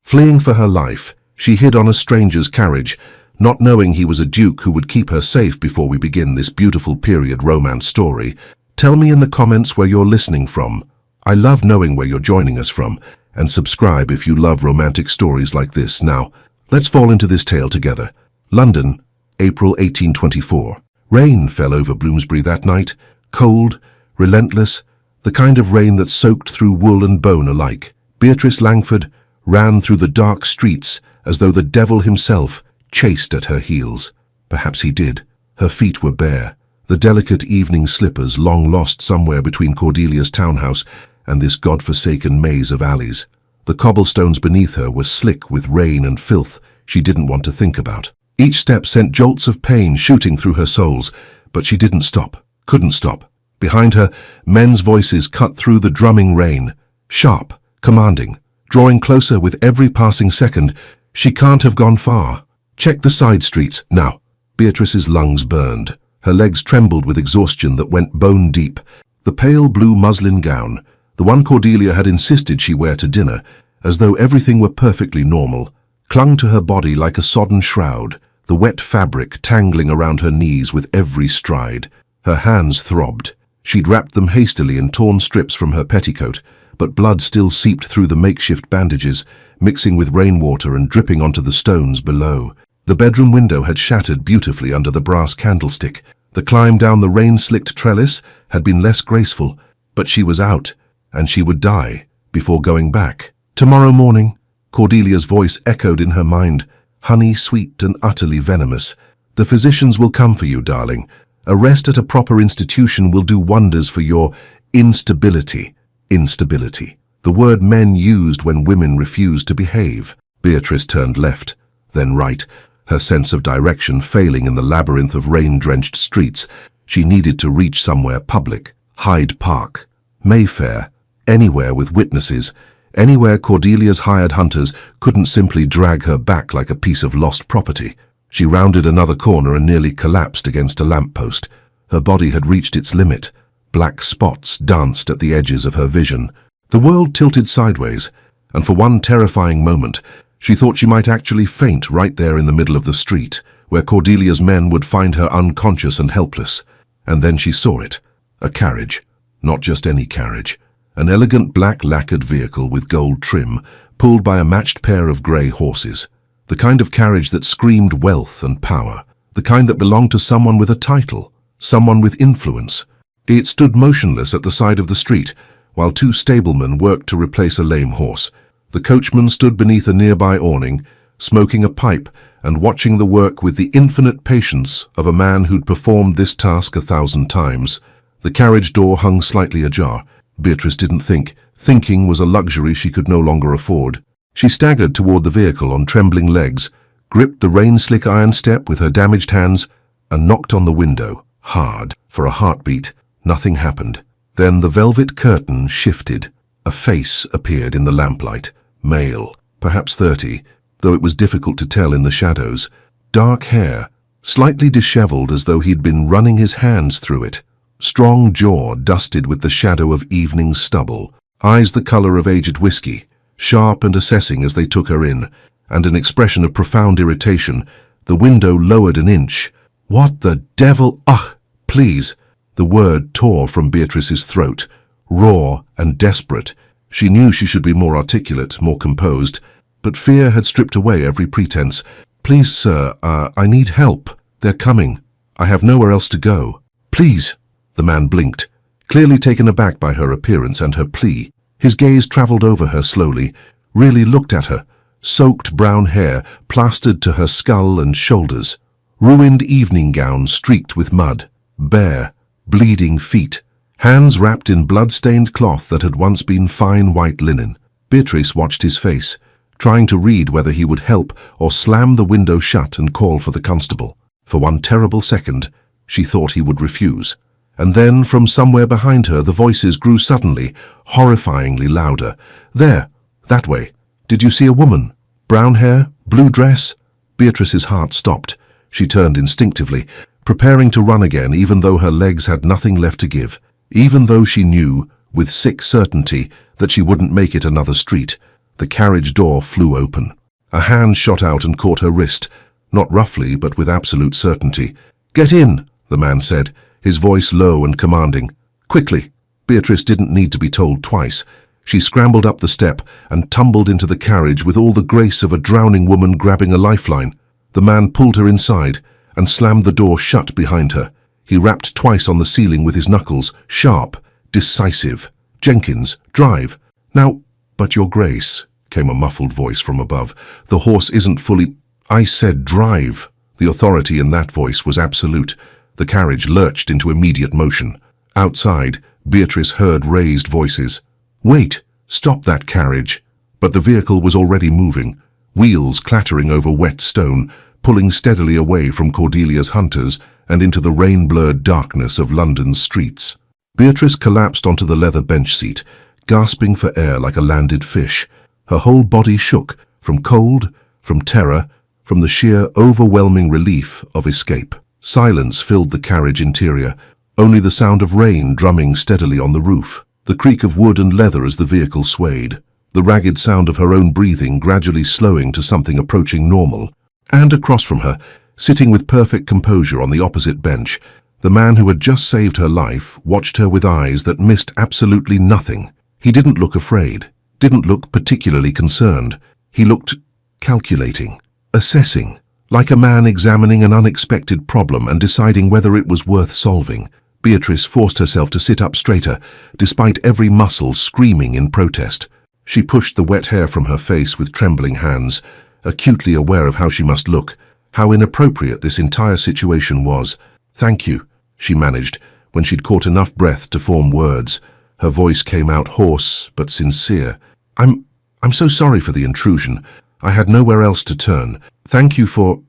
Fleeing for her life, she hid on a stranger's carriage, not knowing he was a duke who would keep her safe before we begin this beautiful period romance story. Tell me in the comments where you're listening from. I love knowing where you're joining us from, and subscribe if you love romantic stories like this. Now, let's fall into this tale together. London, April 1824. Rain fell over Bloomsbury that night, cold, relentless, the kind of rain that soaked through wool and bone alike. Beatrice Langford ran through the dark streets as though the devil himself chased at her heels. Perhaps he did. Her feet were bare, the delicate evening slippers long lost somewhere between Cordelia's townhouse and this god-forsaken maze of alleys. The cobblestones beneath her were slick with rain and filth she didn't want to think about. Each step sent jolts of pain shooting through her soles, but she didn't stop, couldn't stop. Behind her, men's voices cut through the drumming rain, sharp, commanding, drawing closer with every passing second. She can't have gone far. Check the side streets now. Beatrice's lungs burned. Her legs trembled with exhaustion that went bone deep. The pale blue muslin gown, the one Cordelia had insisted she wear to dinner, as though everything were perfectly normal, clung to her body like a sodden shroud, the wet fabric tangling around her knees with every stride. Her hands throbbed. She'd wrapped them hastily in torn strips from her petticoat, but blood still seeped through the makeshift bandages, mixing with rainwater and dripping onto the stones below. The bedroom window had shattered beautifully under the brass candlestick. The climb down the rain-slicked trellis had been less graceful, but she was out, and she would die before going back. Tomorrow morning, Cordelia's voice echoed in her mind, honey-sweet and utterly venomous. The physicians will come for you, darling. A rest at a proper institution will do wonders for your instability. Instability. The word men used when women refused to behave. Beatrice turned left, then right, her sense of direction failing in the labyrinth of rain-drenched streets. She needed to reach somewhere public. Hyde Park, Mayfair, anywhere with witnesses, anywhere Cordelia's hired hunters couldn't simply drag her back like a piece of lost property. She rounded another corner and nearly collapsed against a lamppost. Her body had reached its limit. Black spots danced at the edges of her vision. The world tilted sideways, and for one terrifying moment, she thought she might actually faint right there in the middle of the street, where Cordelia's men would find her unconscious and helpless. And then she saw it. A carriage. Not just any carriage. An elegant black lacquered vehicle with gold trim, pulled by a matched pair of grey horses. The kind of carriage that screamed wealth and power. The kind that belonged to someone with a title. Someone with influence. It stood motionless at the side of the street, while two stablemen worked to replace a lame horse. The coachman stood beneath a nearby awning, smoking a pipe and watching the work with the infinite patience of a man who'd performed this task 1,000 times. The carriage door hung slightly ajar. Beatrice didn't think. Thinking was a luxury she could no longer afford. She staggered toward the vehicle on trembling legs, gripped the rain-slick iron step with her damaged hands, and knocked on the window, hard. For a heartbeat, nothing happened. Then the velvet curtain shifted. A face appeared in the lamplight. Male, perhaps 30, though it was difficult to tell in the shadows. Dark hair, slightly disheveled as though he'd been running his hands through it. Strong jaw dusted with the shadow of evening stubble. Eyes the color of aged whiskey, sharp and assessing as they took her in, and an expression of profound irritation. The window lowered an inch. What the devil? Ugh, please. The word tore from Beatrice's throat, raw and desperate. She knew she should be more articulate, more composed, but fear had stripped away every pretense. Please, sir, I need help. They're coming. I have nowhere else to go. Please. The man blinked, clearly taken aback by her appearance and her plea. His gaze traveled over her slowly, really looked at her. Soaked brown hair plastered to her skull and shoulders. Ruined evening gown streaked with mud. Bare, bleeding feet. Hands wrapped in blood-stained cloth that had once been fine white linen. Beatrice watched his face, trying to read whether he would help or slam the window shut and call for the constable. For one terrible second, she thought he would refuse. And then, from somewhere behind her, the voices grew suddenly, horrifyingly louder. There, that way. Did you see a woman? Brown hair? Blue dress? Beatrice's heart stopped. She turned instinctively, preparing to run again even though her legs had nothing left to give. Even though she knew, with sick certainty, that she wouldn't make it another street. The carriage door flew open. A hand shot out and caught her wrist, not roughly but with absolute certainty. "Get in," the man said, his voice low and commanding. Quickly. Beatrice didn't need to be told twice. She scrambled up the step and tumbled into the carriage with all the grace of a drowning woman grabbing a lifeline. The man pulled her inside and slammed the door shut behind her. He rapped twice on the ceiling with his knuckles, sharp, decisive. "Jenkins, drive." "Now, but your grace," came a muffled voice from above. "The horse isn't fully—" "I said drive." The authority in that voice was absolute. The carriage lurched into immediate motion. Outside, Beatrice heard raised voices. "Wait! Stop that carriage!" But the vehicle was already moving, wheels clattering over wet stone, pulling steadily away from Cordelia's hunters and into the rain-blurred darkness of London's streets. Beatrice collapsed onto the leather bench seat, gasping for air like a landed fish. Her whole body shook, from cold, from terror, from the sheer overwhelming relief of escape. Silence filled the carriage interior, only the sound of rain drumming steadily on the roof, the creak of wood and leather as the vehicle swayed, the ragged sound of her own breathing gradually slowing to something approaching normal. And across from her, sitting with perfect composure on the opposite bench, the man who had just saved her life watched her with eyes that missed absolutely nothing. He didn't look afraid, didn't look particularly concerned. He looked calculating, assessing, like a man examining an unexpected problem and deciding whether it was worth solving. Beatrice forced herself to sit up straighter, despite every muscle screaming in protest. She pushed the wet hair from her face with trembling hands, acutely aware of how she must look, how inappropriate this entire situation was. "Thank you," she managed, when she'd caught enough breath to form words. Her voice came out hoarse but sincere. I'm so sorry for the intrusion. I had nowhere else to turn. Thank you for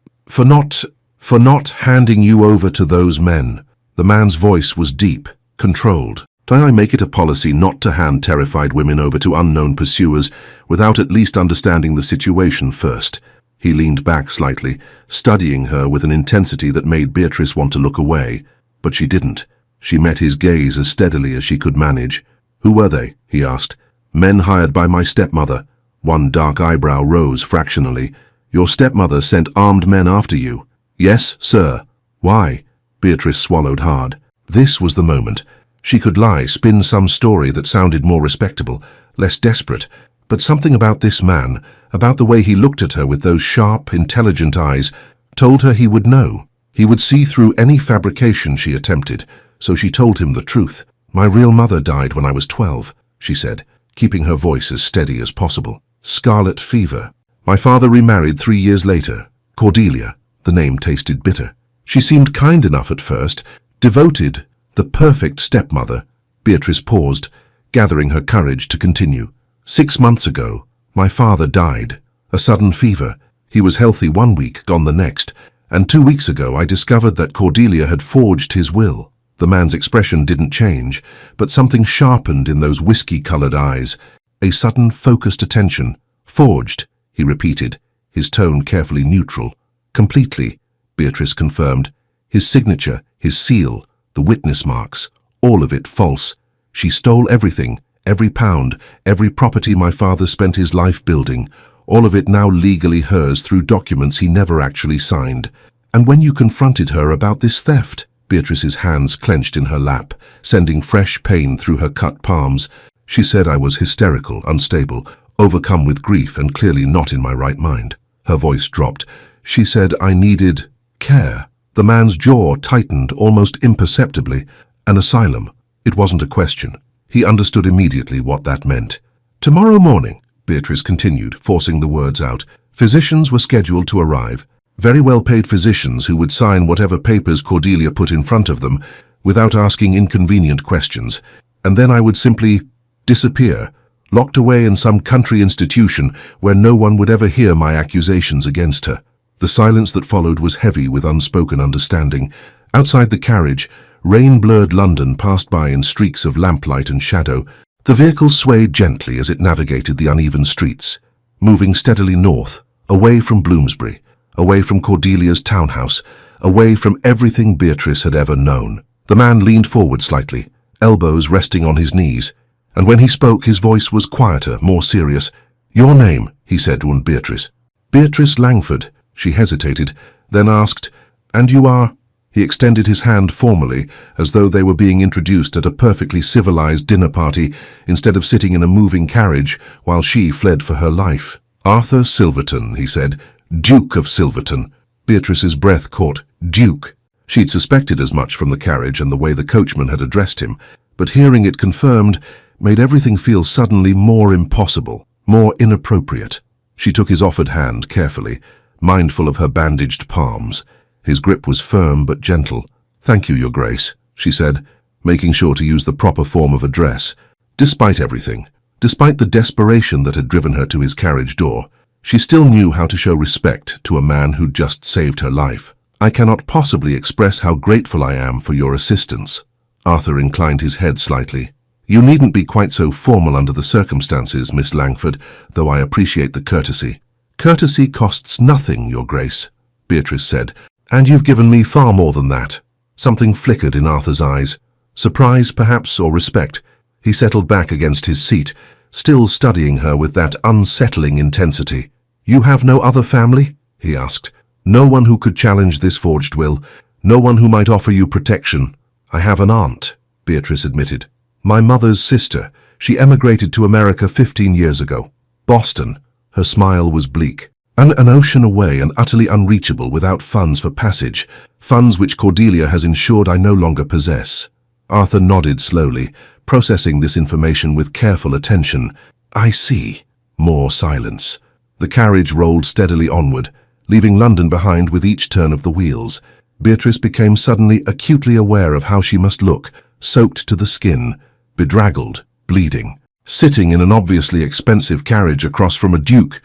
not handing you over to those men." The man's voice was deep, controlled. "Don't I make it a policy not to hand terrified women over to unknown pursuers without at least understanding the situation first?" He leaned back slightly, studying her with an intensity that made Beatrice want to look away. But she didn't. She met his gaze as steadily as she could manage. "Who were they?" he asked. "Men hired by my stepmother." One dark eyebrow rose fractionally. "Your stepmother sent armed men after you?" "Yes, sir." "Why?" Beatrice swallowed hard. This was the moment. She could lie, spin some story that sounded more respectable, less desperate, but something about this man, about the way he looked at her with those sharp, intelligent eyes, told her he would know. He would see through any fabrication she attempted, so she told him the truth. "My real mother died when I was 12, she said, keeping her voice as steady as possible. "Scarlet fever. My father remarried 3 years later. Cordelia." The name tasted bitter. "She seemed kind enough at first, devoted, the perfect stepmother." Beatrice paused, gathering her courage to continue. 6 months ago, my father died. A sudden fever. He was healthy 1 week, gone the next, and 2 weeks ago I discovered that Cordelia had forged his will." The man's expression didn't change, but something sharpened in those whiskey-colored eyes. A sudden, focused attention. "Forged," he repeated, his tone carefully neutral. "Completely," Beatrice confirmed. "His signature, his seal, the witness marks, all of it false. She stole everything, every pound, every property my father spent his life building, all of it now legally hers through documents he never actually signed. And when you confronted her about this theft," Beatrice's hands clenched in her lap, sending fresh pain through her cut palms, "she said I was hysterical, unstable, overcome with grief and clearly not in my right mind." Her voice dropped. "She said I needed care." The man's jaw tightened almost imperceptibly. An asylum. It wasn't a question. He understood immediately what that meant. "Tomorrow morning," Beatrice continued, forcing the words out, "physicians were scheduled to arrive. Very well-paid physicians who would sign whatever papers Cordelia put in front of them without asking inconvenient questions. And then I would simply disappear, locked away in some country institution where no one would ever hear my accusations against her." The silence that followed was heavy with unspoken understanding. Outside the carriage, rain-blurred London passed by in streaks of lamplight and shadow. The vehicle swayed gently as it navigated the uneven streets, moving steadily north, away from Bloomsbury, away from Cordelia's townhouse, away from everything Beatrice had ever known. The man leaned forward slightly, elbows resting on his knees, and when he spoke his voice was quieter, more serious. Your name, he said to Beatrice. Beatrice Langford. She hesitated, then asked, And you are? He extended his hand formally, as though they were being introduced at a perfectly civilized dinner party, instead of sitting in a moving carriage while she fled for her life. Arthur Silverton, he said. Duke of Silverton. Beatrice's breath caught. Duke. She'd suspected as much from the carriage and the way the coachman had addressed him, but hearing it confirmed made everything feel suddenly more impossible, more inappropriate. She took his offered hand carefully, mindful of her bandaged palms. His grip was firm but gentle. Thank you, Your Grace, she said, making sure to use the proper form of address. Despite everything, despite the desperation that had driven her to his carriage door, she still knew how to show respect to a man who'd just saved her life. I cannot possibly express how grateful I am for your assistance. Arthur inclined his head slightly. You needn't be quite so formal under the circumstances, Miss Langford, though I appreciate the courtesy. Courtesy costs nothing, Your Grace, Beatrice said, and you've given me far more than that. Something flickered in Arthur's eyes. Surprise, perhaps, or respect. He settled back against his seat, still studying her with that unsettling intensity. You have no other family? He asked. No one who could challenge this forged will. No one who might offer you protection. I have an aunt, Beatrice admitted. My mother's sister. She emigrated to America 15 years ago. Boston. Her smile was bleak. An ocean away and utterly unreachable without funds for passage, funds which Cordelia has ensured I no longer possess. Arthur nodded slowly, processing this information with careful attention. I see. More silence. The carriage rolled steadily onward, leaving London behind with each turn of the wheels. Beatrice became suddenly acutely aware of how she must look, soaked to the skin, bedraggled, bleeding, sitting in an obviously expensive carriage across from a duke,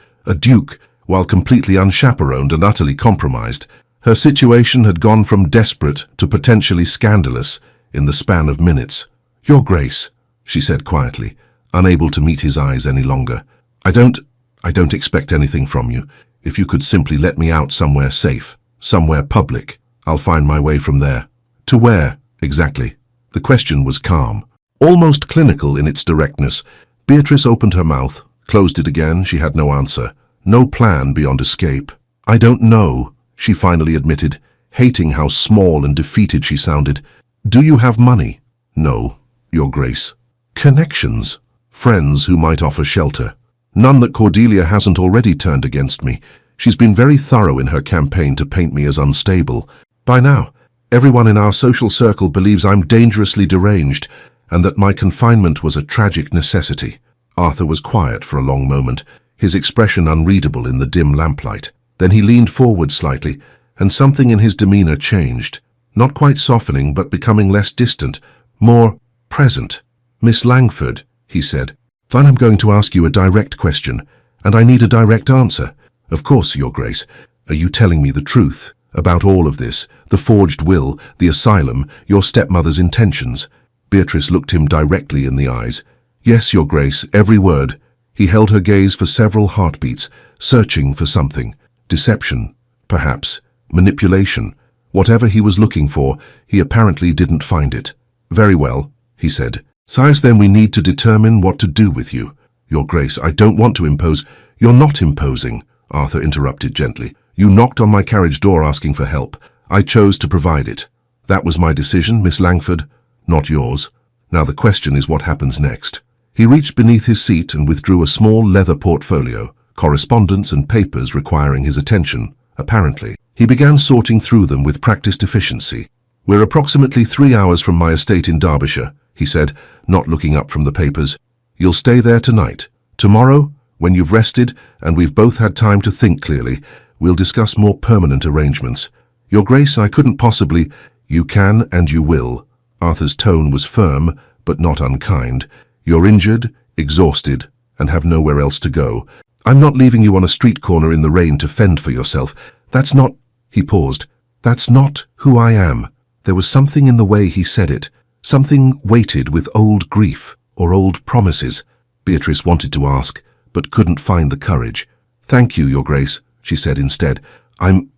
while completely unchaperoned and utterly compromised. Her situation had gone from desperate to potentially scandalous in the span of minutes. Your Grace, she said quietly, unable to meet his eyes any longer. I don't expect anything from you. If you could simply let me out somewhere safe, somewhere public, I'll find my way from there. To where, exactly? The question was calm, almost clinical in its directness. Beatrice opened her mouth, closed it again. She had no answer. No plan beyond escape. I don't know, she finally admitted, hating how small and defeated she sounded. Do you have money? No, Your Grace. Connections? Friends who might offer shelter? None that Cordelia hasn't already turned against me. She's been very thorough in her campaign to paint me as unstable. By now, everyone in our social circle believes I'm dangerously deranged and that my confinement was a tragic necessity. Arthur was quiet for a long moment, his expression unreadable in the dim lamplight. Then he leaned forward slightly, and something in his demeanor changed, not quite softening but becoming less distant, more present. Miss Langford, he said, then I'm going to ask you a direct question, and I need a direct answer. Of course, Your Grace. Are you telling me the truth about all of this, the forged will, the asylum, your stepmother's intentions? Beatrice looked him directly in the eyes. Yes, Your Grace, every word. He held her gaze for several heartbeats, searching for something. Deception, perhaps. Manipulation. Whatever he was looking for, he apparently didn't find it. Very well, he said. Sires, then we need to determine what to do with you. Your Grace, I don't want to impose. You're not imposing, Arthur interrupted gently. You knocked on my carriage door asking for help. I chose to provide it. That was my decision, Miss Langford, not yours. Now the question is what happens next. He reached beneath his seat and withdrew a small leather portfolio, correspondence and papers requiring his attention, apparently. He began sorting through them with practiced efficiency. We're approximately 3 hours from my estate in Derbyshire, he said, not looking up from the papers. You'll stay there tonight. Tomorrow, when you've rested and we've both had time to think clearly, we'll discuss more permanent arrangements. Your Grace, I couldn't possibly. You can and you will. Arthur's tone was firm, but not unkind. You're injured, exhausted, and have nowhere else to go. I'm not leaving you on a street corner in the rain to fend for yourself. That's not... He paused. That's not who I am. There was something in the way he said it, something weighted with old grief or old promises. Beatrice wanted to ask, but couldn't find the courage. Thank you, Your Grace, she said instead. I'm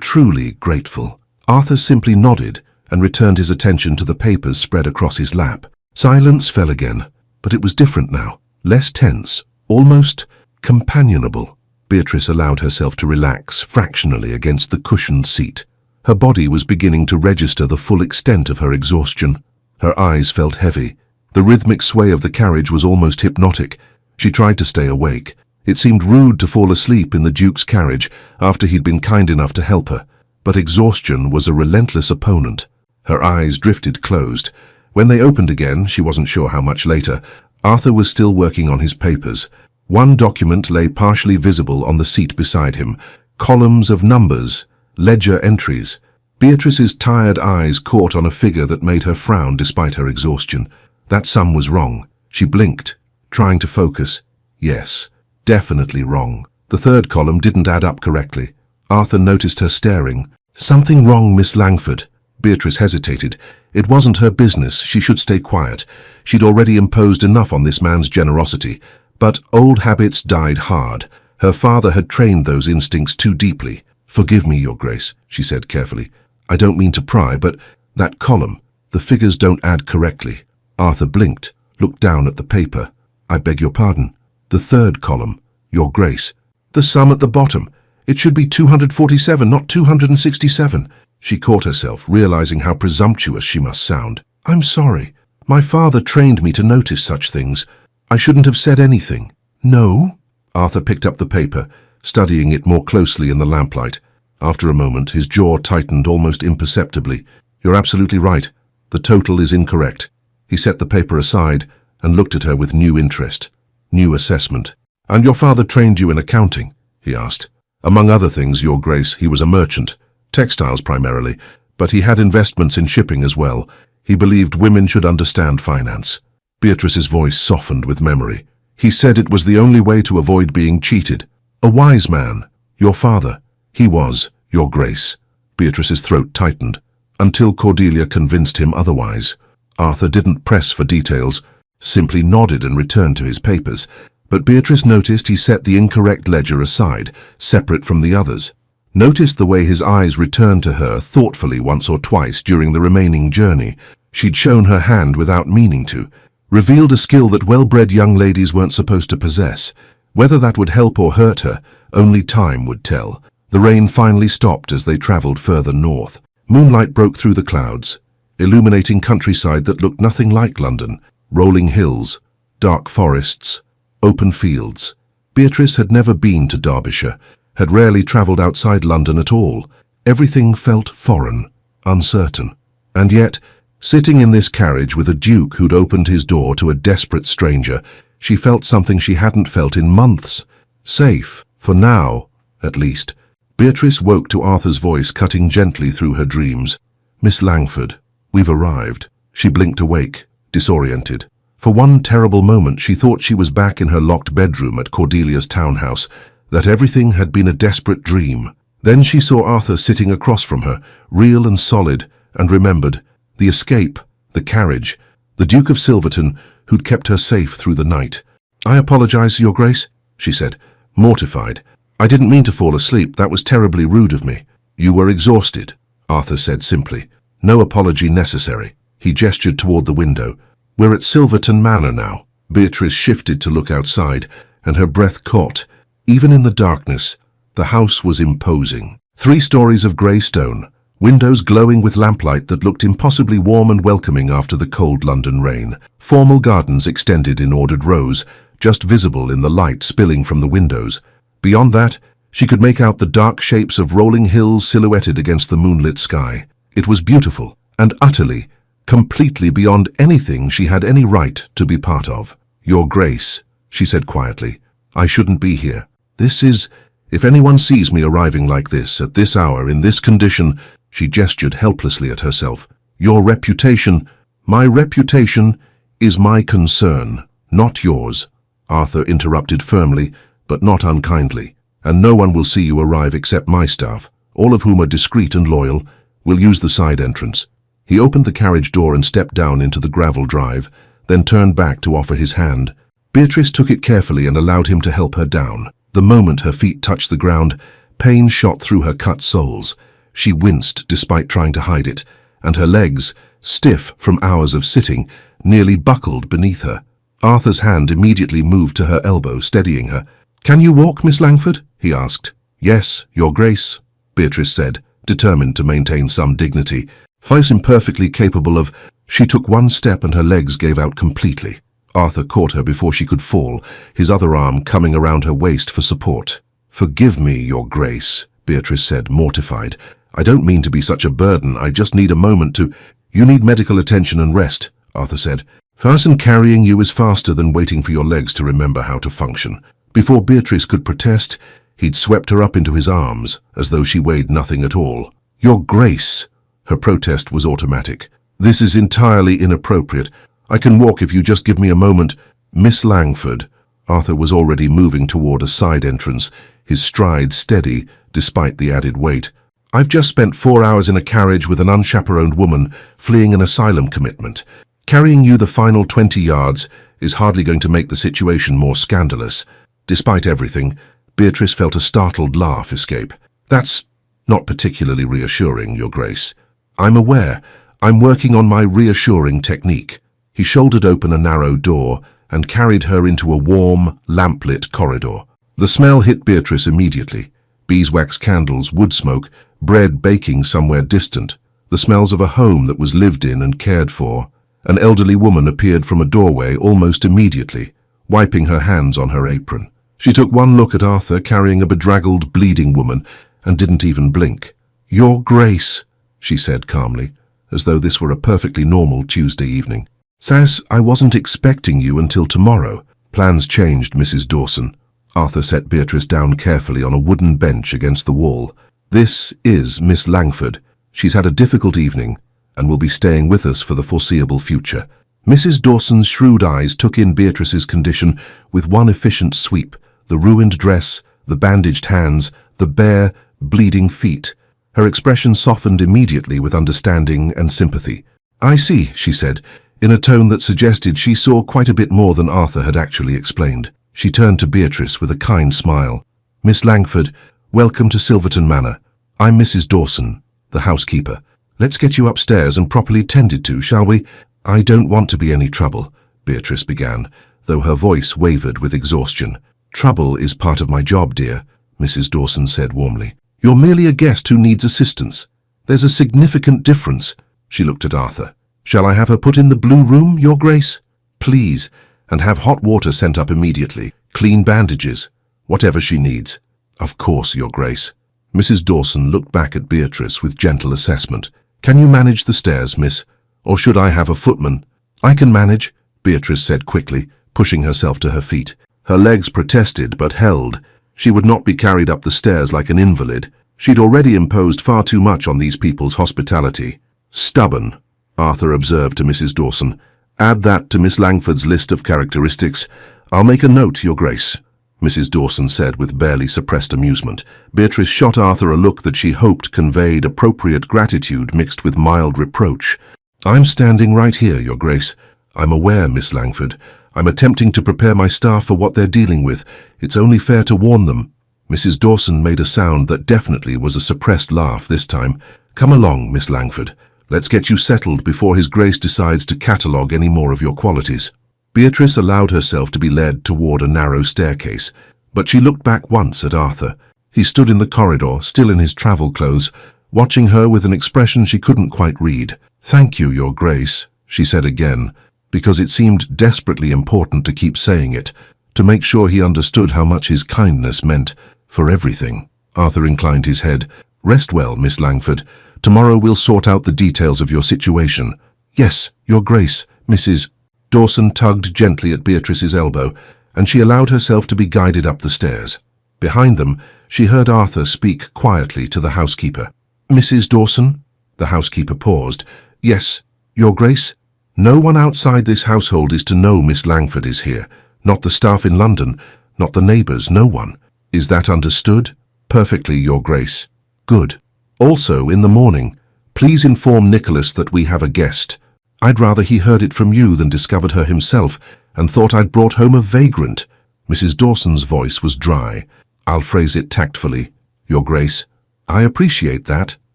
truly grateful. Arthur simply nodded and returned his attention to the papers spread across his lap. Silence fell again, but it was different now, less tense, almost companionable. Beatrice allowed herself to relax fractionally against the cushioned seat. Her body was beginning to register the full extent of her exhaustion. Her eyes felt heavy. The rhythmic sway of the carriage was almost hypnotic. She tried to stay awake. It seemed rude to fall asleep in the Duke's carriage after he'd been kind enough to help her. But exhaustion was a relentless opponent. Her eyes drifted closed. When they opened again, she wasn't sure how much later, Arthur was still working on his papers. One document lay partially visible on the seat beside him. Columns of numbers, ledger entries. Beatrice's tired eyes caught on a figure that made her frown despite her exhaustion. That sum was wrong. She blinked, trying to focus. Yes, definitely wrong. The third column didn't add up correctly. Arthur noticed her staring. "Something wrong, Miss Langford." Beatrice hesitated. It wasn't her business. She should stay quiet. She'd already imposed enough on this man's generosity. But old habits died hard. Her father had trained those instincts too deeply. "Forgive me, Your Grace," she said carefully. "I don't mean to pry, but that column, the figures don't add correctly." Arthur blinked, looked down at the paper. "I beg your pardon." "The third column, Your Grace. The sum at the bottom. It should be 247, not 267. She caught herself, realizing how presumptuous she must sound. "I'm sorry. My father trained me to notice such things. I shouldn't have said anything." "No?" Arthur picked up the paper, studying it more closely in the lamplight. After a moment, his jaw tightened almost imperceptibly. "You're absolutely right. The total is incorrect." He set the paper aside and looked at her with new interest, new assessment. "And your father trained you in accounting?" he asked. "Among other things, Your Grace, he was a merchant. Textiles primarily, but he had investments in shipping as well. He believed women should understand finance." Beatrice's voice softened with memory. "He said it was the only way to avoid being cheated. A wise man. Your father. He was, Your Grace." Beatrice's throat tightened, until Cordelia convinced him otherwise. Arthur didn't press for details, simply nodded and returned to his papers. But Beatrice noticed he set the incorrect ledger aside, separate from the others. Noticed the way his eyes returned to her thoughtfully once or twice during the remaining journey. She'd shown her hand without meaning to, revealed a skill that well-bred young ladies weren't supposed to possess. Whether that would help or hurt her, only time would tell. The rain finally stopped as they traveled further north. Moonlight broke through the clouds, illuminating countryside that looked nothing like London. Rolling hills, dark forests, open fields. Beatrice had never been to Derbyshire, had rarely travelled outside London at all. Everything felt foreign, uncertain. And yet, sitting in this carriage with a duke who'd opened his door to a desperate stranger, she felt something she hadn't felt in months. Safe, for now, at least. Beatrice woke to Arthur's voice cutting gently through her dreams. "Miss Langford, we've arrived." She blinked awake, disoriented. For one terrible moment she thought she was back in her locked bedroom at Cordelia's townhouse, that everything had been a desperate dream. Then she saw Arthur sitting across from her, real and solid, and remembered the escape, the carriage, the Duke of Silverton, who'd kept her safe through the night. "I apologize, Your Grace," she said, mortified. "I didn't mean to fall asleep. That was terribly rude of me." "You were exhausted," Arthur said simply. "No apology necessary." He gestured toward the window. "We're at Silverton Manor now." Beatrice shifted to look outside, and her breath caught. Even in the darkness, the house was imposing. 3 stories of grey stone, windows glowing with lamplight that looked impossibly warm and welcoming after the cold London rain. Formal gardens extended in ordered rows, just visible in the light spilling from the windows. Beyond that, she could make out the dark shapes of rolling hills silhouetted against the moonlit sky. It was beautiful, and utterly, completely beyond anything she had any right to be part of. "Your Grace," she said quietly, "I shouldn't be here. This is, if anyone sees me arriving like this, at this hour, in this condition," she gestured helplessly at herself. "Your reputation, my reputation, is my concern, not yours." Arthur interrupted firmly, but not unkindly. "And no one will see you arrive except my staff, all of whom are discreet and loyal. We'll use the side entrance." He opened the carriage door and stepped down into the gravel drive, then turned back to offer his hand. Beatrice took it carefully and allowed him to help her down. The moment her feet touched the ground, pain shot through her cut soles. She winced despite trying to hide it, and her legs, stiff from hours of sitting, nearly buckled beneath her. Arthur's hand immediately moved to her elbow, steadying her. "Can you walk, Miss Langford?" he asked. "Yes, Your Grace," Beatrice said, determined to maintain some dignity. "Face imperfectly capable of—" She took one step and her legs gave out completely. Arthur caught her before she could fall, his other arm coming around her waist for support. "Forgive me, Your Grace," Beatrice said, mortified. "I don't mean to be such a burden. I just need a moment to—" "You need medical attention and rest," Arthur said. "Fasten carrying you is faster than waiting for your legs to remember how to function." Before Beatrice could protest, he'd swept her up into his arms, as though she weighed nothing at all. "Your Grace!" Her protest was automatic. "This is entirely inappropriate. I can walk if you just give me a moment." "Miss Langford." Arthur was already moving toward a side entrance, his stride steady despite the added weight. "I've just spent 4 hours in a carriage with an unchaperoned woman fleeing an asylum commitment. Carrying you the final 20 yards is hardly going to make the situation more scandalous." Despite everything, Beatrice felt a startled laugh escape. "That's not particularly reassuring, Your Grace." "I'm aware. I'm working on my reassuring technique." He shouldered open a narrow door and carried her into a warm, lamplit corridor. The smell hit Beatrice immediately. Beeswax candles, wood smoke, bread baking somewhere distant. The smells of a home that was lived in and cared for. An elderly woman appeared from a doorway almost immediately, wiping her hands on her apron. She took one look at Arthur carrying a bedraggled, bleeding woman and didn't even blink. "Your Grace," she said calmly, as though this were a perfectly normal Tuesday evening. "Says I wasn't expecting you until tomorrow." "Plans changed, Mrs. Dawson." Arthur set Beatrice down carefully on a wooden bench against the wall. "This is Miss Langford. She's had a difficult evening and will be staying with us for the foreseeable future." Mrs. Dawson's shrewd eyes took in Beatrice's condition with one efficient sweep. The ruined dress, the bandaged hands, the bare, bleeding feet. Her expression softened immediately with understanding and sympathy. "I see," she said, in a tone that suggested she saw quite a bit more than Arthur had actually explained. She turned to Beatrice with a kind smile. "Miss Langford, welcome to Silverton Manor. I'm Mrs. Dawson, the housekeeper. Let's get you upstairs and properly tended to, shall we?" "I don't want to be any trouble," Beatrice began, though her voice wavered with exhaustion. "Trouble is part of my job, dear," Mrs. Dawson said warmly. "You're merely a guest who needs assistance. There's a significant difference." She looked at Arthur. "Shall I have her put in the blue room, Your Grace?" "Please, and have hot water sent up immediately. Clean bandages, whatever she needs." "Of course, Your Grace." Mrs. Dawson looked back at Beatrice with gentle assessment. "Can you manage the stairs, miss? Or should I have a footman?" "I can manage," Beatrice said quickly, pushing herself to her feet. Her legs protested but held. She would not be carried up the stairs like an invalid. She'd already imposed far too much on these people's hospitality. "Stubborn," Arthur observed to Mrs. Dawson. "Add that to Miss Langford's list of characteristics. I'll make a note, Your Grace," Mrs. Dawson said with barely suppressed amusement. Beatrice shot Arthur a look that she hoped conveyed appropriate gratitude mixed with mild reproach. "I'm standing right here, Your Grace. I'm aware, Miss Langford. I'm attempting to prepare my staff for what they're dealing with. It's only fair to warn them." Mrs. Dawson made a sound that definitely was a suppressed laugh this time. "Come along, Miss Langford. Let's get you settled before His Grace decides to catalogue any more of your qualities." Beatrice allowed herself to be led toward a narrow staircase, but she looked back once at Arthur. He stood in the corridor, still in his travel clothes, watching her with an expression she couldn't quite read. "Thank you, Your Grace," she said again, because it seemed desperately important to keep saying it, to make sure he understood how much his kindness meant for everything. Arthur inclined his head. "Rest well, Miss Langford. Tomorrow we'll sort out the details of your situation." "Yes, Your Grace." Mrs. Dawson tugged gently at Beatrice's elbow, and she allowed herself to be guided up the stairs. Behind them, she heard Arthur speak quietly to the housekeeper. "Mrs. Dawson?" The housekeeper paused. "Yes, Your Grace?" "No one outside this household is to know Miss Langford is here. Not the staff in London, not the neighbours, no one. Is that understood?" "Perfectly, Your Grace." "Good. Also, in the morning, please inform Nicholas that we have a guest. I'd rather he heard it from you than discovered her himself and thought I'd brought home a vagrant." Mrs. Dawson's voice was dry. "I'll phrase it tactfully, Your Grace." "I appreciate that."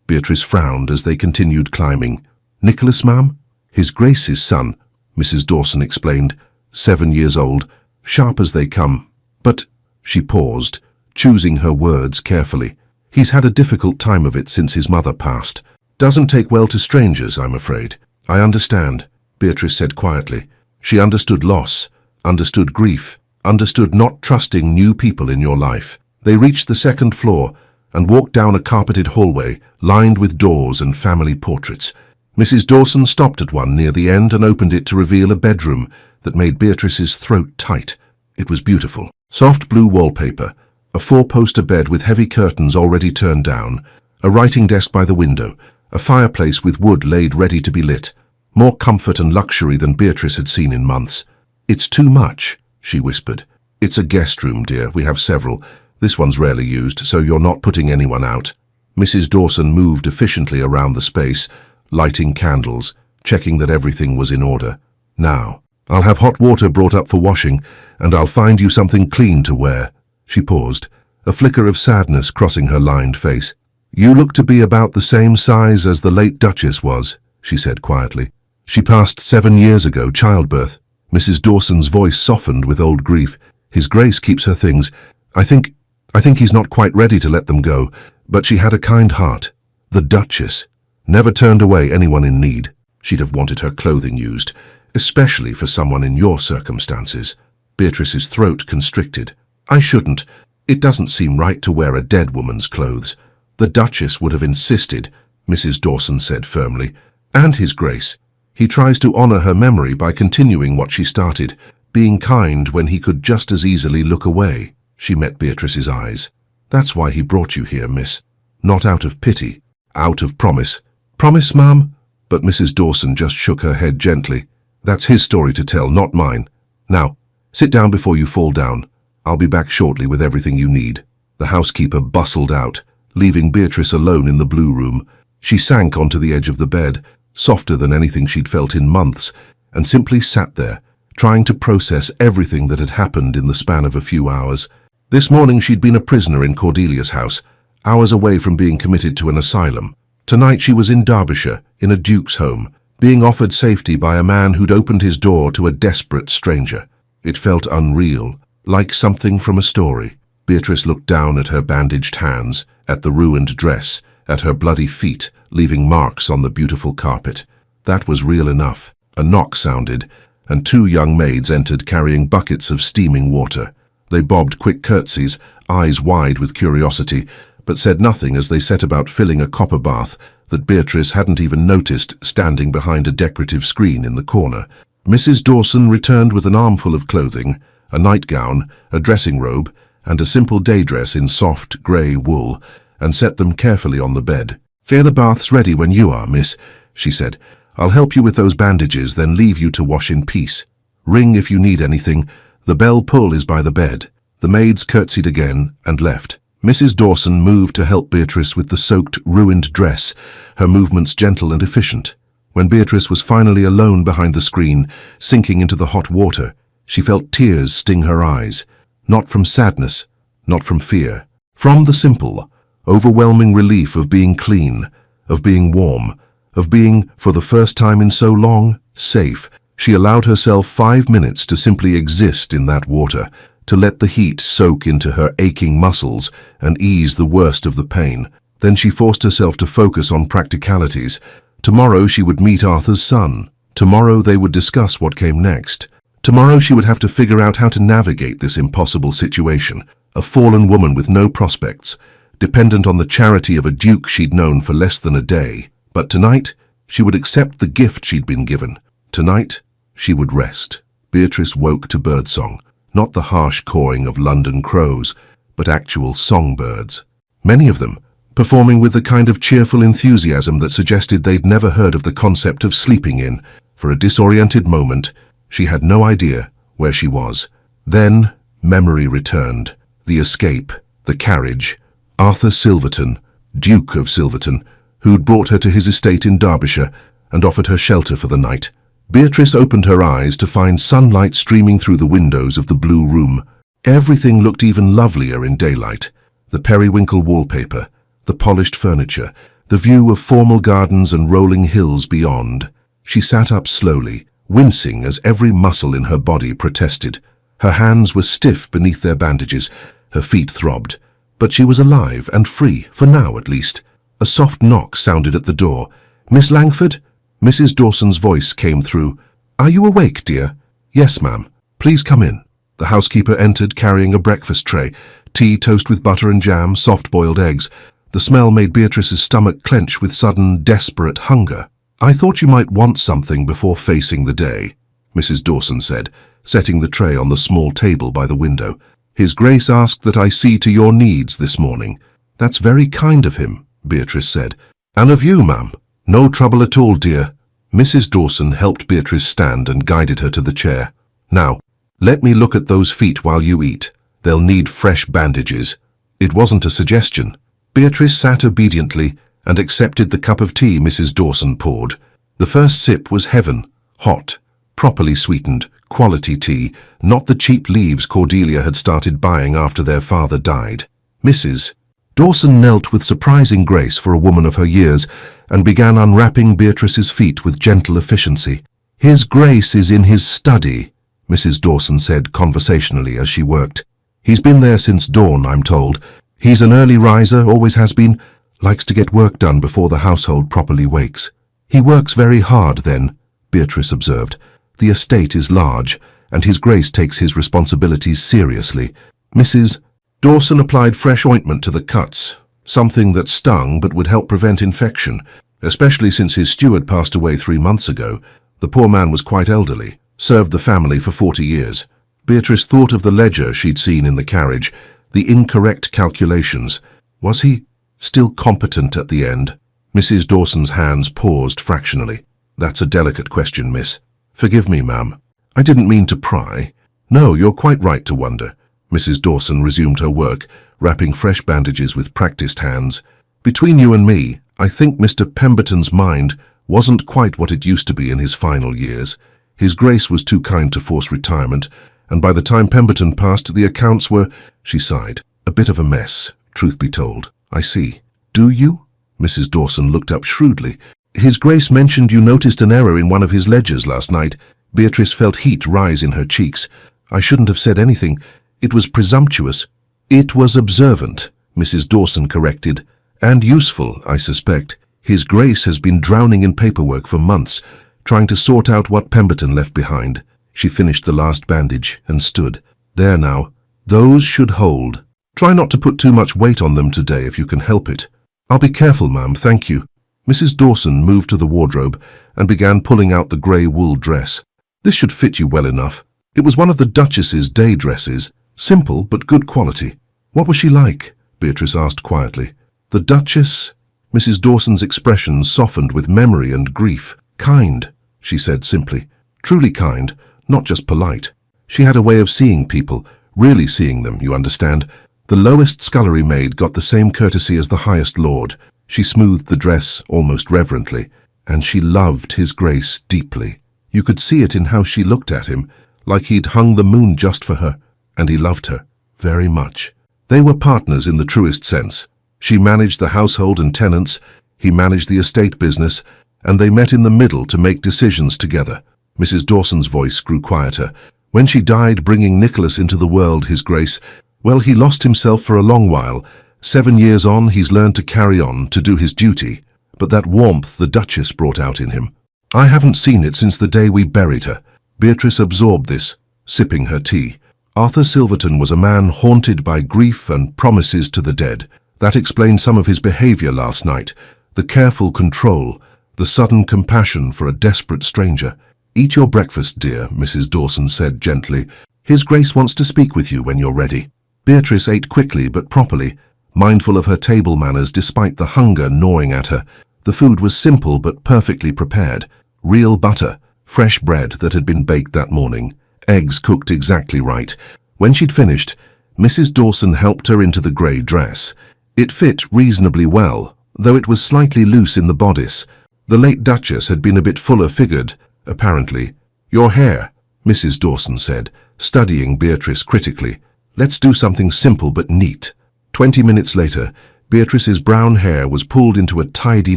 Beatrice frowned as they continued climbing. "Nicholas, ma'am?" "His Grace's son," Mrs. Dawson explained. 7 years old, sharp as they come. "But," She paused, choosing her words carefully. He's had a difficult time of it since his mother passed. Doesn't take well to strangers, I'm afraid. I understand, Beatrice said quietly. She understood loss, understood grief, understood not trusting new people in your life. They reached the second floor and walked down a carpeted hallway lined with doors and family portraits. Mrs. Dawson stopped at one near the end and opened it to reveal a bedroom that made Beatrice's throat tight. It was beautiful. Soft blue wallpaper, a four-poster bed with heavy curtains already turned down, a writing desk by the window, a fireplace with wood laid ready to be lit. More comfort and luxury than Beatrice had seen in months. It's too much, she whispered. It's a guest room, dear. We have several. This one's rarely used, so you're not putting anyone out. Mrs. Dawson moved efficiently around the space, lighting candles, checking that everything was in order. Now, I'll have hot water brought up for washing, and I'll find you something clean to wear. She paused, a flicker of sadness crossing her lined face. You look to be about the same size as the late Duchess was, she said quietly. She passed 7 years ago, childbirth. Mrs. Dawson's voice softened with old grief. His Grace keeps her things. I think he's not quite ready to let them go, but she had a kind heart. The Duchess never turned away anyone in need. She'd have wanted her clothing used, especially for someone in your circumstances. Beatrice's throat constricted. I shouldn't. It doesn't seem right to wear a dead woman's clothes. The Duchess would have insisted, Mrs. Dawson said firmly. And His Grace. He tries to honor her memory by continuing what she started, being kind when he could just as easily look away. She met Beatrice's eyes. That's why he brought you here, miss. Not out of pity, out of promise. Promise, ma'am? But Mrs. Dawson just shook her head gently. That's his story to tell, not mine. Now, sit down before you fall down. I'll be back shortly with everything you need. The housekeeper bustled out, leaving Beatrice alone in the blue room. She sank onto the edge of the bed, softer than anything she'd felt in months, and simply sat there, trying to process everything that had happened in the span of a few hours. This morning she'd been a prisoner in Cordelia's house, hours away from being committed to an asylum. Tonight she was in Derbyshire, in a duke's home, being offered safety by a man who'd opened his door to a desperate stranger. It felt unreal, like something from a story. Beatrice looked down at her bandaged hands, at the ruined dress, at her bloody feet, leaving marks on the beautiful carpet. That was real enough. A knock sounded, and 2 young maids entered carrying buckets of steaming water. They bobbed quick curtsies, eyes wide with curiosity, but said nothing as they set about filling a copper bath that Beatrice hadn't even noticed standing behind a decorative screen in the corner. Mrs. Dawson returned with an armful of clothing, a nightgown, a dressing robe, and a simple day dress in soft, grey wool, and set them carefully on the bed. Fear the bath's ready when you are, miss, she said. I'll help you with those bandages, then leave you to wash in peace. Ring if you need anything. The bell pull is by the bed. The maids curtsied again and left. Mrs. Dawson moved to help Beatrice with the soaked, ruined dress, her movements gentle and efficient. When Beatrice was finally alone behind the screen, sinking into the hot water, she felt tears sting her eyes. Not from sadness, not from fear. From the simple, overwhelming relief of being clean, of being warm, of being, for the first time in so long, safe. She allowed herself 5 minutes to simply exist in that water, to let the heat soak into her aching muscles and ease the worst of the pain. Then she forced herself to focus on practicalities. Tomorrow she would meet Arthur's son. Tomorrow they would discuss what came next. Tomorrow she would have to figure out how to navigate this impossible situation. A fallen woman with no prospects, dependent on the charity of a duke she'd known for less than a day. But tonight, she would accept the gift she'd been given. Tonight, she would rest. Beatrice woke to birdsong, not the harsh cawing of London crows, but actual songbirds. Many of them, performing with the kind of cheerful enthusiasm that suggested they'd never heard of the concept of sleeping in. For a disoriented moment, she had no idea where she was. Then, memory returned. The escape, the carriage, Arthur Silverton, Duke of Silverton, who'd brought her to his estate in Derbyshire and offered her shelter for the night. Beatrice opened her eyes to find sunlight streaming through the windows of the blue room. Everything looked even lovelier in daylight. The periwinkle wallpaper, the polished furniture, the view of formal gardens and rolling hills beyond. She sat up slowly, wincing as every muscle in her body protested. Her hands were stiff beneath their bandages, Her feet throbbed. But she was alive and free, for now at least. A soft knock sounded at the door. "Miss Langford?" Mrs. Dawson's voice came through. "Are you awake, dear?" "Yes, ma'am. Please come in." The housekeeper entered carrying a breakfast tray, tea, toast with butter and jam, soft-boiled eggs. The smell made Beatrice's stomach clench with sudden, desperate hunger. "I thought you might want something before facing the day," Mrs. Dawson said, setting the tray on the small table by the window. "His Grace asked that I see to your needs this morning." "That's very kind of him," Beatrice said. "And of you, ma'am." "No trouble at all, dear." Mrs. Dawson helped Beatrice stand and guided her to the chair. "Now, let me look at those feet while you eat. They'll need fresh bandages." It wasn't a suggestion. Beatrice sat obediently and accepted the cup of tea Mrs. Dawson poured. The first sip was heaven, hot, properly sweetened, quality tea, not the cheap leaves Cordelia had started buying after their father died. Mrs. Dawson knelt with surprising grace for a woman of her years and began unwrapping Beatrice's feet with gentle efficiency. "His Grace is in his study," Mrs. Dawson said conversationally as she worked. "He's been there since dawn, I'm told. He's an early riser, always has been, likes to get work done before the household properly wakes." "He works very hard then," Beatrice observed. "The estate is large, and His Grace takes his responsibilities seriously." Mrs. Dawson applied fresh ointment to the cuts, something that stung but would help prevent infection, especially since his steward passed away 3 months ago. The poor man was quite elderly, served the family for 40 years. Beatrice thought of the ledger she'd seen in the carriage, the incorrect calculations. Was he still competent at the end? Mrs. Dawson's hands paused fractionally. "That's a delicate question, miss." "Forgive me, ma'am. I didn't mean to pry." "No, you're quite right to wonder." Mrs. Dawson resumed her work, wrapping fresh bandages with practiced hands. "Between you and me, I think Mr. Pemberton's mind wasn't quite what it used to be in his final years. His Grace was too kind to force retirement, and by the time Pemberton passed, the accounts were," she sighed, "a bit of a mess, truth be told." "I see. Do you?" Mrs. Dawson looked up shrewdly. "His Grace mentioned you noticed an error in one of his ledgers last night." Beatrice felt heat rise in her cheeks. "I shouldn't have said anything. It was presumptuous." "It was observant," Mrs. Dawson corrected. "And useful, I suspect. His Grace has been drowning in paperwork for months, trying to sort out what Pemberton left behind." She finished the last bandage and stood. "There now. Those should hold. Try not to put too much weight on them today if you can help it." "I'll be careful, ma'am, thank you." Mrs. Dawson moved to the wardrobe and began pulling out the grey wool dress. "This should fit you well enough." It was one of the Duchess's day dresses, simple but good quality. "What was she like?" Beatrice asked quietly. "The Duchess?" Mrs. Dawson's expression softened with memory and grief. "Kind," she said simply. "Truly kind, not just polite. She had a way of seeing people, really seeing them, you understand. The lowest scullery maid got the same courtesy as the highest lord." She smoothed the dress almost reverently, and she loved His Grace deeply. You could see it in how she looked at him, like he'd hung the moon just for her, and he loved her very much. They were partners in the truest sense. She managed the household and tenants, he managed the estate business, and they met in the middle to make decisions together. Mrs. Dawson's voice grew quieter. "When she died bringing Nicholas into the world, His Grace, well, he lost himself for a long while. 7 years on, he's learned to carry on, to do his duty. But that warmth the Duchess brought out in him, I haven't seen it since the day we buried her." Beatrice absorbed this, sipping her tea. Arthur Silverton was a man haunted by grief and promises to the dead. That explained some of his behavior last night, the careful control, the sudden compassion for a desperate stranger. "Eat your breakfast, dear," Mrs. Dawson said gently. "His Grace wants to speak with you when you're ready." Beatrice ate quickly but properly, mindful of her table manners despite the hunger gnawing at her. The food was simple but perfectly prepared. Real butter, fresh bread that had been baked that morning, eggs cooked exactly right. When she'd finished, Mrs. Dawson helped her into the grey dress. It fit reasonably well, though it was slightly loose in the bodice. The late Duchess had been a bit fuller-figured, apparently. "Your hair," Mrs. Dawson said, studying Beatrice critically. "Let's do something simple but neat." 20 minutes later, Beatrice's brown hair was pulled into a tidy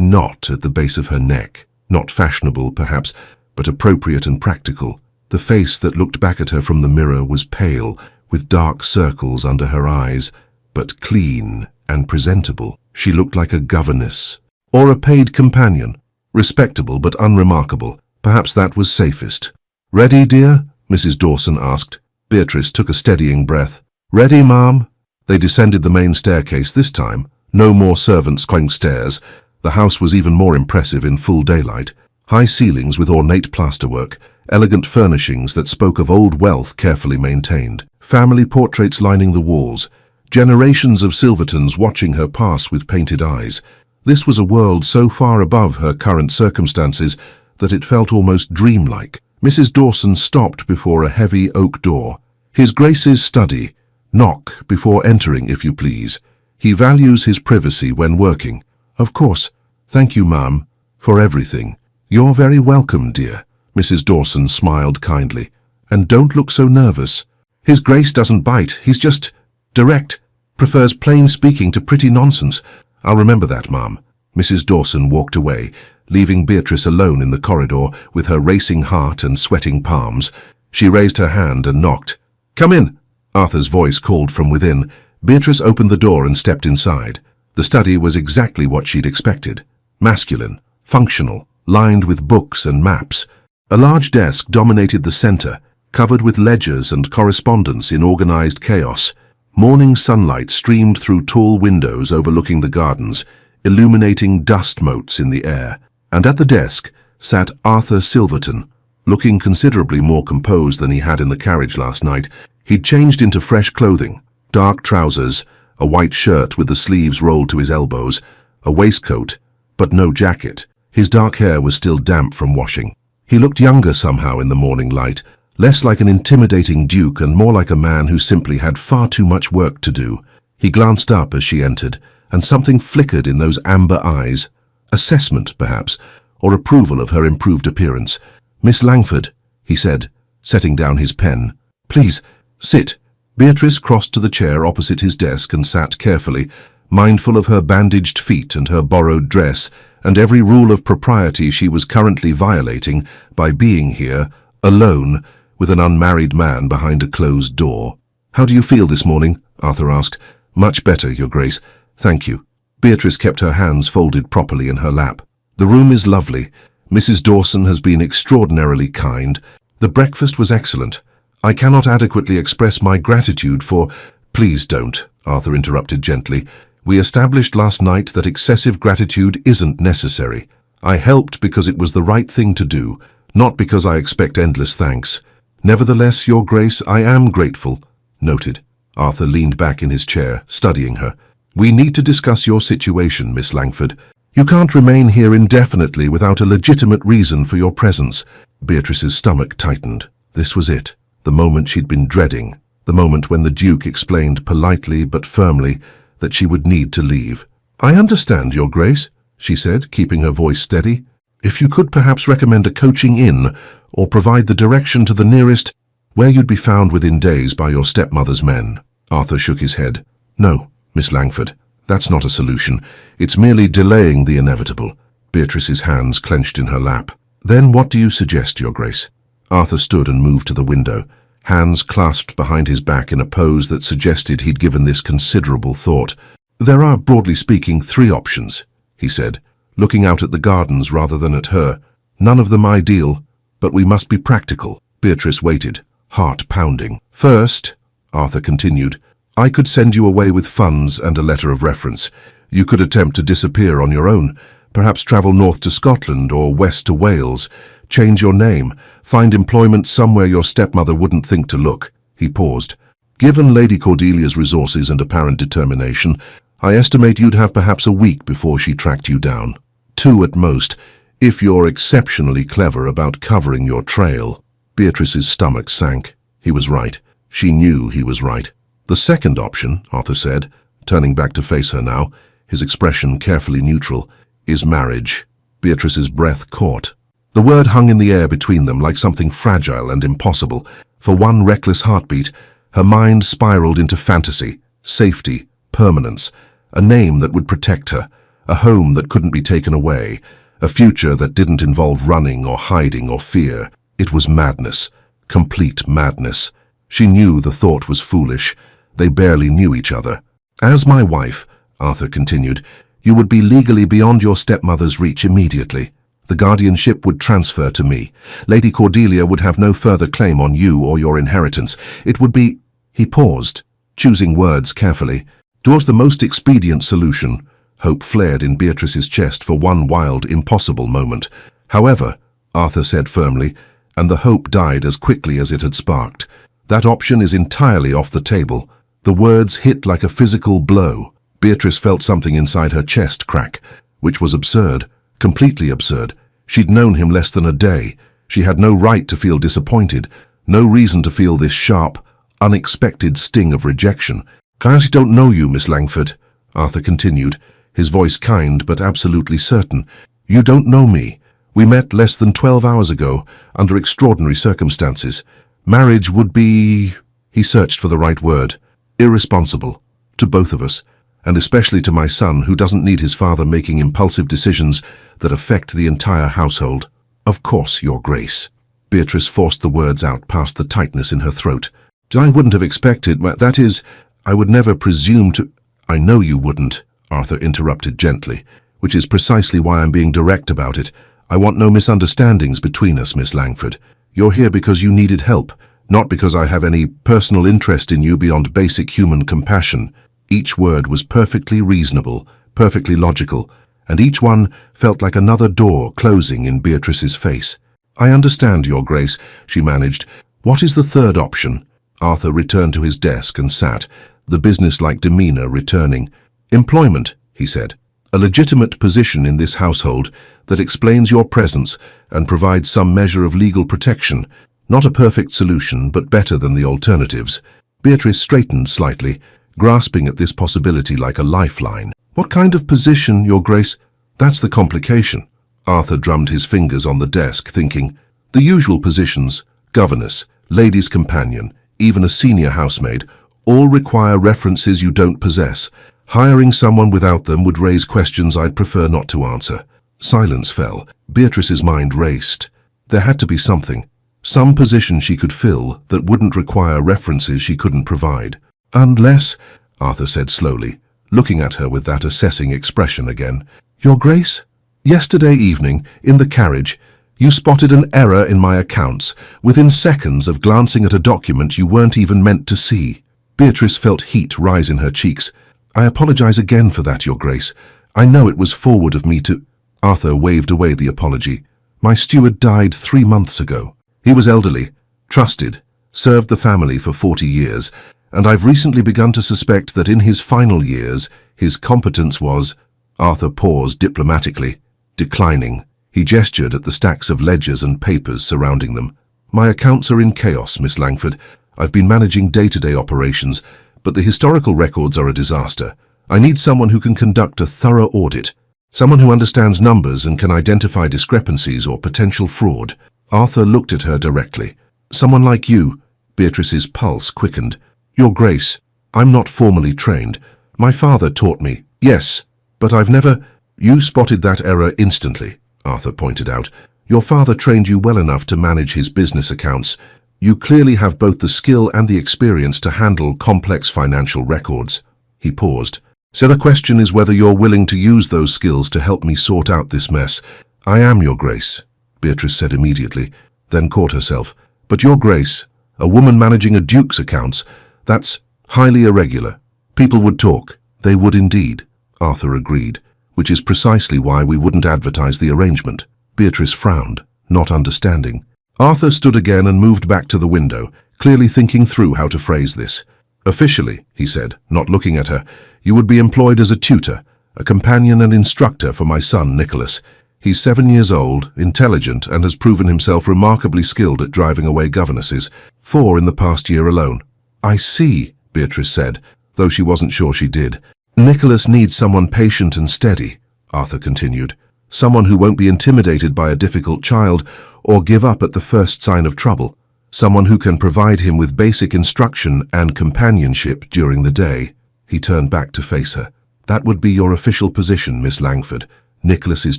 knot at the base of her neck. Not fashionable, perhaps, but appropriate and practical. The face that looked back at her from the mirror was pale, with dark circles under her eyes, but clean and presentable. She looked like a governess, or a paid companion, respectable but unremarkable. Perhaps that was safest. "Ready, dear?" Mrs. Dawson asked. Beatrice took a steadying breath. "Ready, ma'am?" They descended the main staircase this time. No more servants climbing stairs. The house was even more impressive in full daylight. High ceilings with ornate plasterwork, elegant furnishings that spoke of old wealth carefully maintained, family portraits lining the walls, generations of Silvertons watching her pass with painted eyes. This was a world so far above her current circumstances that it felt almost dreamlike. Mrs. Dawson stopped before a heavy oak door. "His Grace's study. Knock before entering, if you please. He values his privacy when working." "Of course. Thank you, ma'am, for everything." "You're very welcome, dear." Mrs. Dawson smiled kindly. "And don't look so nervous. His Grace doesn't bite. He's just direct. Prefers plain speaking to pretty nonsense. I'll remember that, ma'am." Mrs. Dawson walked away, leaving Beatrice alone in the corridor with her racing heart and sweating palms. She raised her hand and knocked. "Come in," Arthur's voice called from within. Beatrice opened the door and stepped inside. The study was exactly what she'd expected. Masculine, functional, lined with books and maps. A large desk dominated the center, covered with ledgers and correspondence in organized chaos. Morning sunlight streamed through tall windows overlooking the gardens, illuminating dust motes in the air. And at the desk sat Arthur Silverton, looking considerably more composed than he had in the carriage last night. He'd changed into fresh clothing, dark trousers, a white shirt with the sleeves rolled to his elbows, a waistcoat, but no jacket. His dark hair was still damp from washing. He looked younger somehow in the morning light, less like an intimidating duke and more like a man who simply had far too much work to do. He glanced up as she entered, and something flickered in those amber eyes. Assessment, perhaps, or approval of her improved appearance. "Miss Langford," he said, setting down his pen. "Please, sit." Beatrice crossed to the chair opposite his desk and sat carefully, mindful of her bandaged feet and her borrowed dress, and every rule of propriety she was currently violating by being here, alone, with an unmarried man behind a closed door. "How do you feel this morning?" Arthur asked. "Much better, Your Grace. Thank you." Beatrice kept her hands folded properly in her lap. "The room is lovely. Mrs. Dawson has been extraordinarily kind. The breakfast was excellent. I cannot adequately express my gratitude for—" "Please don't," Arthur interrupted gently. "We established last night that excessive gratitude isn't necessary. I helped because it was the right thing to do, not because I expect endless thanks. Nevertheless, Your Grace, I am grateful." "Noted." Arthur leaned back in his chair, studying her. "We need to discuss your situation, Miss Langford. You can't remain here indefinitely without a legitimate reason for your presence." Beatrice's stomach tightened. This was it, the moment she'd been dreading, the moment when the Duke explained politely but firmly that she would need to leave. "I understand, Your Grace," she said, keeping her voice steady. "If you could perhaps recommend a coaching inn, or provide the direction to the nearest, where you'd be found within days by your stepmother's men." Arthur shook his head. "No, Miss Langford, that's not a solution. It's merely delaying the inevitable." Beatrice's hands clenched in her lap. "Then what do you suggest, Your Grace?" Arthur stood and moved to the window, hands clasped behind his back in a pose that suggested he'd given this considerable thought. "There are, broadly speaking, 3 options," he said, looking out at the gardens rather than at her. "None of them ideal, but we must be practical." Beatrice waited, heart pounding. "First," Arthur continued, "I could send you away with funds and a letter of reference. You could attempt to disappear on your own, perhaps travel north to Scotland or west to Wales, change your name, find employment somewhere your stepmother wouldn't think to look." He paused. "Given Lady Cordelia's resources and apparent determination, I estimate you'd have perhaps a week before she tracked you down. 2 at most, if you're exceptionally clever about covering your trail." Beatrice's stomach sank. He was right. She knew he was right. "The second option," Arthur said, turning back to face her now, his expression carefully neutral, "is marriage." Beatrice's breath caught. The word hung in the air between them like something fragile and impossible. For one reckless heartbeat, her mind spiraled into fantasy, safety, permanence, a name that would protect her, a home that couldn't be taken away, a future that didn't involve running or hiding or fear. It was madness, complete madness. She knew the thought was foolish. They barely knew each other. As my wife, Arthur continued, you would be legally beyond your stepmother's reach immediately. The guardianship would transfer to me. Lady Cordelia would have no further claim on you or your inheritance. It would be... He paused, choosing words carefully. Towards the most expedient solution. Hope flared in Beatrice's chest for one wild, impossible moment. However, Arthur said firmly, and the hope died as quickly as it had sparked. That option is entirely off the table. The words hit like a physical blow. Beatrice felt something inside her chest crack, which was absurd, completely absurd. She'd known him less than a day. She had no right to feel disappointed, no reason to feel this sharp, unexpected sting of rejection. I don't know you, Miss Langford, Arthur continued, his voice kind but absolutely certain. You don't know me. We met less than 12 hours ago, under extraordinary circumstances. Marriage would be... He searched for the right word. Irresponsible. To both of us. And especially to my son, who doesn't need his father making impulsive decisions that affect the entire household. Of course, Your Grace. Beatrice forced the words out past the tightness in her throat. I wouldn't have expected, that is, I would never presume to... I know you wouldn't, Arthur interrupted gently, which is precisely why I'm being direct about it. I want no misunderstandings between us, Miss Langford. You're here because you needed help, not because I have any personal interest in you beyond basic human compassion. Each word was perfectly reasonable, perfectly logical, and each one felt like another door closing in Beatrice's face. I understand, Your Grace, she managed. What is the third option? Arthur returned to his desk and sat, the businesslike demeanor returning. Employment, he said. A legitimate position in this household that explains your presence and provides some measure of legal protection. Not a perfect solution, but better than the alternatives. Beatrice straightened slightly, grasping at this possibility like a lifeline. What kind of position, Your Grace? That's the complication. Arthur drummed his fingers on the desk, thinking. The usual positions, governess, lady's companion, even a senior housemaid, all require references you don't possess. Hiring someone without them would raise questions I'd prefer not to answer. Silence fell. Beatrice's mind raced. There had to be something. Some position she could fill that wouldn't require references she couldn't provide. Unless, Arthur said slowly, looking at her with that assessing expression again. Your Grace, yesterday evening, in the carriage, you spotted an error in my accounts, within seconds of glancing at a document you weren't even meant to see. Beatrice felt heat rise in her cheeks. I apologize again for that, Your Grace. I know it was forward of me to... Arthur waved away the apology. My steward died 3 months ago. He was elderly, trusted, served the family for 40 years, and I've recently begun to suspect that in his final years, his competence was... Arthur paused diplomatically, declining. He gestured at the stacks of ledgers and papers surrounding them. My accounts are in chaos, Miss Langford. I've been managing day-to-day operations, but the historical records are a disaster. I need someone who can conduct a thorough audit, someone who understands numbers and can identify discrepancies or potential fraud. Arthur looked at her directly. Someone like you. Beatrice's pulse quickened. Your Grace, I'm not formally trained. My father taught me. Yes, but I've never... You spotted that error instantly, Arthur pointed out. Your father trained you well enough to manage his business accounts. You clearly have both the skill and the experience to handle complex financial records. He paused. So the question is whether you're willing to use those skills to help me sort out this mess. I am, Your Grace, Beatrice said immediately, then caught herself. But Your Grace, a woman managing a duke's accounts, that's highly irregular. People would talk. They would indeed, Arthur agreed, which is precisely why we wouldn't advertise the arrangement. Beatrice frowned, not understanding. Arthur stood again and moved back to the window, clearly thinking through how to phrase this. Officially, he said, not looking at her, you would be employed as a tutor, a companion and instructor for my son, Nicholas. He's 7 years old, intelligent, and has proven himself remarkably skilled at driving away governesses, 4 in the past year alone. I see, Beatrice said, though she wasn't sure she did. Nicholas needs someone patient and steady, Arthur continued. Someone who won't be intimidated by a difficult child or give up at the first sign of trouble. Someone who can provide him with basic instruction and companionship during the day. He turned back to face her. That would be your official position, Miss Langford, Nicholas's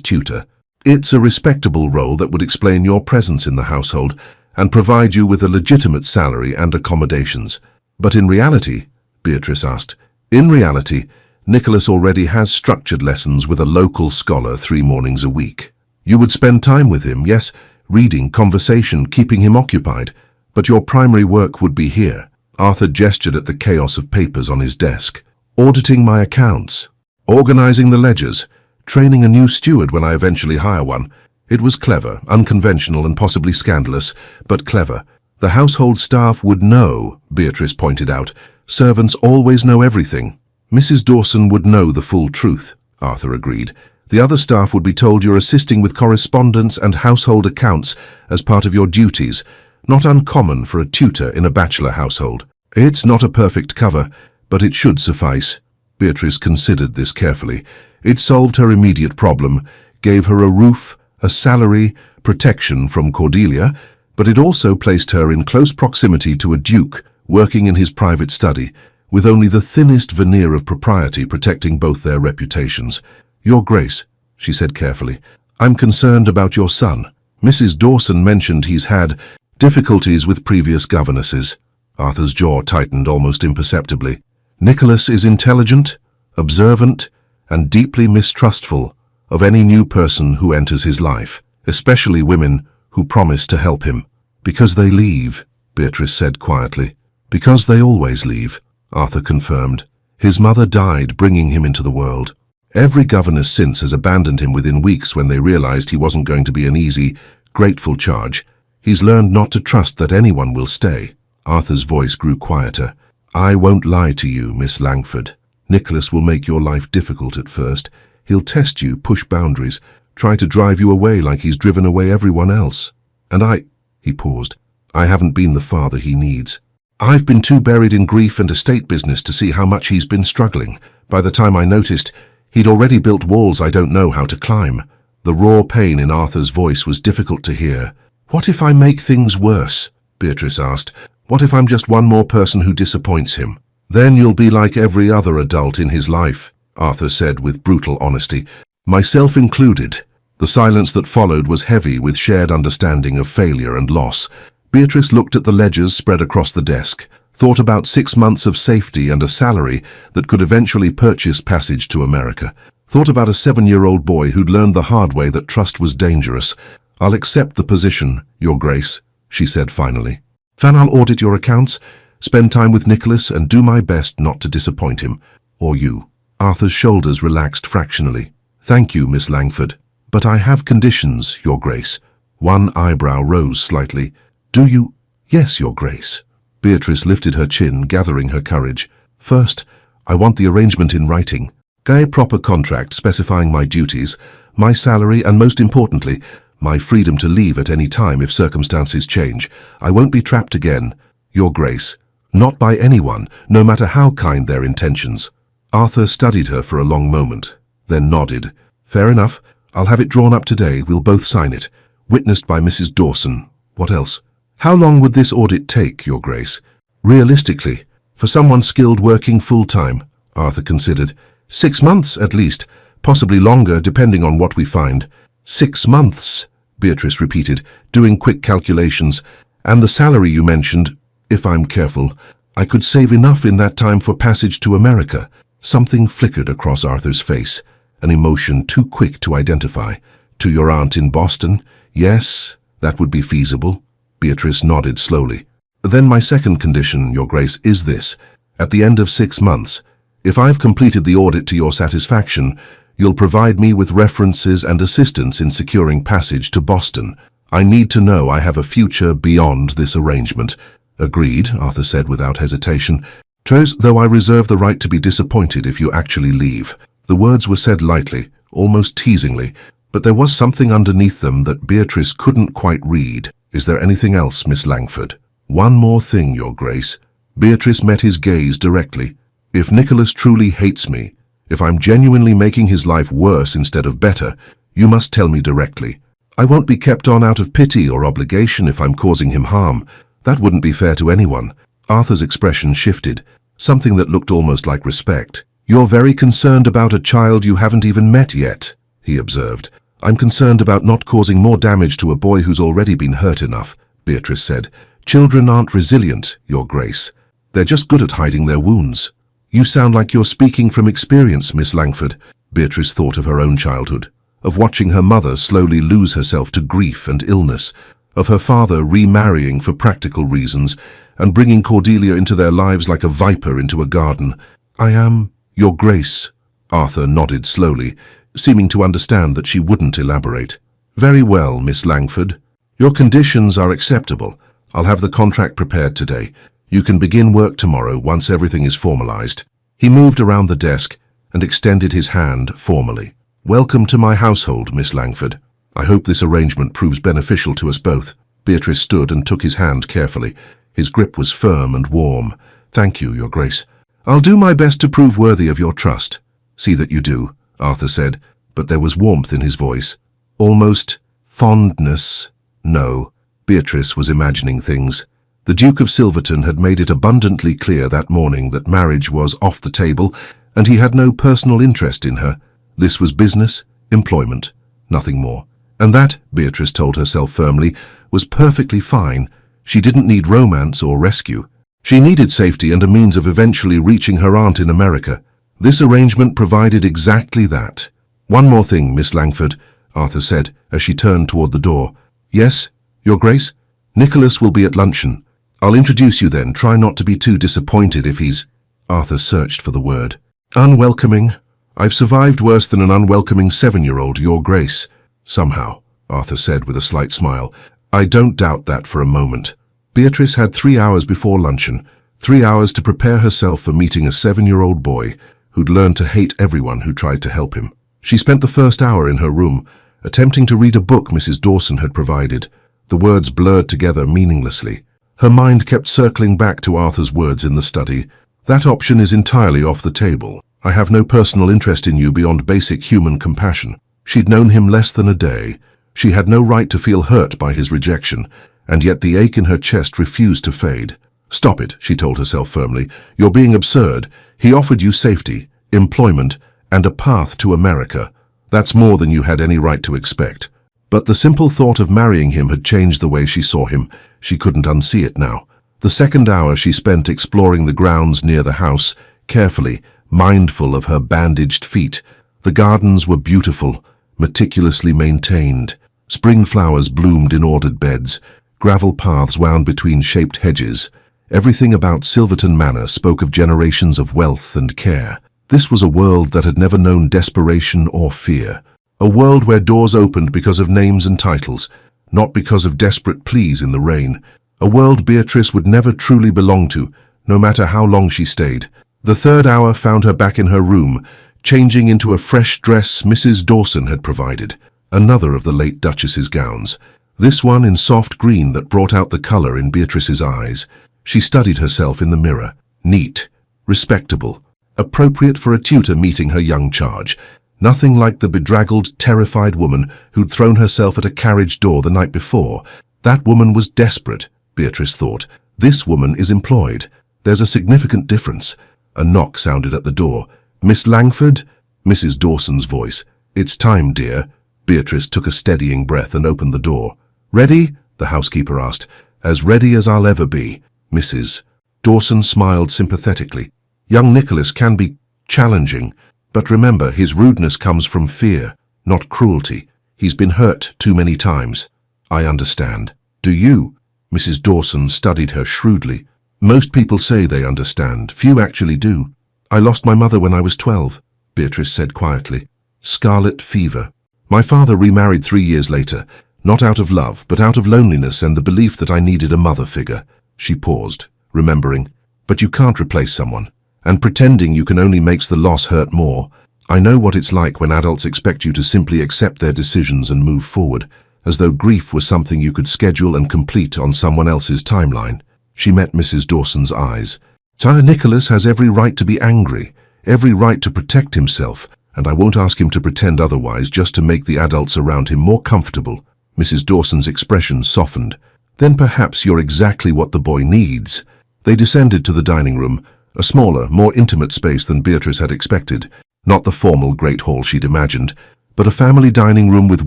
tutor. It's a respectable role that would explain your presence in the household, and provide you with a legitimate salary and accommodations. But in reality, Beatrice asked, in reality, Nicholas already has structured lessons with a local scholar 3 mornings a week. You would spend time with him, yes, reading, conversation, keeping him occupied, but your primary work would be here. Arthur gestured at the chaos of papers on his desk. Auditing my accounts, organizing the ledgers, training a new steward when I eventually hire one. It was clever, unconventional and possibly scandalous, but clever. The household staff would know, Beatrice pointed out. Servants always know everything. Mrs. Dawson would know the full truth, Arthur agreed. The other staff would be told you're assisting with correspondence and household accounts as part of your duties, not uncommon for a tutor in a bachelor household. It's not a perfect cover, but it should suffice. Beatrice considered this carefully. It solved her immediate problem, gave her a roof, a salary, protection from Cordelia, but it also placed her in close proximity to a duke working in his private study, with only the thinnest veneer of propriety protecting both their reputations. Your Grace, she said carefully, I'm concerned about your son. Mrs. Dawson mentioned he's had difficulties with previous governesses. Arthur's jaw tightened almost imperceptibly. Nicholas is intelligent, observant, and deeply mistrustful of any new person who enters his life, especially women who promise to help him. Because they leave, Beatrice said quietly. Because they always leave, Arthur confirmed. His mother died bringing him into the world. Every governess since has abandoned him within weeks when they realized he wasn't going to be an easy, grateful charge. He's learned not to trust that anyone will stay. Arthur's voice grew quieter. I won't lie to you, Miss Langford. Nicholas will make your life difficult at first. He'll test you, push boundaries, try to drive you away like he's driven away everyone else. And he paused, I haven't been the father he needs. I've been too buried in grief and estate business to see how much he's been struggling. By the time I noticed, he'd already built walls I don't know how to climb. The raw pain in Arthur's voice was difficult to hear. What if I make things worse? Beatrice asked. What if I'm just one more person who disappoints him? Then you'll be like every other adult in his life, Arthur said with brutal honesty, myself included. The silence that followed was heavy with shared understanding of failure and loss. Beatrice looked at the ledgers spread across the desk, thought about 6 months of safety and a salary that could eventually purchase passage to America, thought about a 7-year-old boy who'd learned the hard way that trust was dangerous. I'll accept the position, Your Grace, she said finally. Then I'll audit your accounts, spend time with Nicholas and do my best not to disappoint him. Or you. Arthur's shoulders relaxed fractionally. Thank you, Miss Langford. But I have conditions, Your Grace. One eyebrow rose slightly. Do you? Yes, Your Grace. Beatrice lifted her chin, gathering her courage. First, I want the arrangement in writing. A proper contract specifying my duties, my salary, and most importantly, my freedom to leave at any time if circumstances change. I won't be trapped again, Your Grace. Not by anyone, no matter how kind their intentions. Arthur studied her for a long moment, then nodded. Fair enough. I'll have it drawn up today. We'll both sign it. Witnessed by Mrs. Dawson. What else? How long would this audit take, Your Grace? Realistically, for someone skilled working full-time, Arthur considered. 6 months, at least. Possibly longer, depending on what we find. 6 months, Beatrice repeated, doing quick calculations. And the salary you mentioned, if I'm careful, I could save enough in that time for passage to America. Something flickered across Arthur's face, an emotion too quick to identify. To your aunt in Boston? Yes, that would be feasible. Beatrice nodded slowly. Then my second condition, Your Grace, is this. At the end of 6 months, if I've completed the audit to your satisfaction, you'll provide me with references and assistance in securing passage to Boston. I need to know I have a future beyond this arrangement. Agreed, Arthur said without hesitation. Though I reserve the right to be disappointed if you actually leave. The words were said lightly, almost teasingly, but there was something underneath them that Beatrice couldn't quite read. Is there anything else, Miss Langford? One more thing, Your Grace. Beatrice met his gaze directly. If Nicholas truly hates me, if I'm genuinely making his life worse instead of better, you must tell me directly. I won't be kept on out of pity or obligation if I'm causing him harm. That wouldn't be fair to anyone. Arthur's expression shifted, something that looked almost like respect. You're very concerned about a child you haven't even met yet, he observed. I'm concerned about not causing more damage to a boy who's already been hurt enough, Beatrice said. "Children aren't resilient, Your Grace. They're just good at hiding their wounds." "You sound like you're speaking from experience, Miss Langford." Beatrice thought of her own childhood, of watching her mother slowly lose herself to grief and illness, of her father remarrying for practical reasons and bringing Cordelia into their lives like a viper into a garden. "I am, Your Grace." Arthur nodded slowly, seeming to understand that she wouldn't elaborate. "Very well, Miss Langford. Your conditions are acceptable. I'll have the contract prepared today. You can begin work tomorrow once everything is formalized." He moved around the desk and extended his hand formally. "Welcome to my household, Miss Langford. I hope this arrangement proves beneficial to us both." Beatrice stood and took his hand carefully. His grip was firm and warm. "Thank you, Your Grace. I'll do my best to prove worthy of your trust." "See that you do," Arthur said, but there was warmth in his voice. Almost fondness. No, Beatrice was imagining things. The Duke of Silverton had made it abundantly clear that morning that marriage was off the table, and he had no personal interest in her. This was business, employment, nothing more. And that, Beatrice told herself firmly, was perfectly fine. She didn't need romance or rescue. She needed safety and a means of eventually reaching her aunt in America. This arrangement provided exactly that. "One more thing, Miss Langford," Arthur said as she turned toward the door. "Yes, Your Grace? Nicholas will be at luncheon. I'll introduce you then. Try not to be too disappointed if he's—" Arthur searched for the word. "Unwelcoming. I've survived worse than an unwelcoming 7-year-old, Your Grace." "Somehow," Arthur said with a slight smile. "I don't doubt that for a moment." Beatrice had 3 hours before luncheon, 3 hours to prepare herself for meeting a 7-year-old boy who'd learned to hate everyone who tried to help him. She spent the first hour in her room, attempting to read a book Mrs. Dawson had provided. The words blurred together meaninglessly. Her mind kept circling back to Arthur's words in the study. "That option is entirely off the table. I have no personal interest in you beyond basic human compassion." She'd known him less than a day. She had no right to feel hurt by his rejection, and yet the ache in her chest refused to fade. "Stop it," she told herself firmly. "You're being absurd. He offered you safety, employment, and a path to America. That's more than you had any right to expect." But the simple thought of marrying him had changed the way she saw him. She couldn't unsee it now. The second hour she spent exploring the grounds near the house, carefully, mindful of her bandaged feet. The gardens were beautiful, meticulously maintained. Spring flowers bloomed in ordered beds. Gravel paths wound between shaped hedges. Everything about Silverton Manor spoke of generations of wealth and care. This was a world that had never known desperation or fear. A world where doors opened because of names and titles, not because of desperate pleas in the rain. A world Beatrice would never truly belong to, no matter how long she stayed. The third hour found her back in her room, changing into a fresh dress Mrs. Dawson had provided, another of the late Duchess's gowns. This one in soft green that brought out the color in Beatrice's eyes. She studied herself in the mirror. Neat, respectable, appropriate for a tutor meeting her young charge. Nothing like the bedraggled, terrified woman who'd thrown herself at a carriage door the night before. That woman was desperate, Beatrice thought. This woman is employed. There's a significant difference. A knock sounded at the door. "Miss Langford?" Mrs. Dawson's voice. "It's time, dear." Beatrice took a steadying breath and opened the door. "Ready?" the housekeeper asked. "As ready as I'll ever be, Mrs." Dawson smiled sympathetically. "Young Nicholas can be challenging, but remember, his rudeness comes from fear, not cruelty. He's been hurt too many times." "I understand. Do you?" Mrs. Dawson studied her shrewdly. "Most people say they understand. Few actually do. I lost my mother when I was 12, Beatrice said quietly. Scarlet fever. My father remarried 3 years later, not out of love, but out of loneliness and the belief that I needed a mother figure." She paused, remembering. "But you can't replace someone, and pretending you can only makes the loss hurt more. I know what it's like when adults expect you to simply accept their decisions and move forward, as though grief was something you could schedule and complete on someone else's timeline." She met Mrs. Dawson's eyes. "Nicholas has every right to be angry, every right to protect himself, and I won't ask him to pretend otherwise just to make the adults around him more comfortable." Mrs. Dawson's expression softened. "Then perhaps you're exactly what the boy needs." They descended to the dining room, a smaller, more intimate space than Beatrice had expected. Not the formal great hall she'd imagined, but a family dining room with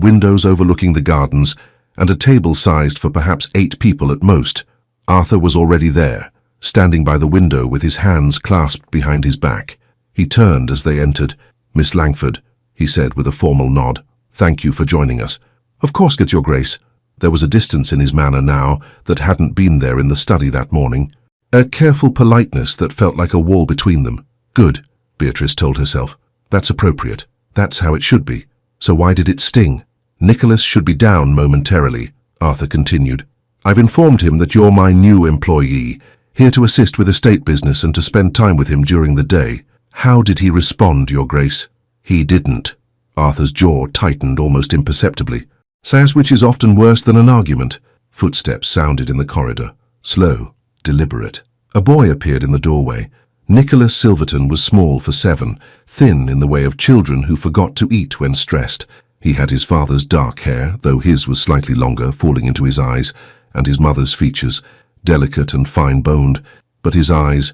windows overlooking the gardens and a table sized for perhaps 8 people at most. Arthur was already there, standing by the window with his hands clasped behind his back. He turned as they entered. "Miss Langford," he said with a formal nod, "thank you for joining us." "Of course, Your Grace." There was a distance in his manner now that hadn't been there in the study that morning. A careful politeness that felt like a wall between them. "Good," Beatrice told herself. "That's appropriate. That's how it should be. So why did it sting?" "Nicholas should be down momentarily," Arthur continued. "I've informed him that you're my new employee, here to assist with estate business and to spend time with him during the day." "How did he respond, Your Grace?" "He didn't." Arthur's jaw tightened almost imperceptibly. "Says which is often worse than an argument." Footsteps sounded in the corridor. Slow, deliberate. A boy appeared in the doorway. Nicholas Silverton was small for 7, thin in the way of children who forgot to eat when stressed. He had his father's dark hair, though his was slightly longer, falling into his eyes, and his mother's features, delicate and fine-boned. But his eyes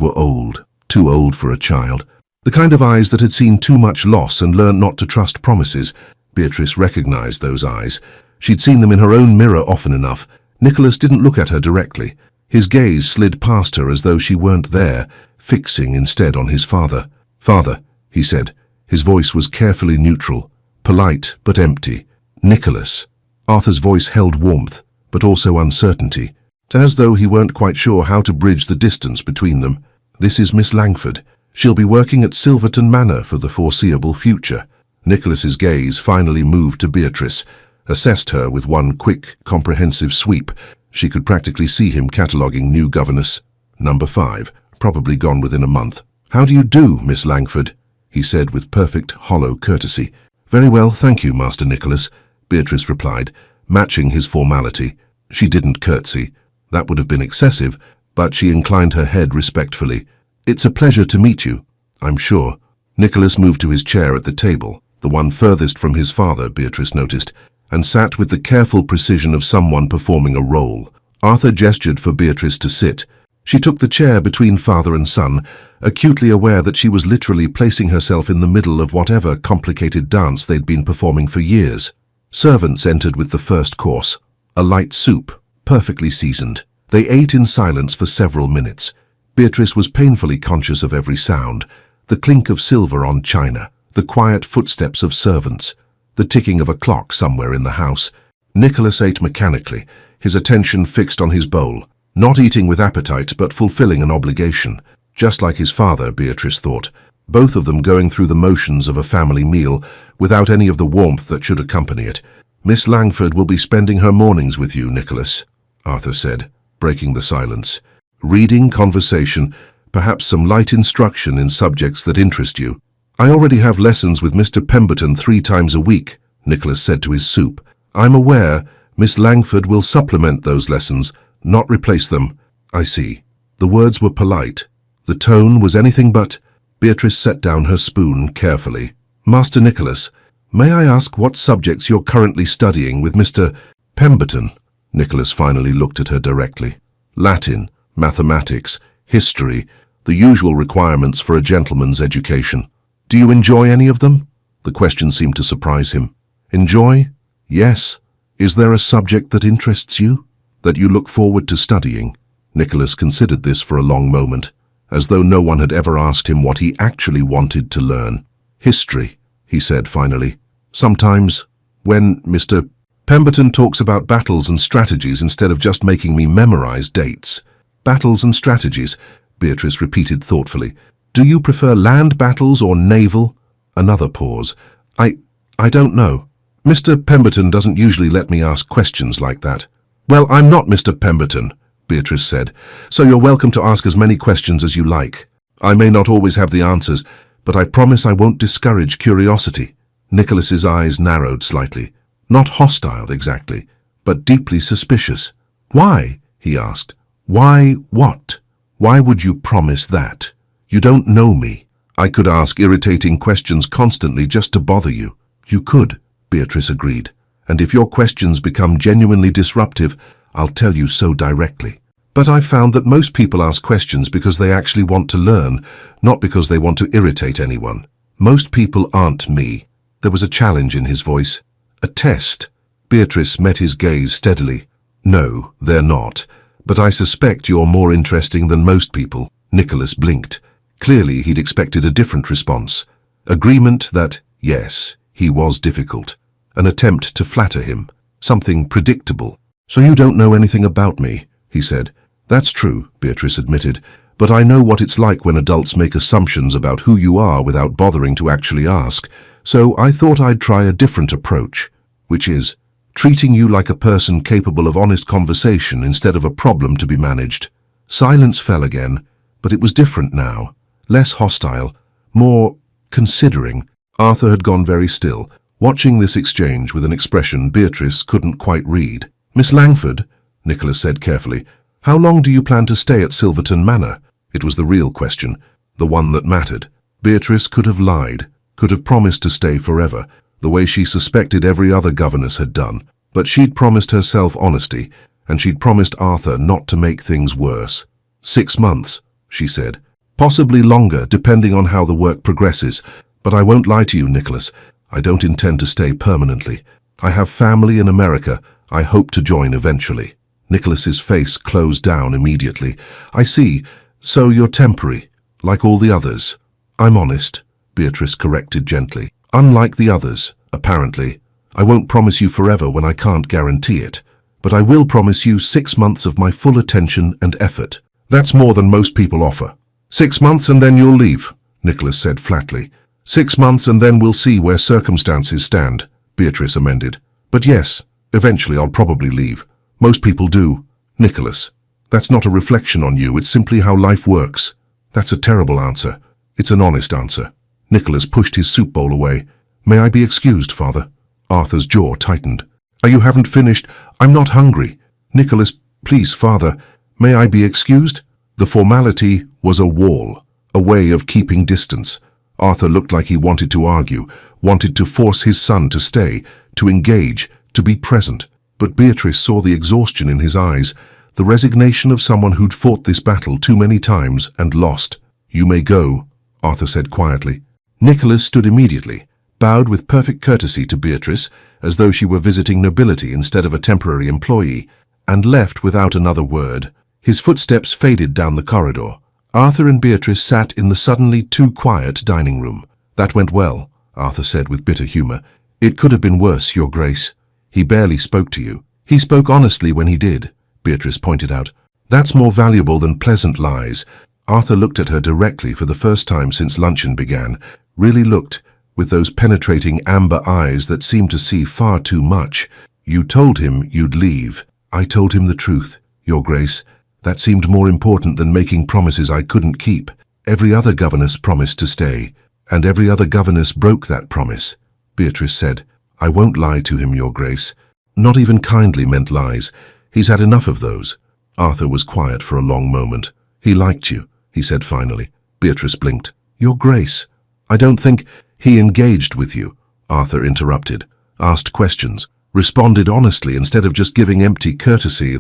were old, too old for a child. The kind of eyes that had seen too much loss and learned not to trust promises. Beatrice recognized those eyes. She'd seen them in her own mirror often enough. Nicholas didn't look at her directly. His gaze slid past her as though she weren't there, fixing instead on his father. "Father," he said. His voice was carefully neutral, polite but empty. "Nicholas." Arthur's voice held warmth, but also uncertainty, as though he weren't quite sure how to bridge the distance between them. "This is Miss Langford. She'll be working at Silverton Manor for the foreseeable future." Nicholas's gaze finally moved to Beatrice, assessed her with one quick, comprehensive sweep. She could practically see him cataloguing new governess. "Number 5, probably gone within a month." "How do you do, Miss Langford?" he said with perfect, hollow courtesy. "Very well, thank you, Master Nicholas," Beatrice replied, matching his formality. She didn't curtsy. That would have been excessive, but she inclined her head respectfully. "It's a pleasure to meet you." "I'm sure." Nicholas moved to his chair at the table, the one furthest from his father, Beatrice noticed, and sat with the careful precision of someone performing a role. Arthur gestured for Beatrice to sit. She took the chair between father and son, acutely aware that she was literally placing herself in the middle of whatever complicated dance they'd been performing for years. Servants entered with the first course, a light soup, perfectly seasoned. They ate in silence for several minutes. Beatrice was painfully conscious of every sound, the clink of silver on china, the quiet footsteps of servants, the ticking of a clock somewhere in the house. Nicholas ate mechanically, his attention fixed on his bowl, not eating with appetite but fulfilling an obligation. Just like his father, Beatrice thought, both of them going through the motions of a family meal without any of the warmth that should accompany it. "Miss Langford will be spending her mornings with you, Nicholas," Arthur said, breaking the silence. "Reading, conversation, perhaps some light instruction in subjects that interest you." "I already have lessons with Mr. Pemberton 3 times a week," Nicholas said to his soup. "I'm aware Miss Langford will supplement those lessons, not replace them." "I see." The words were polite. The tone was anything but. Beatrice set down her spoon carefully. "Master Nicholas, may I ask what subjects you're currently studying with Mr. Pemberton?" Nicholas finally looked at her directly. "Latin, mathematics, history, the usual requirements for a gentleman's education." "Do you enjoy any of them?" The question seemed to surprise him. "Enjoy? Yes. Is there a subject that interests you, that you look forward to studying?" Nicholas considered this for a long moment, as though no one had ever asked him what he actually wanted to learn. "History," he said finally. "Sometimes, when Mr. Pemberton talks about battles and strategies instead of just making me memorize dates." "Battles and strategies," Beatrice repeated thoughtfully. "Do you prefer land battles or naval?" Another pause. I don't know. Mr. Pemberton doesn't usually let me ask questions like that." "Well, I'm not Mr. Pemberton," Beatrice said, "so you're welcome to ask as many questions as you like. I may not always have the answers, but I promise I won't discourage curiosity." Nicholas's eyes narrowed slightly. Not hostile exactly, but deeply suspicious. "Why?" he asked. "Why what? Why would you promise that? You don't know me. I could ask irritating questions constantly just to bother you." "You could," Beatrice agreed. "And if your questions become genuinely disruptive, I'll tell you so directly. But I've found that most people ask questions because they actually want to learn, not because they want to irritate anyone. Most people aren't me." There was a challenge in his voice. "A test." Beatrice met his gaze steadily. No, they're not. But I suspect you're more interesting than most people. Nicholas blinked. Clearly, he'd expected a different response. Agreement that, yes, he was difficult. An attempt to flatter him. Something predictable. So you don't know anything about me, he said. That's true, Beatrice admitted. But I know what it's like when adults make assumptions about who you are without bothering to actually ask. So I thought I'd try a different approach, which is treating you like a person capable of honest conversation instead of a problem to be managed. Silence fell again, but it was different now. Less hostile, more considering. Arthur had gone very still, watching this exchange with an expression Beatrice couldn't quite read. Miss Langford, Nicholas said carefully, how long do you plan to stay at Silverton Manor? It was the real question, the one that mattered. Beatrice could have lied, could have promised to stay forever, the way she suspected every other governess had done. But she'd promised herself honesty, and she'd promised Arthur not to make things worse. 6 months, she said. Possibly longer, depending on how the work progresses. But I won't lie to you, Nicholas. I don't intend to stay permanently. I have family in America. I hope to join eventually. Nicholas's face closed down immediately. I see. So you're temporary, like all the others. I'm honest, Beatrice corrected gently. Unlike the others, apparently. I won't promise you forever when I can't guarantee it. But I will promise you 6 months of my full attention and effort. That's more than most people offer. 6 months and then you'll leave, Nicholas said flatly. 6 months and then we'll see where circumstances stand, Beatrice amended. But yes, eventually I'll probably leave. Most people do. Nicholas, that's not a reflection on you, it's simply how life works. That's a terrible answer. It's an honest answer. Nicholas pushed his soup bowl away. May I be excused, Father? Arthur's jaw tightened. You haven't finished? I'm not hungry. Nicholas, please, Father, may I be excused? The formality was a wall, a way of keeping distance. Arthur looked like he wanted to argue, wanted to force his son to stay, to engage, to be present. But Beatrice saw the exhaustion in his eyes, the resignation of someone who'd fought this battle too many times and lost. You may go, Arthur said quietly. Nicholas stood immediately, bowed with perfect courtesy to Beatrice, as though she were visiting nobility instead of a temporary employee, and left without another word. His footsteps faded down the corridor. Arthur and Beatrice sat in the suddenly too quiet dining room. That went well, Arthur said with bitter humor. It could have been worse, Your Grace. He barely spoke to you. He spoke honestly when he did, Beatrice pointed out. That's more valuable than pleasant lies. Arthur looked at her directly for the first time since luncheon began, really looked, with those penetrating amber eyes that seemed to see far too much. You told him you'd leave. I told him the truth, Your Grace. That seemed more important than making promises I couldn't keep. Every other governess promised to stay, and every other governess broke that promise, Beatrice said. I won't lie to him, Your Grace. Not even kindly meant lies. He's had enough of those. Arthur was quiet for a long moment. He liked you, he said finally. Beatrice blinked. Your Grace, I don't think he engaged with you, Arthur interrupted. Asked questions, responded honestly instead of just giving empty courtesy.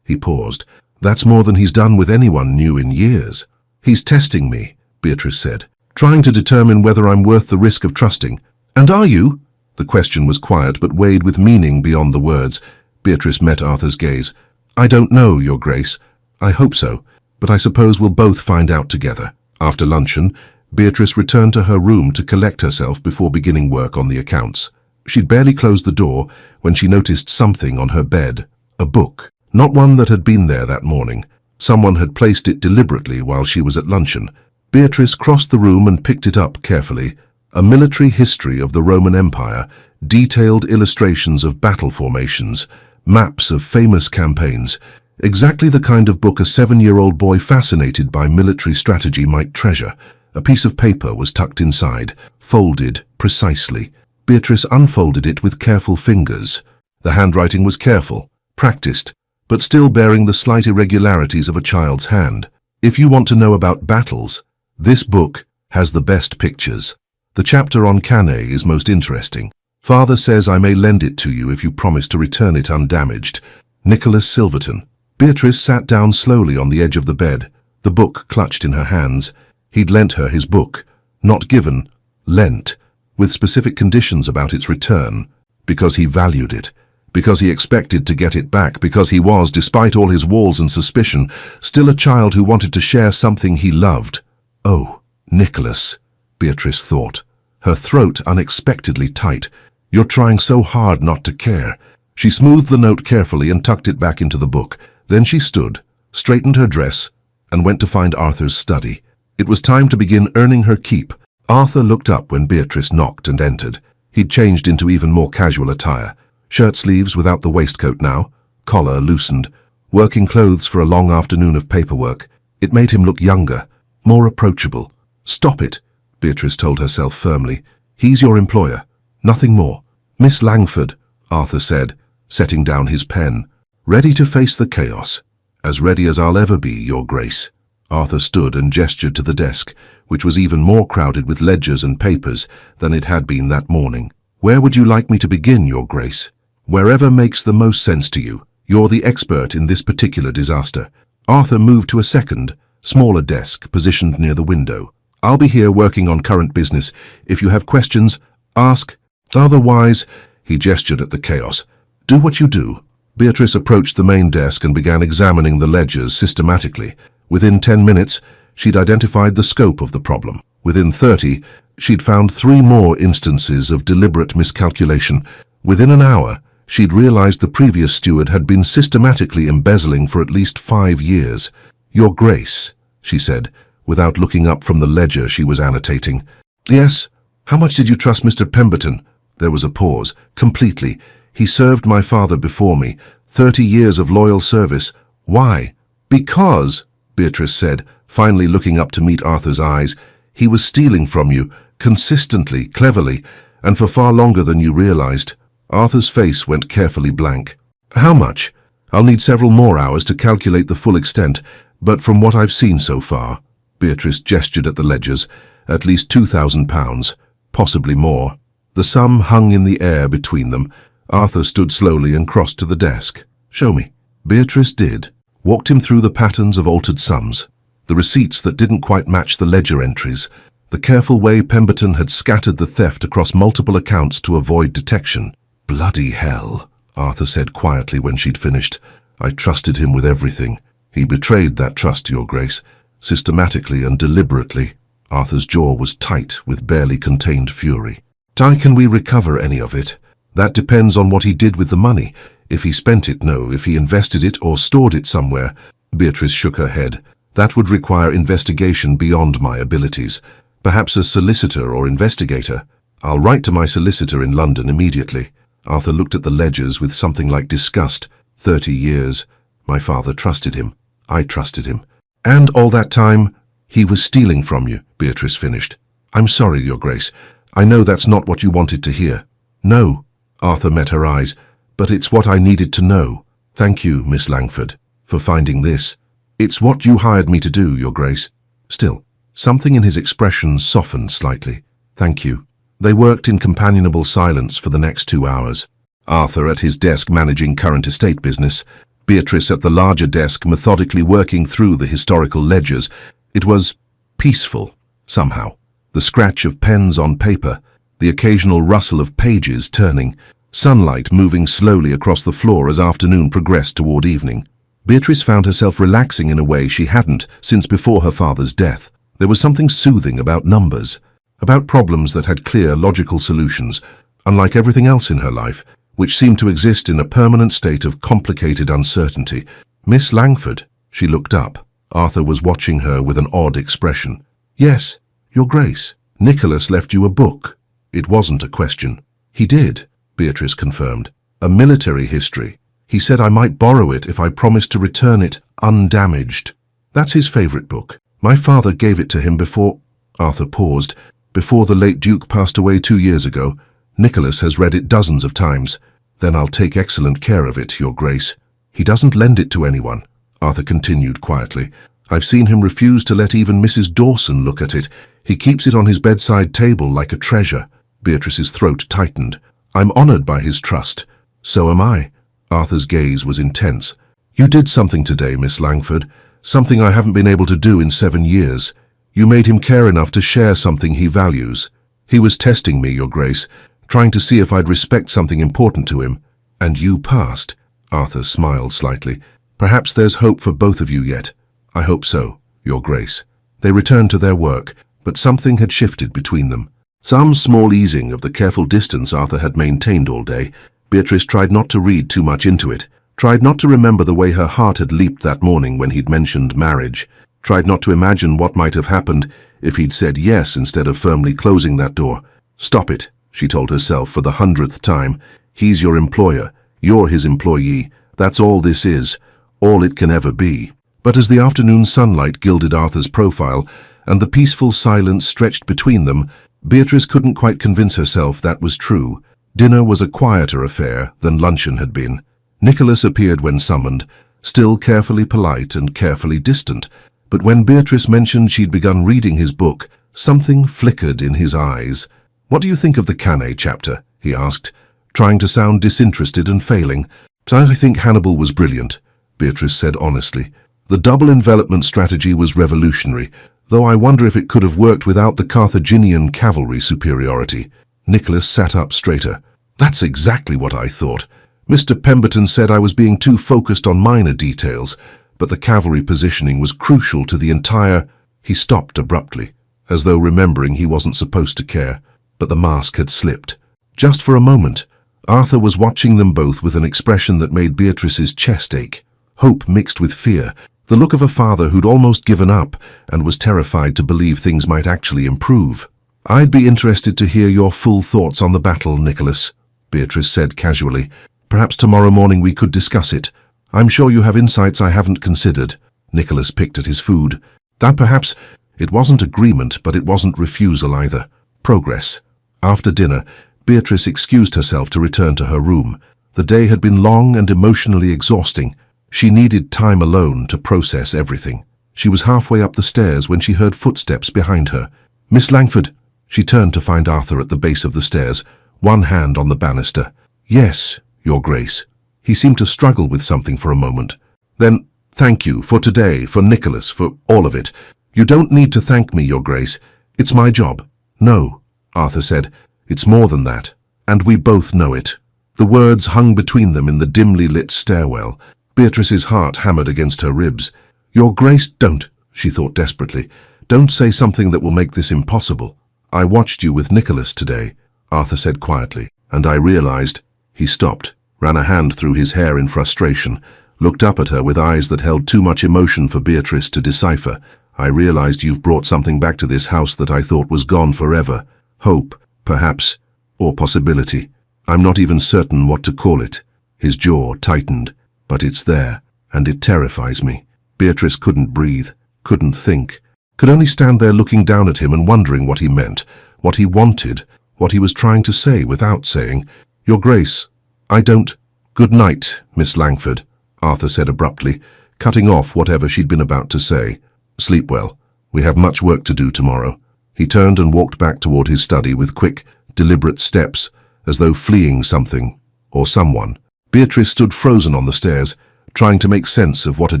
He paused. That's more than he's done with anyone new in years. He's testing me, Beatrice said, trying to determine whether I'm worth the risk of trusting. And are you? The question was quiet but weighed with meaning beyond the words. Beatrice met Arthur's gaze. I don't know, Your Grace. I hope so, but I suppose we'll both find out together. After luncheon, Beatrice returned to her room to collect herself before beginning work on the accounts. She'd barely closed the door when she noticed something on her bed. A book. Not one that had been there that morning. Someone had placed it deliberately while she was at luncheon. Beatrice crossed the room and picked it up carefully. A military history of the Roman Empire, detailed illustrations of battle formations, maps of famous campaigns, exactly the kind of book a 7-year-old boy fascinated by military strategy might treasure. A piece of paper was tucked inside, folded precisely. Beatrice unfolded it with careful fingers. The handwriting was careful, practiced, but still bearing the slight irregularities of a child's hand. If you want to know about battles, this book has the best pictures. The chapter on Cannae is most interesting. Father says I may lend it to you if you promise to return it undamaged. Nicholas Silverton. Beatrice sat down slowly on the edge of the bed, the book clutched in her hands. He'd lent her his book, not given, lent, with specific conditions about its return, because he valued it, because he expected to get it back, because he was, despite all his walls and suspicion, still a child who wanted to share something he loved. Oh, Nicholas, Beatrice thought, her throat unexpectedly tight. You're trying so hard not to care. She smoothed the note carefully and tucked it back into the book. Then she stood, straightened her dress, and went to find Arthur's study. It was time to begin earning her keep. Arthur looked up when Beatrice knocked and entered. He'd changed into even more casual attire. Shirt sleeves without the waistcoat now, collar loosened, working clothes for a long afternoon of paperwork. It made him look younger, more approachable. Stop it, Beatrice told herself firmly. He's your employer, nothing more. Miss Langford, Arthur said, setting down his pen. Ready to face the chaos. As ready as I'll ever be, Your Grace. Arthur stood and gestured to the desk, which was even more crowded with ledgers and papers than it had been that morning. Where would you like me to begin, Your Grace? Wherever makes the most sense to you. You're the expert in this particular disaster. Arthur moved to a second, smaller desk positioned near the window. I'll be here working on current business. If you have questions, ask. Otherwise, he gestured at the chaos. Do what you do. Beatrice approached the main desk and began examining the ledgers systematically. Within 10 minutes, she'd identified the scope of the problem. Within 30, she'd found 3 more instances of deliberate miscalculation. Within an hour, she'd realized the previous steward had been systematically embezzling for at least 5 years. Your Grace, she said, without looking up from the ledger she was annotating. Yes, how much did you trust Mr. Pemberton? There was a pause. Completely. He served my father before me. 30 years of loyal service. Why? Because, Beatrice said, finally looking up to meet Arthur's eyes, he was stealing from you, consistently, cleverly, and for far longer than you realized. Arthur's face went carefully blank. How much? I'll need several more hours to calculate the full extent, but from what I've seen so far, Beatrice gestured at the ledgers, at least £2,000, possibly more. The sum hung in the air between them. Arthur stood slowly and crossed to the desk. Show me. Beatrice did. Walked him through the patterns of altered sums, the receipts that didn't quite match the ledger entries, the careful way Pemberton had scattered the theft across multiple accounts to avoid detection. Bloody hell, Arthur said quietly when she'd finished. I trusted him with everything. He betrayed that trust, Your Grace, systematically and deliberately. Arthur's jaw was tight with barely contained fury. How can we recover any of it? That depends on what he did with the money. If he spent it, no. If he invested it or stored it somewhere. Beatrice shook her head. That would require investigation beyond my abilities. Perhaps a solicitor or investigator. I'll write to my solicitor in London immediately. Arthur looked at the ledgers with something like disgust. 30 years. My father trusted him. I trusted him. And all that time, he was stealing from you, Beatrice finished. I'm sorry, Your Grace. I know that's not what you wanted to hear. No, Arthur met her eyes, but it's what I needed to know. Thank you, Miss Langford, for finding this. It's what you hired me to do, Your Grace. Still, something in his expression softened slightly. Thank you. They worked in companionable silence for the next 2 hours. Arthur at his desk managing current estate business, Beatrice at the larger desk methodically working through the historical ledgers. It was peaceful, somehow. The scratch of pens on paper, the occasional rustle of pages turning, sunlight moving slowly across the floor as afternoon progressed toward evening. Beatrice found herself relaxing in a way she hadn't since before her father's death. There was something soothing about numbers, about problems that had clear, logical solutions, unlike everything else in her life, which seemed to exist in a permanent state of complicated uncertainty. Miss Langford, she looked up. Arthur was watching her with an odd expression. Yes, Your Grace. Nicholas left you a book. It wasn't a question. He did, Beatrice confirmed. A military history. He said I might borrow it if I promised to return it undamaged. That's his favorite book. My father gave it to him before... Arthur paused. Before the late Duke passed away 2 years ago. Nicholas has read it dozens of times. Then I'll take excellent care of it, Your Grace. He doesn't lend it to anyone, Arthur continued quietly. I've seen him refuse to let even Mrs. Dawson look at it. He keeps it on his bedside table like a treasure. Beatrice's throat tightened. I'm honored by his trust. So am I. Arthur's gaze was intense. You did something today, Miss Langford. Something I haven't been able to do in 7 years. You made him care enough to share something he values. He was testing me, Your Grace, trying to see if I'd respect something important to him. And you passed. Arthur smiled slightly. Perhaps there's hope for both of you yet. I hope so, Your Grace. They returned to their work, but something had shifted between them. Some small easing of the careful distance Arthur had maintained all day. Beatrice tried not to read too much into it, tried not to remember the way her heart had leaped that morning when he'd mentioned marriage, tried not to imagine what might have happened if he'd said yes instead of firmly closing that door. Stop it, she told herself for the 100th time. He's your employer, you're his employee. That's all this is, all it can ever be. But as the afternoon sunlight gilded Arthur's profile and the peaceful silence stretched between them, Beatrice couldn't quite convince herself that was true. Dinner was a quieter affair than luncheon had been. Nicholas appeared when summoned, still carefully polite and carefully distant, but when Beatrice mentioned she'd begun reading his book, something flickered in his eyes. "What do you think of the Cannae chapter?" he asked, trying to sound disinterested and failing. "I think Hannibal was brilliant," Beatrice said honestly. "The double envelopment strategy was revolutionary, though I wonder if it could have worked without the Carthaginian cavalry superiority." Nicholas sat up straighter. "That's exactly what I thought. Mr. Pemberton said I was being too focused on minor details, but the cavalry positioning was crucial to the entire—" He stopped abruptly, as though remembering he wasn't supposed to care, but the mask had slipped. Just for a moment, Arthur was watching them both with an expression that made Beatrice's chest ache. Hope mixed with fear, the look of a father who'd almost given up and was terrified to believe things might actually improve. "I'd be interested to hear your full thoughts on the battle, Nicholas," Beatrice said casually. "Perhaps tomorrow morning we could discuss it. I'm sure you have insights I haven't considered." Nicholas picked at his food. That perhaps it wasn't agreement, but it wasn't refusal either. Progress. After dinner, Beatrice excused herself to return to her room. The day had been long and emotionally exhausting. She needed time alone to process everything. She was halfway up the stairs when she heard footsteps behind her. "Miss Langford." She turned to find Arthur at the base of the stairs, one hand on the banister. "Yes, Your Grace." He seemed to struggle with something for a moment. "Then, thank you for today, for Nicholas, for all of it. You don't need to thank me, Your Grace. It's my job." "No," Arthur said. "It's more than that. And we both know it." The words hung between them in the dimly lit stairwell. Beatrice's heart hammered against her ribs. "Your Grace, don't," she thought desperately. "Don't say something that will make this impossible." "I watched you with Nicholas today," Arthur said quietly, "and I realized—" He stopped, ran a hand through his hair in frustration, looked up at her with eyes that held too much emotion for Beatrice to decipher. "I realized you've brought something back to this house that I thought was gone forever. Hope, perhaps, or possibility. I'm not even certain what to call it." His jaw tightened. "But it's there, and it terrifies me." Beatrice couldn't breathe, couldn't think, could only stand there looking down at him and wondering what he meant, what he wanted, what he was trying to say without saying. "Your Grace, I don't—" "Good night, Miss Langford," Arthur said abruptly, cutting off whatever she'd been about to say. "Sleep well. We have much work to do tomorrow." He turned and walked back toward his study with quick, deliberate steps, as though fleeing something or someone. Beatrice stood frozen on the stairs, trying to make sense of what had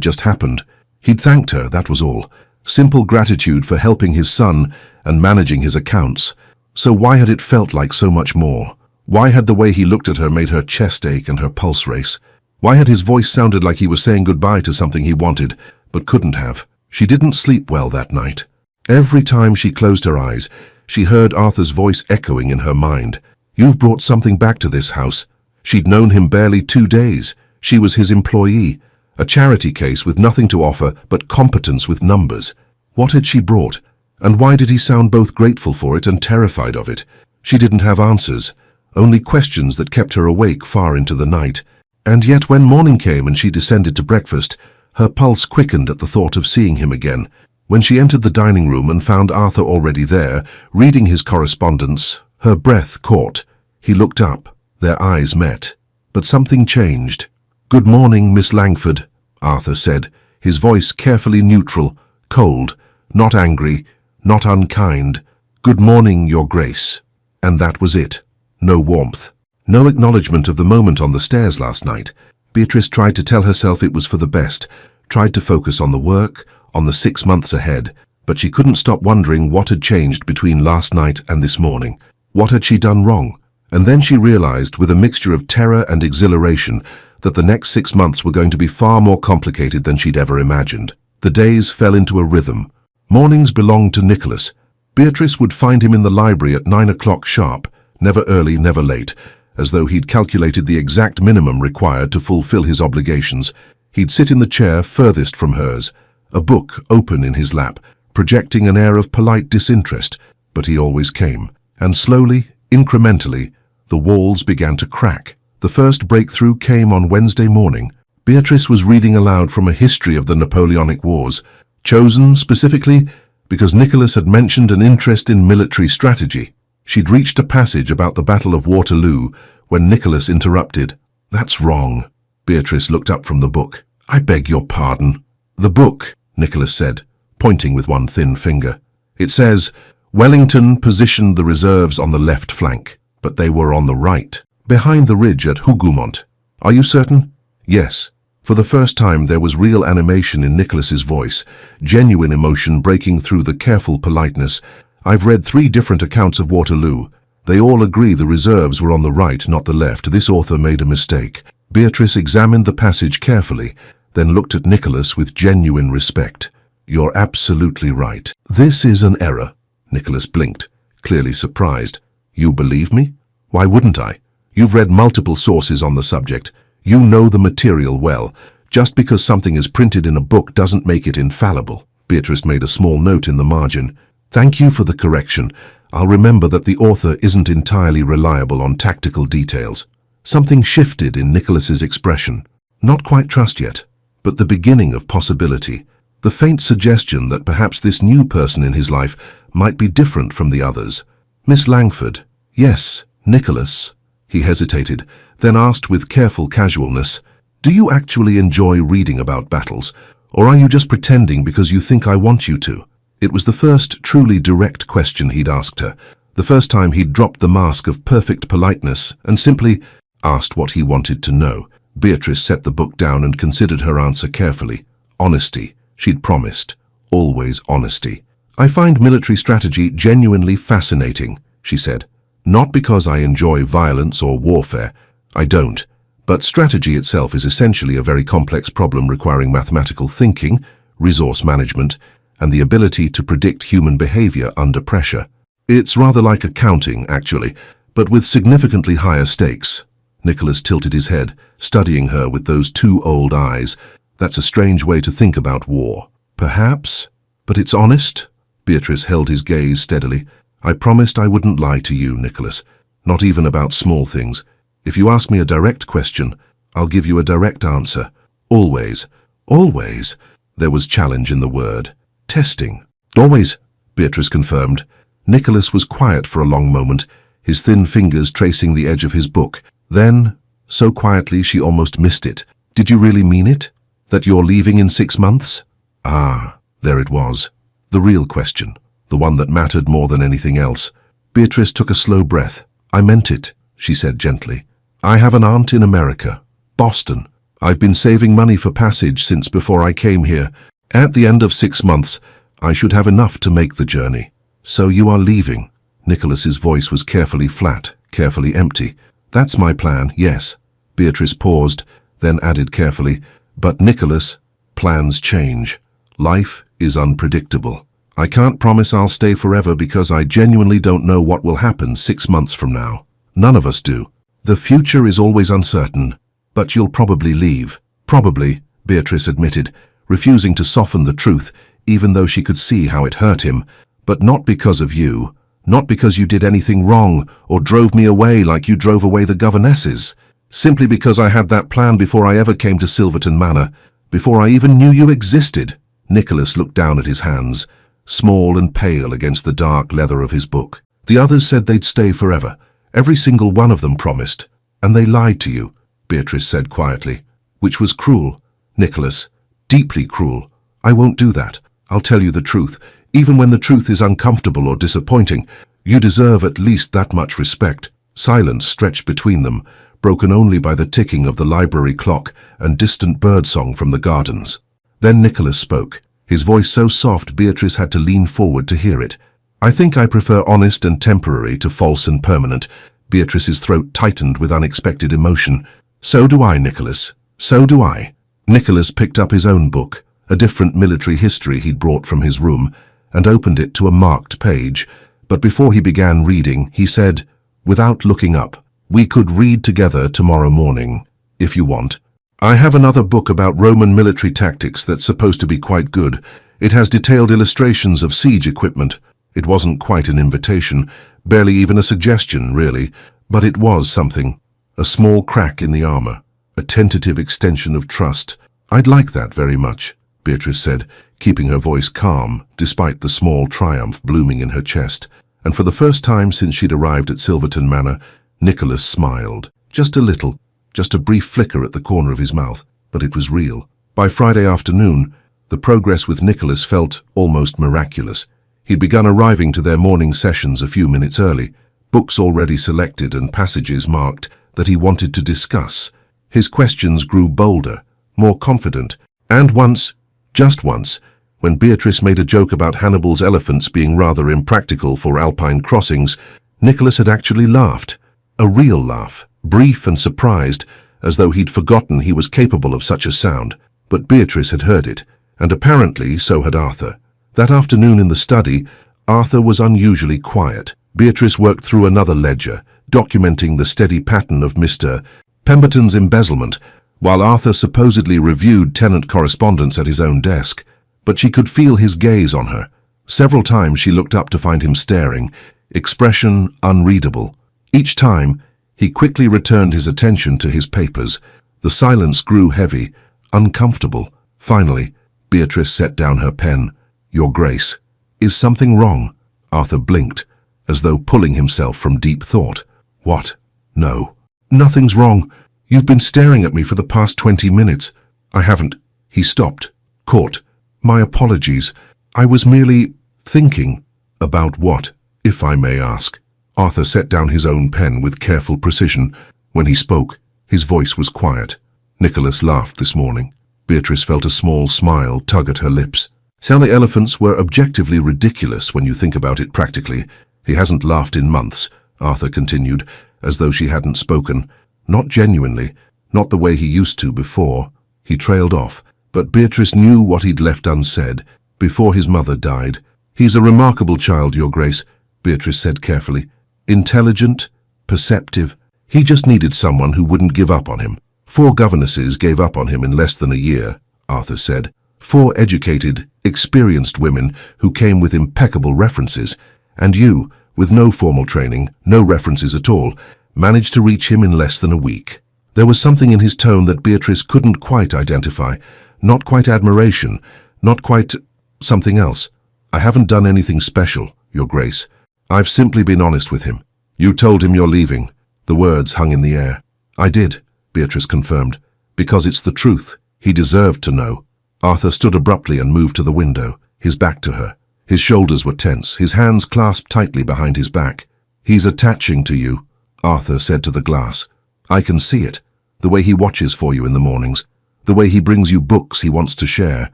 just happened. He'd thanked her, that was all. Simple gratitude for helping his son and managing his accounts. So why had it felt like so much more? Why had the way he looked at her made her chest ache and her pulse race? Why had his voice sounded like he was saying goodbye to something he wanted, but couldn't have? She didn't sleep well that night. Every time she closed her eyes, she heard Arthur's voice echoing in her mind. "You've brought something back to this house." She'd known him barely 2 days. She was his employee, a charity case with nothing to offer but competence with numbers. What had she brought? And why did he sound both grateful for it and terrified of it? She didn't have answers, only questions that kept her awake far into the night. And yet when morning came and she descended to breakfast, her pulse quickened at the thought of seeing him again. When she entered the dining room and found Arthur already there, reading his correspondence, her breath caught. He looked up. Their eyes met. But something changed. "Good morning, Miss Langford," Arthur said, his voice carefully neutral, cold, not angry, not unkind. "Good morning, Your Grace." And that was it. No warmth. No acknowledgement of the moment on the stairs last night. Beatrice tried to tell herself it was for the best, tried to focus on the work, on the 6 months ahead, but she couldn't stop wondering what had changed between last night and this morning. What had she done wrong? And then she realized, with a mixture of terror and exhilaration, that the next 6 months were going to be far more complicated than she'd ever imagined. The days fell into a rhythm. Mornings belonged to Nicholas. Beatrice would find him in the library at 9 o'clock sharp, never early, never late, as though he'd calculated the exact minimum required to fulfill his obligations. He'd sit in the chair furthest from hers, a book open in his lap, projecting an air of polite disinterest, but he always came. And slowly, incrementally, the walls began to crack. The first breakthrough came on Wednesday morning. Beatrice was reading aloud from a history of the Napoleonic Wars, chosen specifically because Nicholas had mentioned an interest in military strategy. She'd reached a passage about the Battle of Waterloo when Nicholas interrupted. "That's wrong." Beatrice looked up from the book. "I beg your pardon." "The book," Nicholas said, pointing with one thin finger. "It says, Wellington positioned the reserves on the left flank, but they were on the right, behind the ridge at Hougoumont. Are you certain?" "Yes." For the first time there was real animation in Nicholas's voice, genuine emotion breaking through the careful politeness. "I've read 3 different accounts of Waterloo. They all agree the reserves were on the right, not the left. This author made a mistake." Beatrice examined the passage carefully, then looked at Nicholas with genuine respect. "You're absolutely right. This is an error." Nicholas blinked, clearly surprised. "You believe me? Why wouldn't I? You've read multiple sources on the subject. You know the material well. Just because something is printed in a book doesn't make it infallible." Beatrice made a small note in the margin. "Thank you for the correction. I'll remember that the author isn't entirely reliable on tactical details." Something shifted in Nicholas's expression. Not quite trust yet, but the beginning of possibility. The faint suggestion that perhaps this new person in his life might be different from the others. "Miss Langford." "Yes, Nicholas." He hesitated, then asked with careful casualness, "Do you actually enjoy reading about battles, or are you just pretending because you think I want you to?" It was the first truly direct question he'd asked her, the first time he'd dropped the mask of perfect politeness and simply asked what he wanted to know. Beatrice set the book down and considered her answer carefully. Honesty, she'd promised. Always honesty. "I find military strategy genuinely fascinating," she said. "Not because I enjoy violence or warfare. I don't. But strategy itself is essentially a very complex problem requiring mathematical thinking, resource management, and the ability to predict human behavior under pressure. It's rather like accounting, actually, but with significantly higher stakes." Nicholas tilted his head, studying her with those 2 old eyes. "That's a strange way to think about war." "Perhaps, but it's honest." Beatrice held his gaze steadily. "I promised I wouldn't lie to you, Nicholas, not even about small things. If you ask me a direct question, I'll give you a direct answer. Always." "Always?" There was challenge in the word. "Testing." "Always," Beatrice confirmed. Nicholas was quiet for a long moment, his thin fingers tracing the edge of his book. Then, so quietly she almost missed it, "Did you really mean it? That you're leaving in 6 months?" Ah, there it was. The real question. The one that mattered more than anything else. Beatrice took a slow breath. "I meant it," she said gently. "I have an aunt in America, Boston. I've been saving money for passage since before I came here. At the end of 6 months, I should have enough to make the journey." "So you are leaving?" Nicholas's voice was carefully flat, carefully empty. "That's my plan, yes." Beatrice paused, then added carefully, "But Nicholas, plans change. Life is unpredictable. I can't promise I'll stay forever because I genuinely don't know what will happen 6 months from now. None of us do. The future is always uncertain, but you'll probably leave." "Probably," Beatrice admitted, refusing to soften the truth, even though she could see how it hurt him. "But not because of you. Not because you did anything wrong or drove me away like you drove away the governesses. Simply because I had that plan before I ever came to Silverton Manor, before I even knew you existed." Nicholas looked down at his hands, small and pale against the dark leather of his book. "The others said they'd stay forever. Every single one of them promised. And they lied to you," Beatrice said quietly. "Which was cruel, Nicholas. Deeply cruel. I won't do that. I'll tell you the truth, even when the truth is uncomfortable or disappointing. You deserve at least that much respect." Silence stretched between them, broken only by the ticking of the library clock and distant birdsong from the gardens. Then Nicholas spoke, his voice so soft Beatrice had to lean forward to hear it. "I think I prefer honest and temporary to false and permanent. Beatrice's throat tightened with unexpected emotion. So do I, Nicholas. So do I. Nicholas picked up his own book, a different military history he'd brought from his room, and opened it to a marked page. But before he began reading, he said, without looking up, "We could read together tomorrow morning, if you want. I have another book about Roman military tactics that's supposed to be quite good. It has detailed illustrations of siege equipment. It wasn't quite an invitation, barely even a suggestion, really, but it was something. A small crack in the armor, a tentative extension of trust. I'd like that very much," Beatrice said, keeping her voice calm, despite the small triumph blooming in her chest. And for the first time since she'd arrived at Silverton Manor, Nicholas smiled. Just a little, just a brief flicker at the corner of his mouth, but it was real. By Friday afternoon, the progress with Nicholas felt almost miraculous. He'd begun arriving to their morning sessions a few minutes early, books already selected and passages marked that he wanted to discuss. His questions grew bolder, more confident, and once, just once, when Beatrice made a joke about Hannibal's elephants being rather impractical for alpine crossings, Nicholas had actually laughed. A real laugh, brief and surprised, as though he'd forgotten he was capable of such a sound. But Beatrice had heard it, and apparently so had Arthur. That afternoon in the study, Arthur was unusually quiet. Beatrice worked through another ledger, documenting the steady pattern of Mr. Pemberton's embezzlement, while Arthur supposedly reviewed tenant correspondence at his own desk. But she could feel his gaze on her. Several times she looked up to find him staring, expression unreadable. Each time, he quickly returned his attention to his papers. The silence grew heavy, uncomfortable. Finally, Beatrice set down her pen. "Your Grace, is something wrong?" Arthur blinked, as though pulling himself from deep thought. "What? No. Nothing's wrong. You've been staring at me for the past 20 minutes. I haven't." He stopped, caught. "My apologies. I was merely thinking." "About what, if I may ask?" Arthur set down his own pen with careful precision. When he spoke, his voice was quiet. "Nicholas laughed this morning." Beatrice felt a small smile tug at her lips. "Sally elephants were objectively ridiculous when you think about it practically. He hasn't laughed in months," Arthur continued, as though she hadn't spoken. "Not genuinely, not the way he used to before." He trailed off, but Beatrice knew what he'd left unsaid before his mother died. "He's a remarkable child, Your Grace," Beatrice said carefully. "Intelligent, perceptive. He just needed someone who wouldn't give up on him. 4 governesses gave up on him in less than a year," Arthur said. 4 educated, experienced women who came with impeccable references. And you, with no formal training, no references at all, managed to reach him in less than a week. There was something in his tone that Beatrice couldn't quite identify. Not quite admiration, not quite something else. "I haven't done anything special, Your Grace. I've simply been honest with him." "You told him you're leaving." The words hung in the air. "I did," Beatrice confirmed, "because it's the truth. He deserved to know." Arthur stood abruptly and moved to the window, his back to her. His shoulders were tense, his hands clasped tightly behind his back. "He's attaching to you," Arthur said to the glass. "I can see it. The way he watches for you in the mornings. The way he brings you books he wants to share.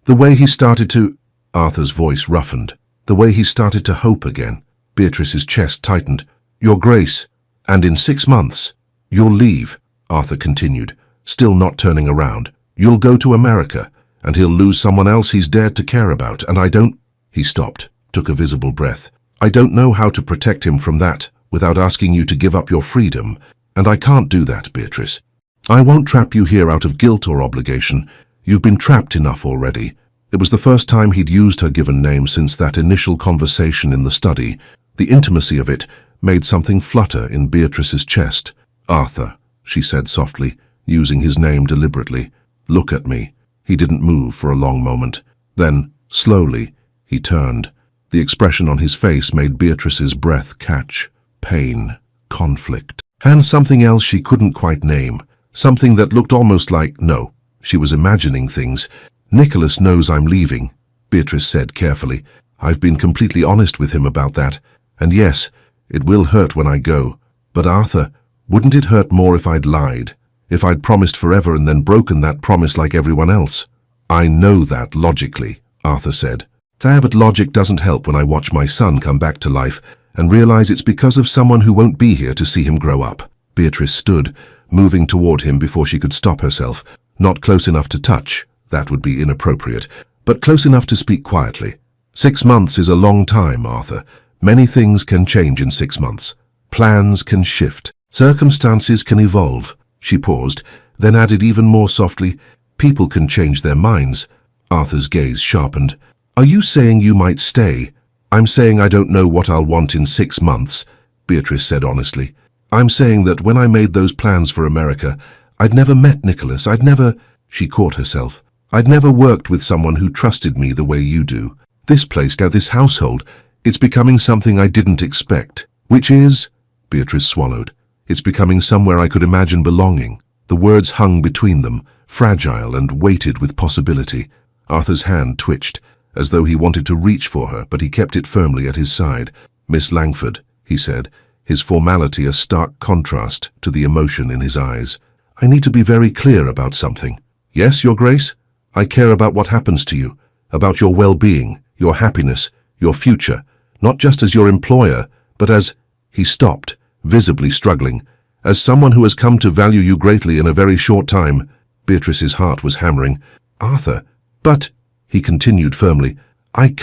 The way he started to—" Arthur's voice roughened. "The way he started to hope again." Beatrice's chest tightened. "Your Grace, and in 6 months, you'll leave," Arthur continued, still not turning around. "You'll go to America, and he'll lose someone else he's dared to care about, and I don't—" He stopped, took a visible breath. "I don't know how to protect him from that without asking you to give up your freedom, and I can't do that, Beatrice. I won't trap you here out of guilt or obligation. You've been trapped enough already." It was the first time he'd used her given name since that initial conversation in the study. The intimacy of it made something flutter in Beatrice's chest. "Arthur," she said softly, using his name deliberately. "Look at me." He didn't move for a long moment. Then, slowly, he turned. The expression on his face made Beatrice's breath catch. Pain, conflict, and something else she couldn't quite name. Something that looked almost like, no, she was imagining things. "Nicholas knows I'm leaving," Beatrice said carefully. "I've been completely honest with him about that. And yes, it will hurt when I go. But Arthur, wouldn't it hurt more if I'd lied? If I'd promised forever and then broken that promise like everyone else?" "I know that logically," Arthur said. "But logic doesn't help when I watch my son come back to life and realize it's because of someone who won't be here to see him grow up. Beatrice stood, moving toward him before she could stop herself. Not close enough to touch, that would be inappropriate, but close enough to speak quietly. 6 months is a long time, Arthur. Many things can change in 6 months. Plans can shift. Circumstances can evolve. She paused, then added even more softly, people can change their minds. Arthur's gaze sharpened. Are you saying you might stay? I'm saying I don't know what I'll want in 6 months, Beatrice said honestly. I'm saying that when I made those plans for America, I'd never met Nicholas. She caught herself. I'd never worked with someone who trusted me the way you do. This place, this household, it's becoming something I didn't expect. Which is? Beatrice swallowed. It's becoming somewhere I could imagine belonging. The words hung between them, fragile and weighted with possibility. Arthur's hand twitched, as though he wanted to reach for her, but he kept it firmly at his side. Miss Langford, he said, his formality a stark contrast to the emotion in his eyes. I need to be very clear about something. Yes, Your Grace? I care about what happens to you, about your well-being, your happiness, your future, not just as your employer, but as... He stopped, visibly struggling. As someone who has come to value you greatly in a very short time. Beatrice's heart was hammering. Arthur, but, he continued firmly, I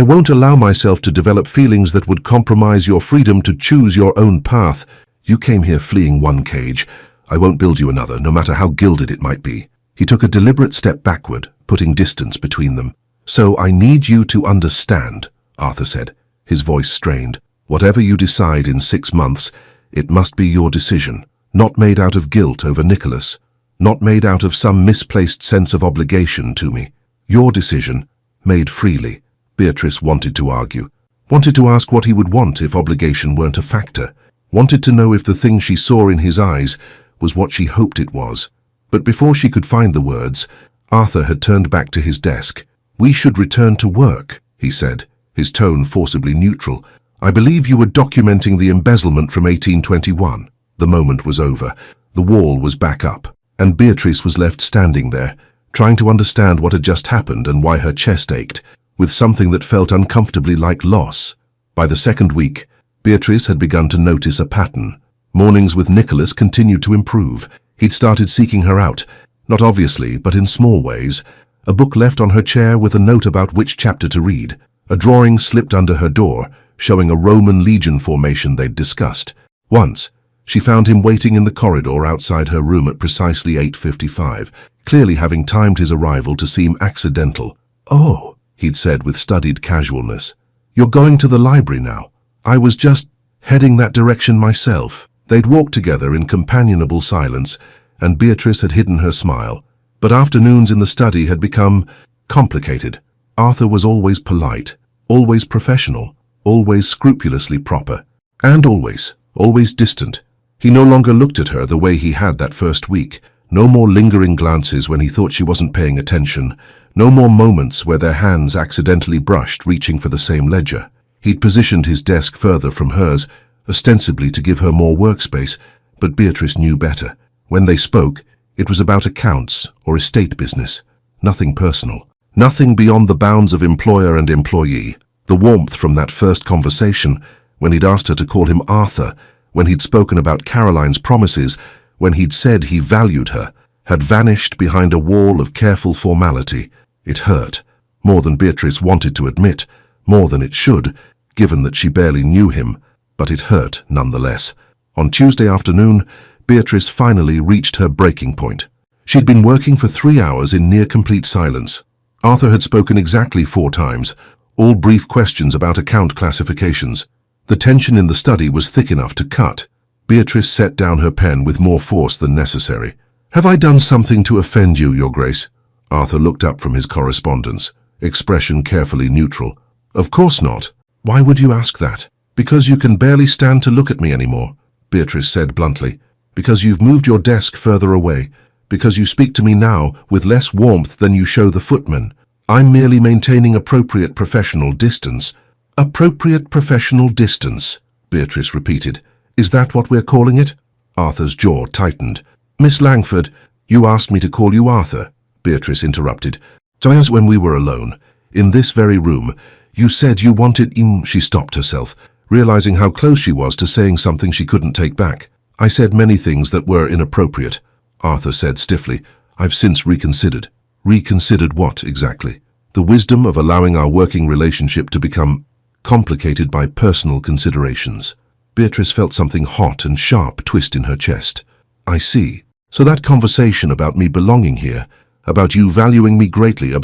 won't allow myself to develop feelings that would compromise your freedom to choose your own path. You came here fleeing one cage. I won't build you another, no matter how gilded it might be. He took a deliberate step backward, putting distance between them. So I need you to understand, Arthur said, his voice strained. Whatever you decide in 6 months, it must be your decision, not made out of guilt over Nicholas, not made out of some misplaced sense of obligation to me. Your decision, made freely. Beatrice wanted to argue, wanted to ask what he would want if obligation weren't a factor, wanted to know if the thing she saw in his eyes was what she hoped it was. But before she could find the words, Arthur had turned back to his desk. We should return to work, he said, his tone forcibly neutral. I believe you were documenting the embezzlement from 1821. The moment was over. The wall was back up, and Beatrice was left standing there, trying to understand what had just happened and why her chest ached, with something that felt uncomfortably like loss. By the second week, Beatrice had begun to notice a pattern. Mornings with Nicholas continued to improve. He'd started seeking her out, not obviously, but in small ways. A book left on her chair with a note about which chapter to read. A drawing slipped under her door, showing a Roman legion formation they'd discussed. Once, she found him waiting in the corridor outside her room at precisely 8:55, clearly having timed his arrival to seem accidental. Oh, he'd said with studied casualness. You're going to the library now. I was just heading that direction myself. They'd walked together in companionable silence, and Beatrice had hidden her smile. But afternoons in the study had become complicated. Arthur was always polite, always professional, always scrupulously proper, and always distant. He no longer looked at her the way he had that first week. No more lingering glances when he thought she wasn't paying attention. No more moments where their hands accidentally brushed, reaching for the same ledger. He'd positioned his desk further from hers, ostensibly to give her more workspace, but Beatrice knew better. When they spoke, it was about accounts or estate business. Nothing personal. Nothing beyond the bounds of employer and employee. The warmth from that first conversation, when he'd asked her to call him Arthur, when he'd spoken about Caroline's promises, when he'd said he valued her, had vanished behind a wall of careful formality. It hurt, more than Beatrice wanted to admit, more than it should, given that she barely knew him, but it hurt nonetheless. On Tuesday afternoon, Beatrice finally reached her breaking point. She'd been working for 3 hours in near-complete silence. Arthur had spoken exactly 4 times, all brief questions about account classifications. The tension in the study was thick enough to cut. Beatrice set down her pen with more force than necessary. Have I done something to offend you, Your Grace? Arthur looked up from his correspondence, expression carefully neutral. Of course not. Why would you ask that? Because you can barely stand to look at me anymore, Beatrice said bluntly. Because you've moved your desk further away. Because you speak to me now with less warmth than you show the footman. I'm merely maintaining appropriate professional distance. Appropriate professional distance, Beatrice repeated. Is that what we're calling it? Arthur's jaw tightened. Miss Langford, you asked me to call you Arthur, Beatrice interrupted. Just when we were alone, in this very room, you said you wanted She stopped herself, realizing how close she was to saying something she couldn't take back. "I said many things that were inappropriate," Arthur said stiffly. "I've since reconsidered." "Reconsidered what, exactly?" "The wisdom of allowing our working relationship to become complicated by personal considerations." Beatrice felt something hot and sharp twist in her chest. "I see. So that conversation about me belonging here, about you valuing me greatly,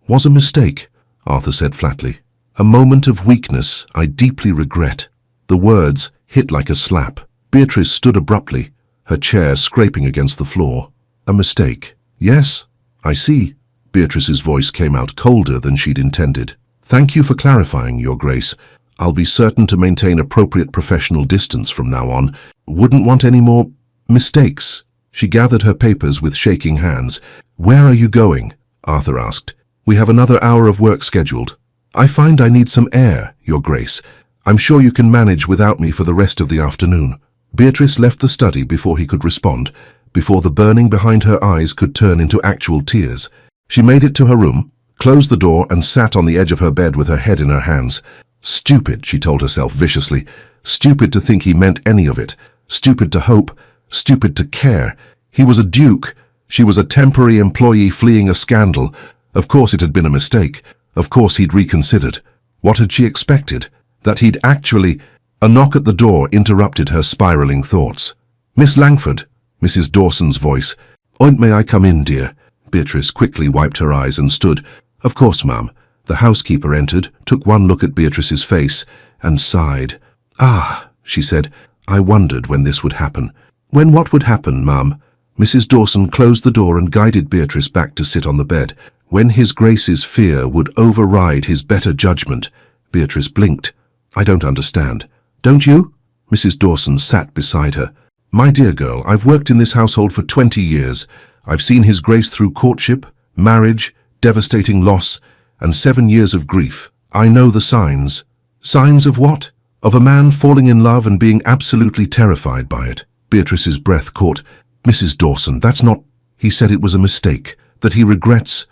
was a mistake," Arthur said flatly. "A moment of weakness I deeply regret." The words hit like a slap. Beatrice stood abruptly, her chair scraping against the floor. "A mistake? Yes, I see." Beatrice's voice came out colder than she'd intended. "Thank you for clarifying, Your Grace. I'll be certain to maintain appropriate professional distance from now on. Wouldn't want any more mistakes." She gathered her papers with shaking hands. "Where are you going?" Arthur asked. "We have another hour of work scheduled." "I find I need some air, Your Grace. I'm sure you can manage without me for the rest of the afternoon." Beatrice left the study before he could respond, before the burning behind her eyes could turn into actual tears. She made it to her room, closed the door, and sat on the edge of her bed with her head in her hands. Stupid, she told herself viciously. Stupid to think he meant any of it. Stupid to hope. Stupid to care. He was a duke. She was a temporary employee fleeing a scandal. Of course it had been a mistake. Of course he'd reconsidered. What had she expected? That he'd actually... A knock at the door interrupted her spiraling thoughts. "Miss Langford," Mrs. Dawson's voice. "May I come in, dear?" Beatrice quickly wiped her eyes and stood. "Of course, ma'am." The housekeeper entered, took one look at Beatrice's face, and sighed. "Ah," she said, "I wondered when this would happen." "When what would happen, ma'am?" Mrs. Dawson closed the door and guided Beatrice back to sit on the bed. "When His Grace's fear would override his better judgment." Beatrice blinked. "I don't understand." "Don't you?" Mrs. Dawson sat beside her. "My dear girl, I've worked in this household for 20 years. I've seen His Grace through courtship, marriage, devastating loss, and 7 years of grief. I know the signs." "Signs of what?" "Of a man falling in love and being absolutely terrified by it." Beatrice's breath caught. "Mrs. Dawson, that's not..." "He said it was a mistake, that he regrets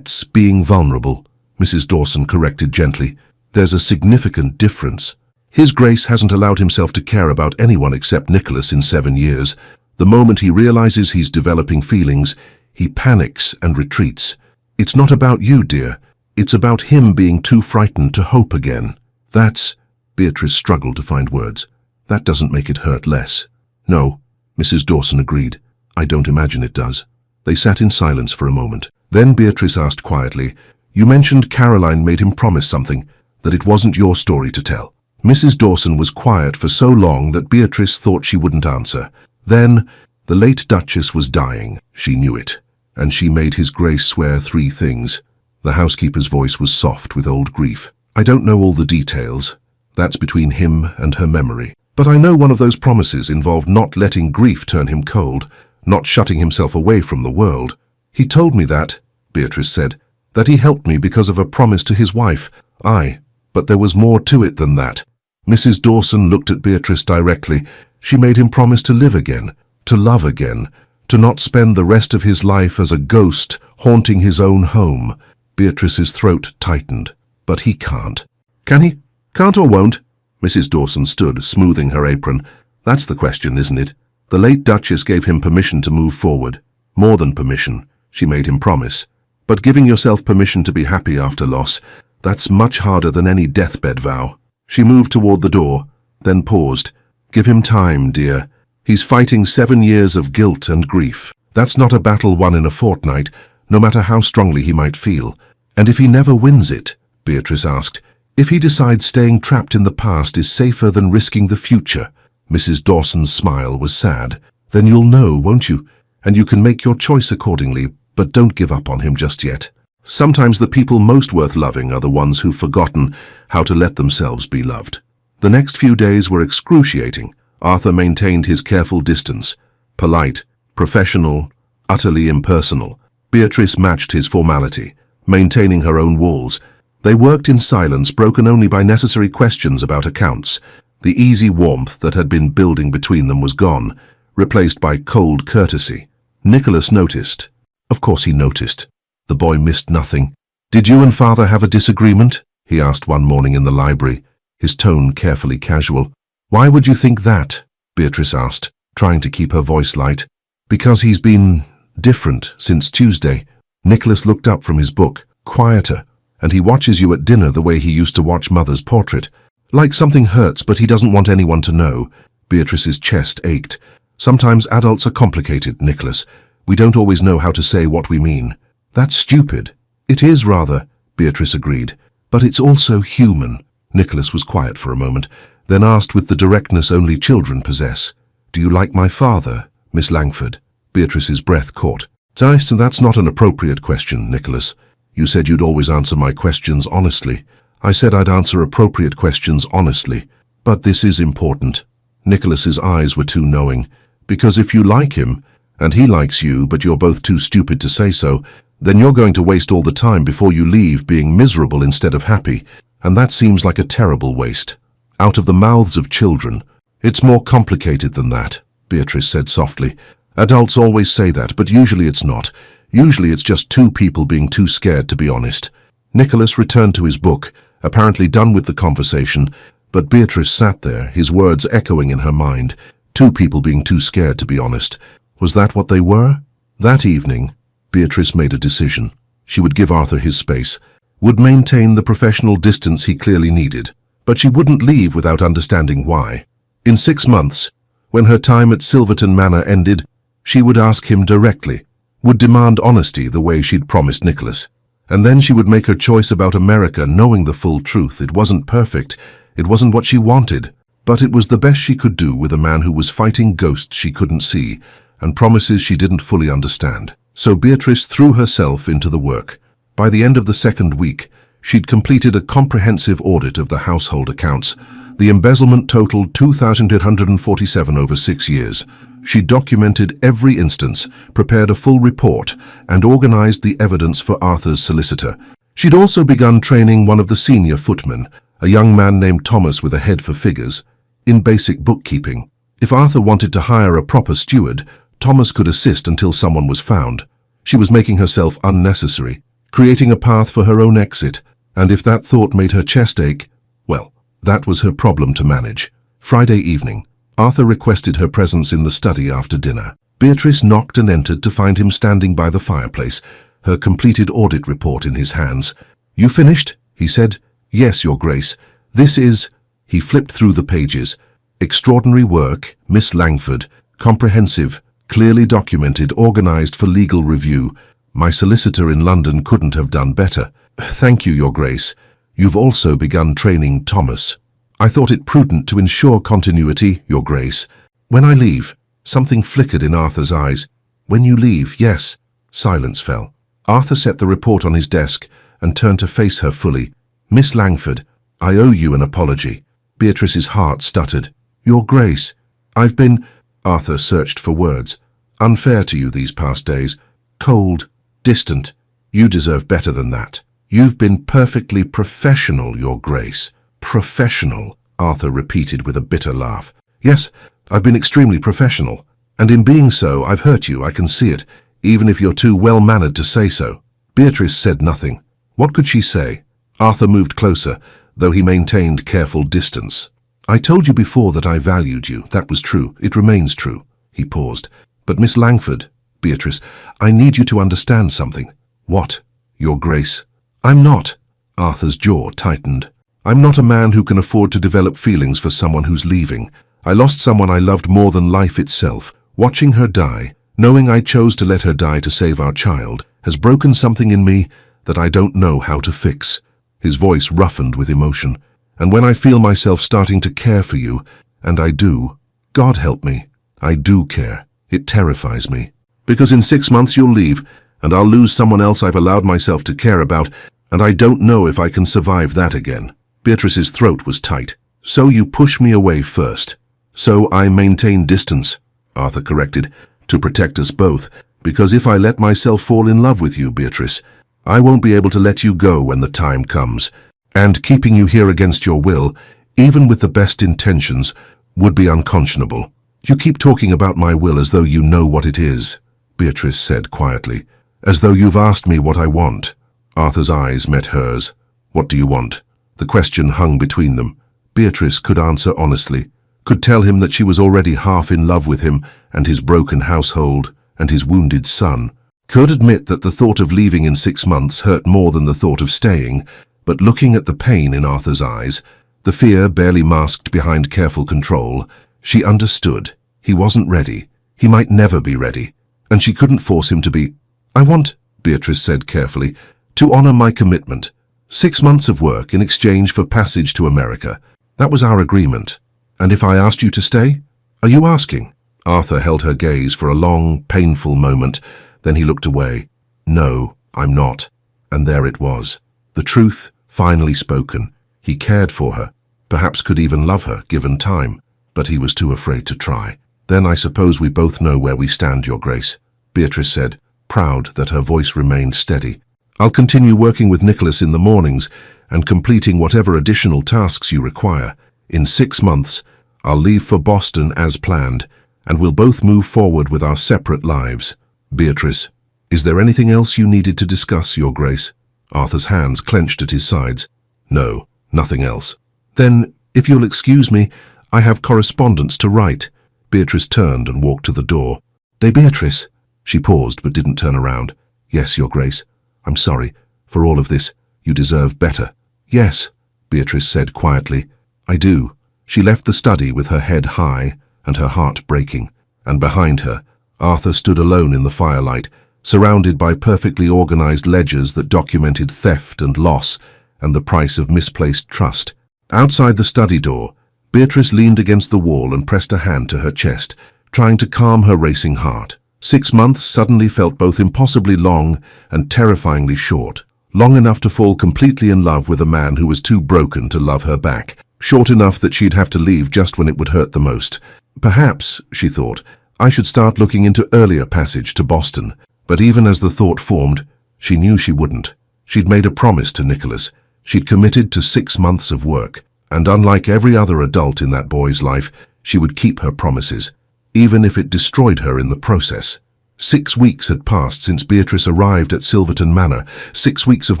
being vulnerable," Mrs. Dawson corrected gently. "There's a significant difference. His Grace hasn't allowed himself to care about anyone except Nicholas in 7 years. The moment he realizes he's developing feelings, he panics and retreats. It's not about you, dear. It's about him being too frightened to hope again." "That's..." Beatrice struggled to find words. "That doesn't make it hurt less." "No," Mrs. Dawson agreed. "I don't imagine it does." They sat in silence for a moment. Then Beatrice asked quietly, "You mentioned Caroline made him promise something, that it wasn't your story to tell." Mrs. Dawson was quiet for so long that Beatrice thought she wouldn't answer. Then, the late Duchess was dying. She knew it. And she made His Grace swear 3 things. The housekeeper's voice was soft with old grief. "I don't know all the details. That's between him and her memory. But I know one of those promises involved not letting grief turn him cold, not shutting himself away from the world. He told me that," Beatrice said, "that he helped me because of a promise to his wife. Aye, but there was more to it than that." Mrs. Dawson looked at Beatrice directly. "She made him promise to live again, to love again, to not spend the rest of his life as a ghost haunting his own home." Beatrice's throat tightened. "But he can't." "Can he? Can't or won't?" Mrs. Dawson stood, smoothing her apron. "That's the question, isn't it? The late Duchess gave him permission to move forward. More than permission. She made him promise. But giving yourself permission to be happy after loss, that's much harder than any deathbed vow." She moved toward the door, then paused. "Give him time, dear. He's fighting 7 years of guilt and grief. That's not a battle won in a fortnight, no matter how strongly he might feel." "And if he never wins it?" Beatrice asked. "If he decides staying trapped in the past is safer than risking the future?" Mrs. Dawson's smile was sad. "Then you'll know, won't you? And you can make your choice accordingly, but don't give up on him just yet. Sometimes the people most worth loving are the ones who've forgotten how to let themselves be loved." The next few days were excruciating. Arthur maintained his careful distance. Polite, professional, utterly impersonal. Beatrice matched his formality, maintaining her own walls. They worked in silence, broken only by necessary questions about accounts. The easy warmth that had been building between them was gone, replaced by cold courtesy. Nicholas noticed. Of course he noticed. The boy missed nothing. "Did you and father have a disagreement?" he asked one morning in the library. his tone carefully casual. "Why would you think that?" Beatrice asked, trying to keep her voice light. "Because he's been different since Tuesday." Nicholas looked up from his book, quieter, "and he watches you at dinner the way he used to watch Mother's portrait. Like something hurts, but he doesn't want anyone to know." Beatrice's chest ached. "Sometimes adults are complicated, Nicholas. We don't always know how to say what we mean." "That's stupid." "It is, rather," Beatrice agreed. "But it's also human." Nicholas was quiet for a moment, then asked with the directness only children possess, "Do you like my father, Miss Langford?" Beatrice's breath caught. "That's not an appropriate question, Nicholas. You said you'd always answer my questions honestly." "I said I'd answer appropriate questions honestly. But this is important." Nicholas's eyes were too knowing. "Because if you like him, and he likes you, but you're both too stupid to say so, then you're going to waste all the time before you leave being miserable instead of happy. And that seems like a terrible waste." Out of the mouths of children. "It's more complicated than that," Beatrice said softly. "Adults always say that, but usually it's not. Usually it's just two people being too scared to be honest." Nicholas returned to his book, apparently done with the conversation, but Beatrice sat there, his words echoing in her mind. Two people being too scared to be honest. Was that what they were? That evening, Beatrice made a decision. She would give Arthur his space, would maintain the professional distance he clearly needed, but she wouldn't leave without understanding why. In 6 months, when her time at Silverton Manor ended, she would ask him directly, would demand honesty the way she'd promised Nicholas. And then she would make her choice about America knowing the full truth. It wasn't perfect, it wasn't what she wanted, but it was the best she could do with a man who was fighting ghosts she couldn't see and promises she didn't fully understand. So Beatrice threw herself into the work. By the end of the 2nd week, she'd completed a comprehensive audit of the household accounts. The embezzlement totaled $2,847 over 6 years. She documented every instance, prepared a full report, and organized the evidence for Arthur's solicitor. She'd also begun training one of the senior footmen, a young man named Thomas with a head for figures, in basic bookkeeping. If Arthur wanted to hire a proper steward, Thomas could assist until someone was found. She was making herself unnecessary, creating a path for her own exit, and if that thought made her chest ache, well, that was her problem to manage. Friday evening, Arthur requested her presence in the study after dinner. Beatrice knocked and entered to find him standing by the fireplace, her completed audit report in his hands. "You finished?" he said. "Yes, Your Grace. This is..." He flipped through the pages. "Extraordinary work, Miss Langford. Comprehensive, clearly documented, organized for legal review. My solicitor in London couldn't have done better. Thank you, Your Grace. You've also begun training Thomas. I thought it prudent to ensure continuity, Your Grace. When I leave..." Something flickered in Arthur's eyes. "When you leave, yes." Silence fell. Arthur set the report on his desk and turned to face her fully. "Miss Langford, I owe you an apology." Beatrice's heart stuttered. "Your Grace, I've been..." Arthur searched for words. "Unfair to you these past days. Cold, distant. You deserve better than that. You've been perfectly professional, Your Grace." "Professional," Arthur repeated with a bitter laugh. "Yes, I've been extremely professional. And in being so, I've hurt you, I can see it, even if you're too well-mannered to say so." Beatrice said nothing. What could she say? Arthur moved closer, though he maintained careful distance. "I told you before that I valued you. That was true. It remains true." He paused. "But Miss Langford, Beatrice, I need you to understand something." "What, Your Grace?" "I'm not..." Arthur's jaw tightened. "I'm not a man who can afford to develop feelings for someone who's leaving. I lost someone I loved more than life itself. Watching her die, knowing I chose to let her die to save our child, has broken something in me that I don't know how to fix." His voice roughened with emotion. "And when I feel myself starting to care for you, and I do, God help me, I do care. It terrifies me. Because in 6 months you'll leave, and I'll lose someone else I've allowed myself to care about, and I don't know if I can survive that again." Beatrice's throat was tight. "So you push me away first." "So I maintain distance," Arthur corrected, "to protect us both, because if I let myself fall in love with you, Beatrice, I won't be able to let you go when the time comes. And keeping you here against your will, even with the best intentions, would be unconscionable." "You keep talking about my will as though you know what it is," Beatrice said quietly. "As though you've asked me what I want." Arthur's eyes met hers. "What do you want?" The question hung between them. Beatrice could answer honestly, could tell him that she was already half in love with him and his broken household and his wounded son. Could admit that the thought of leaving in 6 months hurt more than the thought of staying, but looking at the pain in Arthur's eyes, the fear barely masked behind careful control, she understood. He wasn't ready. He might never be ready. And she couldn't force him to be. "I want," Beatrice said carefully, "to honor my commitment. 6 months of work in exchange for passage to America. That was our agreement. And if I asked you to stay? Are you asking?" Arthur held her gaze for a long, painful moment. Then he looked away. "No, I'm not." And there it was. The truth, finally spoken. He cared for her, perhaps could even love her, given time, but he was too afraid to try. "Then I suppose we both know where we stand, Your Grace," Beatrice said, proud that her voice remained steady. "I'll continue working with Nicholas in the mornings and completing whatever additional tasks you require. In 6 months, I'll leave for Boston as planned, and we'll both move forward with our separate lives." "Beatrice, is there anything else you needed to discuss, Your Grace?" Arthur's hands clenched at his sides. "No, nothing else." "Then, if you'll excuse me, I have correspondence to write." Beatrice turned and walked to the door. Beatrice." She paused but didn't turn around. "Yes, Your Grace. I'm sorry. For all of this, you deserve better." "Yes," Beatrice said quietly. "I do." She left the study with her head high and her heart breaking, and behind her, Arthur stood alone in the firelight, surrounded by perfectly organized ledgers that documented theft and loss and the price of misplaced trust. Outside the study door, Beatrice leaned against the wall and pressed a hand to her chest, trying to calm her racing heart. 6 months suddenly felt both impossibly long and terrifyingly short. Long enough to fall completely in love with a man who was too broken to love her back. Short enough that she'd have to leave just when it would hurt the most. Perhaps, she thought, I should start looking into earlier passage to Boston. But even as the thought formed, she knew she wouldn't. She'd made a promise to Nicholas. She'd committed to 6 months of work. And unlike every other adult in that boy's life, she would keep her promises, even if it destroyed her in the process. 6 weeks had passed since Beatrice arrived at Silverton Manor. 6 weeks of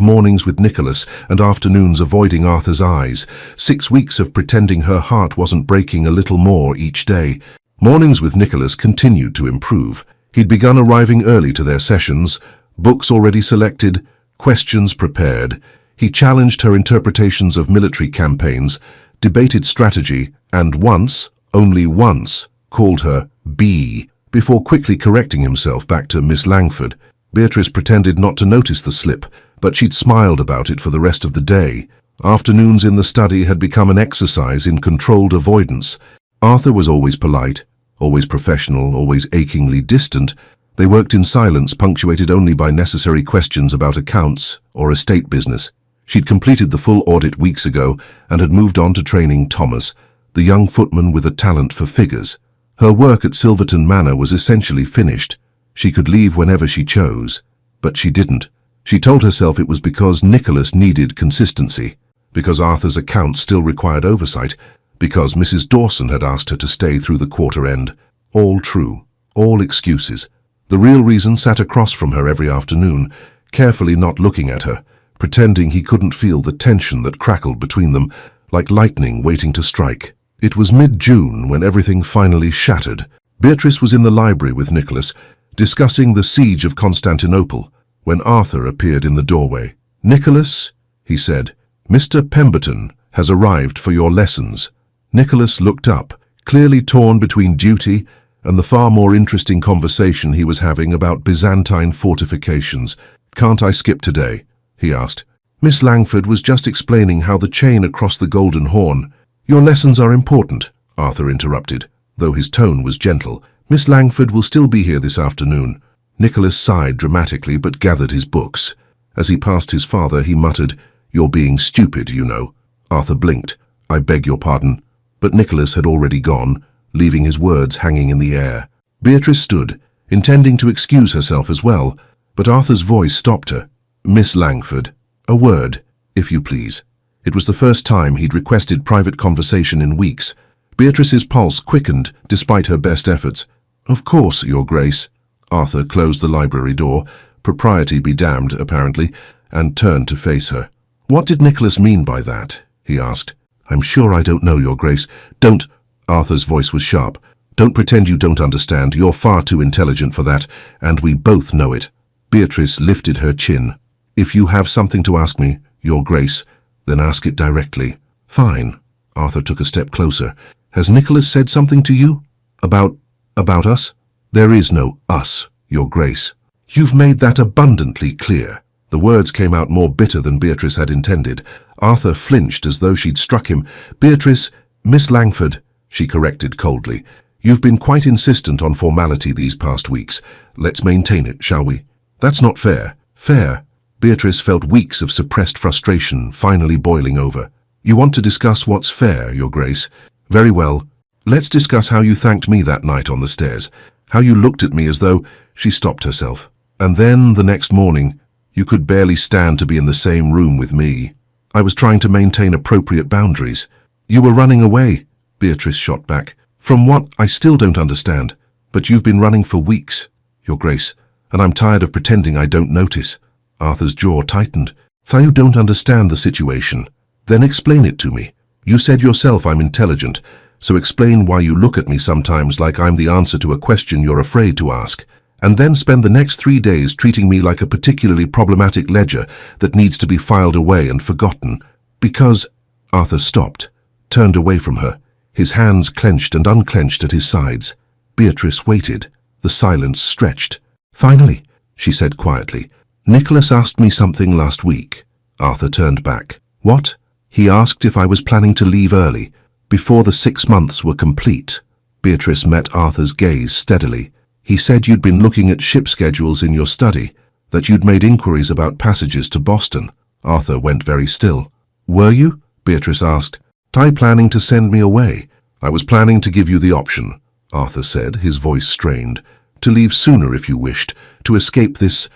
mornings with Nicholas and afternoons avoiding Arthur's eyes. 6 weeks of pretending her heart wasn't breaking a little more each day. Mornings with Nicholas continued to improve. He'd begun arriving early to their sessions, books already selected, questions prepared. He challenged her interpretations of military campaigns, debated strategy, and once, only once, called her B, before quickly correcting himself back to Miss Langford. Beatrice pretended not to notice the slip, but she'd smiled about it for the rest of the day. Afternoons in the study had become an exercise in controlled avoidance. Arthur was always polite, always professional, always achingly distant. They worked in silence, punctuated only by necessary questions about accounts or estate business. She'd completed the full audit weeks ago and had moved on to training Thomas, the young footman with a talent for figures. Her work at Silverton Manor was essentially finished. She could leave whenever she chose. But she didn't. She told herself it was because Nicholas needed consistency, because Arthur's accounts still required oversight, because Mrs. Dawson had asked her to stay through the quarter end. All true. All excuses. The real reason sat across from her every afternoon, carefully not looking at her, pretending he couldn't feel the tension that crackled between them, like lightning waiting to strike. It was mid-June when everything finally shattered. Beatrice was in the library with Nicholas, discussing the siege of Constantinople, when Arthur appeared in the doorway. "Nicholas," he said, "Mr. Pemberton has arrived for your lessons." Nicholas looked up, clearly torn between duty and the far more interesting conversation he was having about Byzantine fortifications. "Can't I skip today?" he asked. "Miss Langford was just explaining how the chain across the Golden Horn—" "Your lessons are important," Arthur interrupted, though his tone was gentle. "Miss Langford will still be here this afternoon." Nicholas sighed dramatically but gathered his books. As he passed his father, he muttered, "You're being stupid, you know." Arthur blinked. "I beg your pardon." But Nicholas had already gone, leaving his words hanging in the air. Beatrice stood, intending to excuse herself as well, but Arthur's voice stopped her. "Miss Langford, a word, if you please." It was the first time he'd requested private conversation in weeks. Beatrice's pulse quickened despite her best efforts. "Of course, Your Grace." Arthur closed the library door, propriety be damned, apparently, and turned to face her. "What did Nicholas mean by that?" he asked. I'm sure I don't know, Your Grace. Don't. Arthur's voice was sharp. Don't pretend you don't understand. You're far too intelligent for that, and we both know it. Beatrice lifted her chin. If you have something to ask me, Your Grace, then ask it directly. Fine. Arthur took a step closer. Has Nicholas said something to you? About us? There is no us, Your Grace. You've made that abundantly clear. The words came out more bitter than Beatrice had intended. Arthur flinched as though she'd struck him. Beatrice, Miss Langford, she corrected coldly. You've been quite insistent on formality these past weeks. Let's maintain it, shall we? That's not fair. Fair. Beatrice felt weeks of suppressed frustration finally boiling over. You want to discuss what's fair, Your Grace? Very well. Let's discuss how you thanked me that night on the stairs. How you looked at me as though... She stopped herself. And then, the next morning, you could barely stand to be in the same room with me. I was trying to maintain appropriate boundaries. You were running away, Beatrice shot back. From what, I still don't understand. But you've been running for weeks, Your Grace, and I'm tired of pretending I don't notice. Arthur's jaw tightened. If you don't understand the situation, then explain it to me. You said yourself I'm intelligent, so explain why you look at me sometimes like I'm the answer to a question you're afraid to ask, and then spend the next 3 days treating me like a particularly problematic ledger that needs to be filed away and forgotten. Because... Arthur stopped, turned away from her, his hands clenched and unclenched at his sides. Beatrice waited. The silence stretched. Finally, she said quietly, Nicholas asked me something last week. Arthur turned back. What? He asked if I was planning to leave early, before the 6 months were complete. Beatrice met Arthur's gaze steadily. He said you'd been looking at ship schedules in your study, that you'd made inquiries about passages to Boston. Arthur went very still. Were you? Beatrice asked. I planning to send me away. I was planning to give you the option, Arthur said, his voice strained, to leave sooner if you wished, to escape this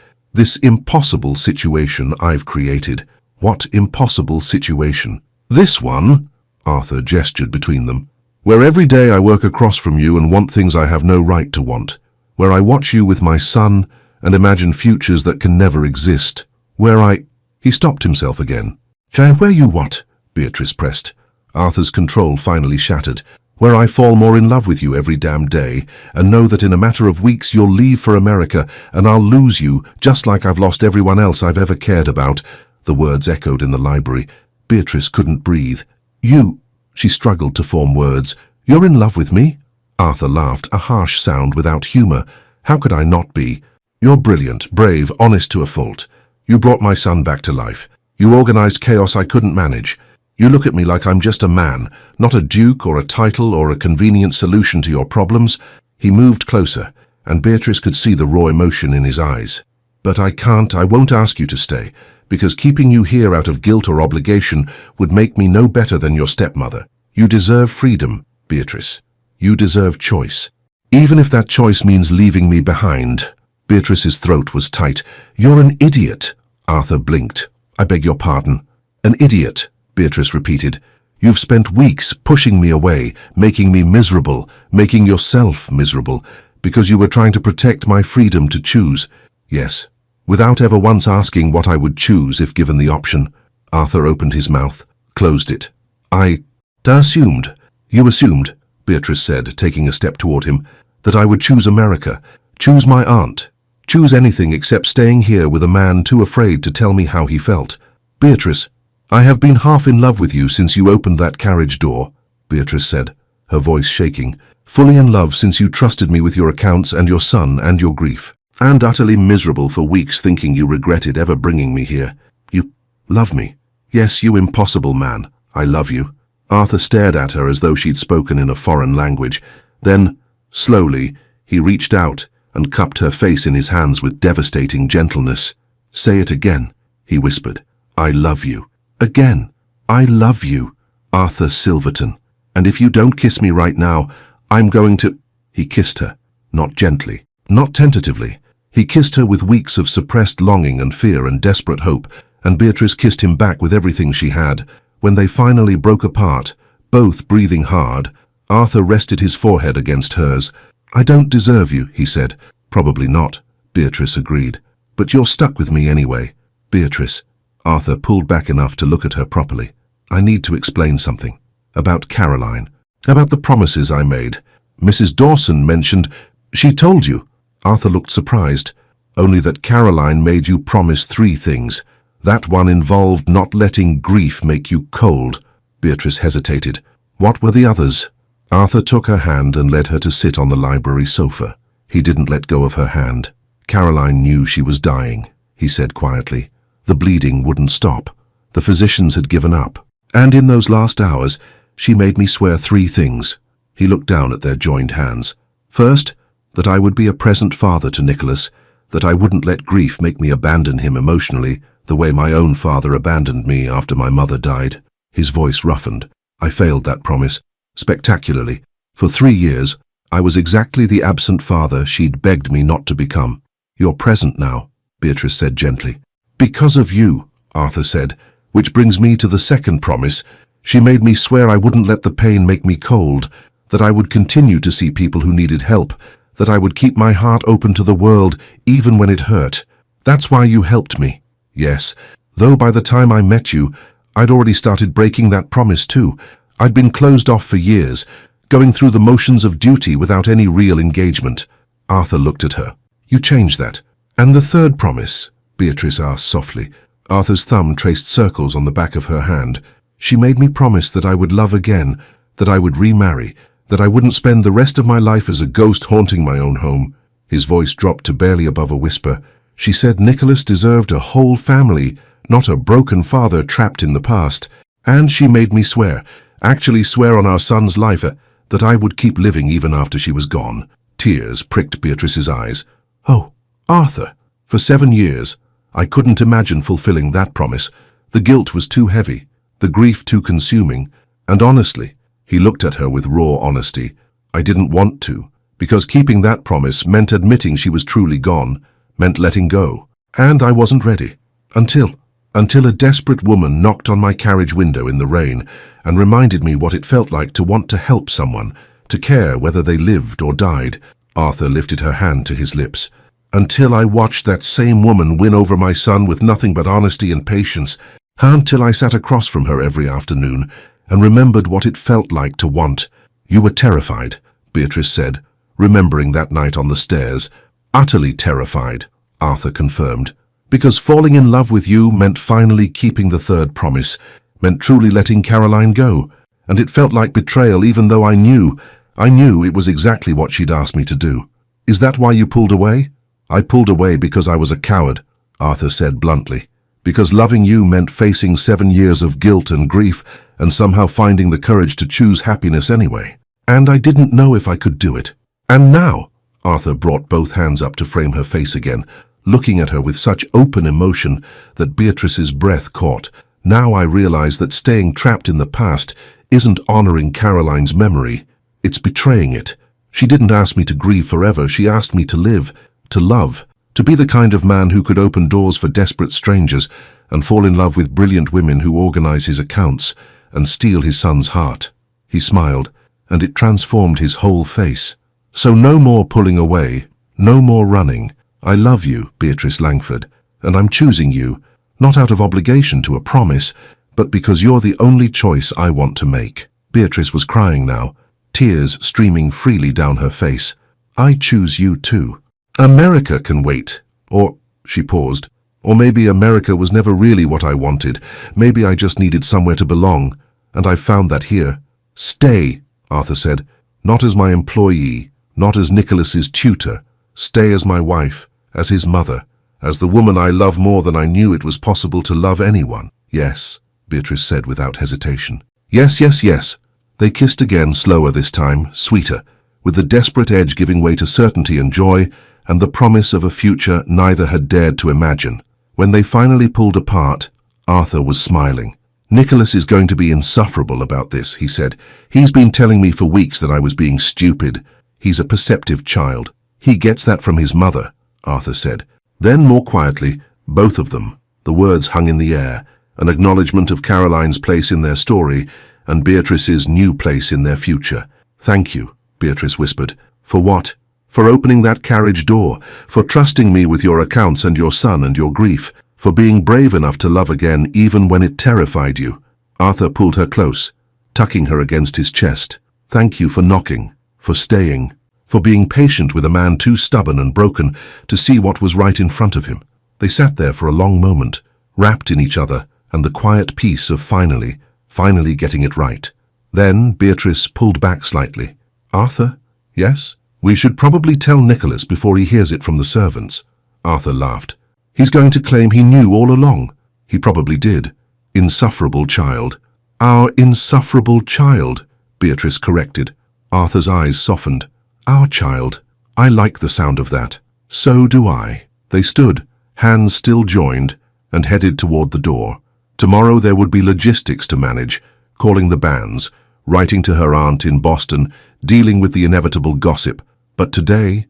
impossible situation I've created. What impossible situation? This one, Arthur gestured between them, where every day I work across from you and want things I have no right to want, where I watch you with my son and imagine futures that can never exist, where I... He stopped himself again. Where you what? Beatrice pressed. Arthur's control finally shattered. Where I fall more in love with you every damn day and know that in a matter of weeks you'll leave for America and I'll lose you just like I've lost everyone else I've ever cared about. The words echoed in the library. Beatrice couldn't breathe. You... She struggled to form words. You're in love with me? Arthur laughed, a harsh sound without humor. How could I not be? You're brilliant, brave, honest to a fault. You brought my son back to life. You organized chaos I couldn't manage. You look at me like I'm just a man, not a duke or a title or a convenient solution to your problems. He moved closer, and Beatrice could see the raw emotion in his eyes. But I won't ask you to stay, because keeping you here out of guilt or obligation would make me no better than your stepmother. You deserve freedom, Beatrice. You deserve choice. Even if that choice means leaving me behind. Beatrice's throat was tight. You're an idiot. Arthur blinked. I beg your pardon. An idiot, Beatrice repeated. You've spent weeks pushing me away, making me miserable, making yourself miserable, because you were trying to protect my freedom to choose. Yes, without ever once asking what I would choose if given the option. Arthur opened his mouth, closed it. You assumed, Beatrice said, taking a step toward him, that I would choose America, choose my aunt, choose anything except staying here with a man too afraid to tell me how he felt. Beatrice, I have been half in love with you since you opened that carriage door, Beatrice said, her voice shaking, fully in love since you trusted me with your accounts and your son and your grief, and utterly miserable for weeks thinking you regretted ever bringing me here. You love me. Yes, you impossible man, I love you. Arthur stared at her as though she'd spoken in a foreign language. Then, slowly, he reached out and cupped her face in his hands with devastating gentleness. Say it again, he whispered. I love you. Again. I love you, Arthur Silverton. And if you don't kiss me right now, I'm going to... He kissed her, not gently, not tentatively. He kissed her with weeks of suppressed longing and fear and desperate hope, and Beatrice kissed him back with everything she had. When they finally broke apart, both breathing hard, Arthur rested his forehead against hers. I don't deserve you, he said. Probably not, Beatrice agreed. But you're stuck with me anyway. Beatrice. Arthur pulled back enough to look at her properly. I need to explain something. About Caroline. About the promises I made. Mrs. Dawson mentioned... She told you. Arthur looked surprised. Only that Caroline made you promise 3 things. That one involved not letting grief make you cold. Beatrice hesitated. What were the others? Arthur took her hand and led her to sit on the library sofa. He didn't let go of her hand. Caroline knew she was dying, he said quietly. The bleeding wouldn't stop. The physicians had given up. And in those last hours, she made me swear 3 things. He looked down at their joined hands. First, that I would be a present father to Nicholas, that I wouldn't let grief make me abandon him emotionally, the way my own father abandoned me after my mother died. His voice roughened. I failed that promise, spectacularly. For 3 years, I was exactly the absent father she'd begged me not to become. You're present now, Beatrice said gently. Because of you, Arthur said, which brings me to the second promise. She made me swear I wouldn't let the pain make me cold, that I would continue to see people who needed help, that I would keep my heart open to the world even when it hurt. That's why you helped me. Yes, though by the time I met you, I'd already started breaking that promise too. I'd been closed off for years, going through the motions of duty without any real engagement. Arthur looked at her. You changed that. And the third promise? Beatrice asked softly. Arthur's thumb traced circles on the back of her hand. She made me promise that I would love again, that I would remarry, that I wouldn't spend the rest of my life as a ghost haunting my own home. His voice dropped to barely above a whisper. She said Nicholas deserved a whole family, not a broken father trapped in the past. And she made me swear, actually swear on our son's life, that I would keep living even after she was gone. Tears pricked Beatrice's eyes. Oh, Arthur, for 7 years, I couldn't imagine fulfilling that promise. The guilt was too heavy, the grief too consuming, and honestly, he looked at her with raw honesty. I didn't want to, because keeping that promise meant admitting she was truly gone, meant letting go. And I wasn't ready. Until a desperate woman knocked on my carriage window in the rain and reminded me what it felt like to want to help someone, to care whether they lived or died. Arthur lifted her hand to his lips. Until I watched that same woman win over my son with nothing but honesty and patience. Until I sat across from her every afternoon and remembered what it felt like to want. You were terrified, Beatrice said, remembering that night on the stairs. Utterly terrified, Arthur confirmed. Because falling in love with you meant finally keeping the third promise, meant truly letting Caroline go. And it felt like betrayal even though I knew it was exactly what she'd asked me to do. Is that why you pulled away? I pulled away because I was a coward, Arthur said bluntly. Because loving you meant facing 7 years of guilt and grief and somehow finding the courage to choose happiness anyway. And I didn't know if I could do it. And now, Arthur brought both hands up to frame her face again, looking at her with such open emotion that Beatrice's breath caught. Now I realize that staying trapped in the past isn't honoring Caroline's memory. It's betraying it. She didn't ask me to grieve forever. She asked me to live, to love, to be the kind of man who could open doors for desperate strangers and fall in love with brilliant women who organize his accounts and steal his son's heart. He smiled, and it transformed his whole face. So no more pulling away, no more running. I love you, Beatrice Langford, and I'm choosing you, not out of obligation to a promise, but because you're the only choice I want to make. Beatrice was crying now, tears streaming freely down her face. I choose you too. America can wait. Or, she paused, or maybe America was never really what I wanted. Maybe I just needed somewhere to belong, and I've found that here. Stay, Arthur said, not as my employee, not as Nicholas's tutor. Stay as my wife, as his mother, as the woman I love more than I knew it was possible to love anyone. Yes, Beatrice said without hesitation. Yes, yes, yes. They kissed again, slower this time, sweeter, with the desperate edge giving way to certainty and joy, and the promise of a future neither had dared to imagine. When they finally pulled apart, Arthur was smiling. Nicholas is going to be insufferable about this, he said. He's been telling me for weeks that I was being stupid. He's a perceptive child. He gets that from his mother, Arthur said. Then, more quietly, both of them. The words hung in the air, an acknowledgement of Caroline's place in their story and Beatrice's new place in their future. Thank you, Beatrice whispered. For what? For opening that carriage door, for trusting me with your accounts and your son and your grief, for being brave enough to love again even when it terrified you. Arthur pulled her close, tucking her against his chest. Thank you for knocking, for staying, for being patient with a man too stubborn and broken to see what was right in front of him. They sat there for a long moment, wrapped in each other and the quiet peace of finally getting it right. Then Beatrice pulled back slightly. Arthur? Yes? We should probably tell Nicholas before he hears it from the servants. Arthur laughed. He's going to claim he knew all along. He probably did. Insufferable child. Our insufferable child, Beatrice corrected. Arthur's eyes softened. Our child. I like the sound of that. So do I. They stood, hands still joined, and headed toward the door. Tomorrow there would be logistics to manage, calling the bands, writing to her aunt in Boston, dealing with the inevitable gossip. But today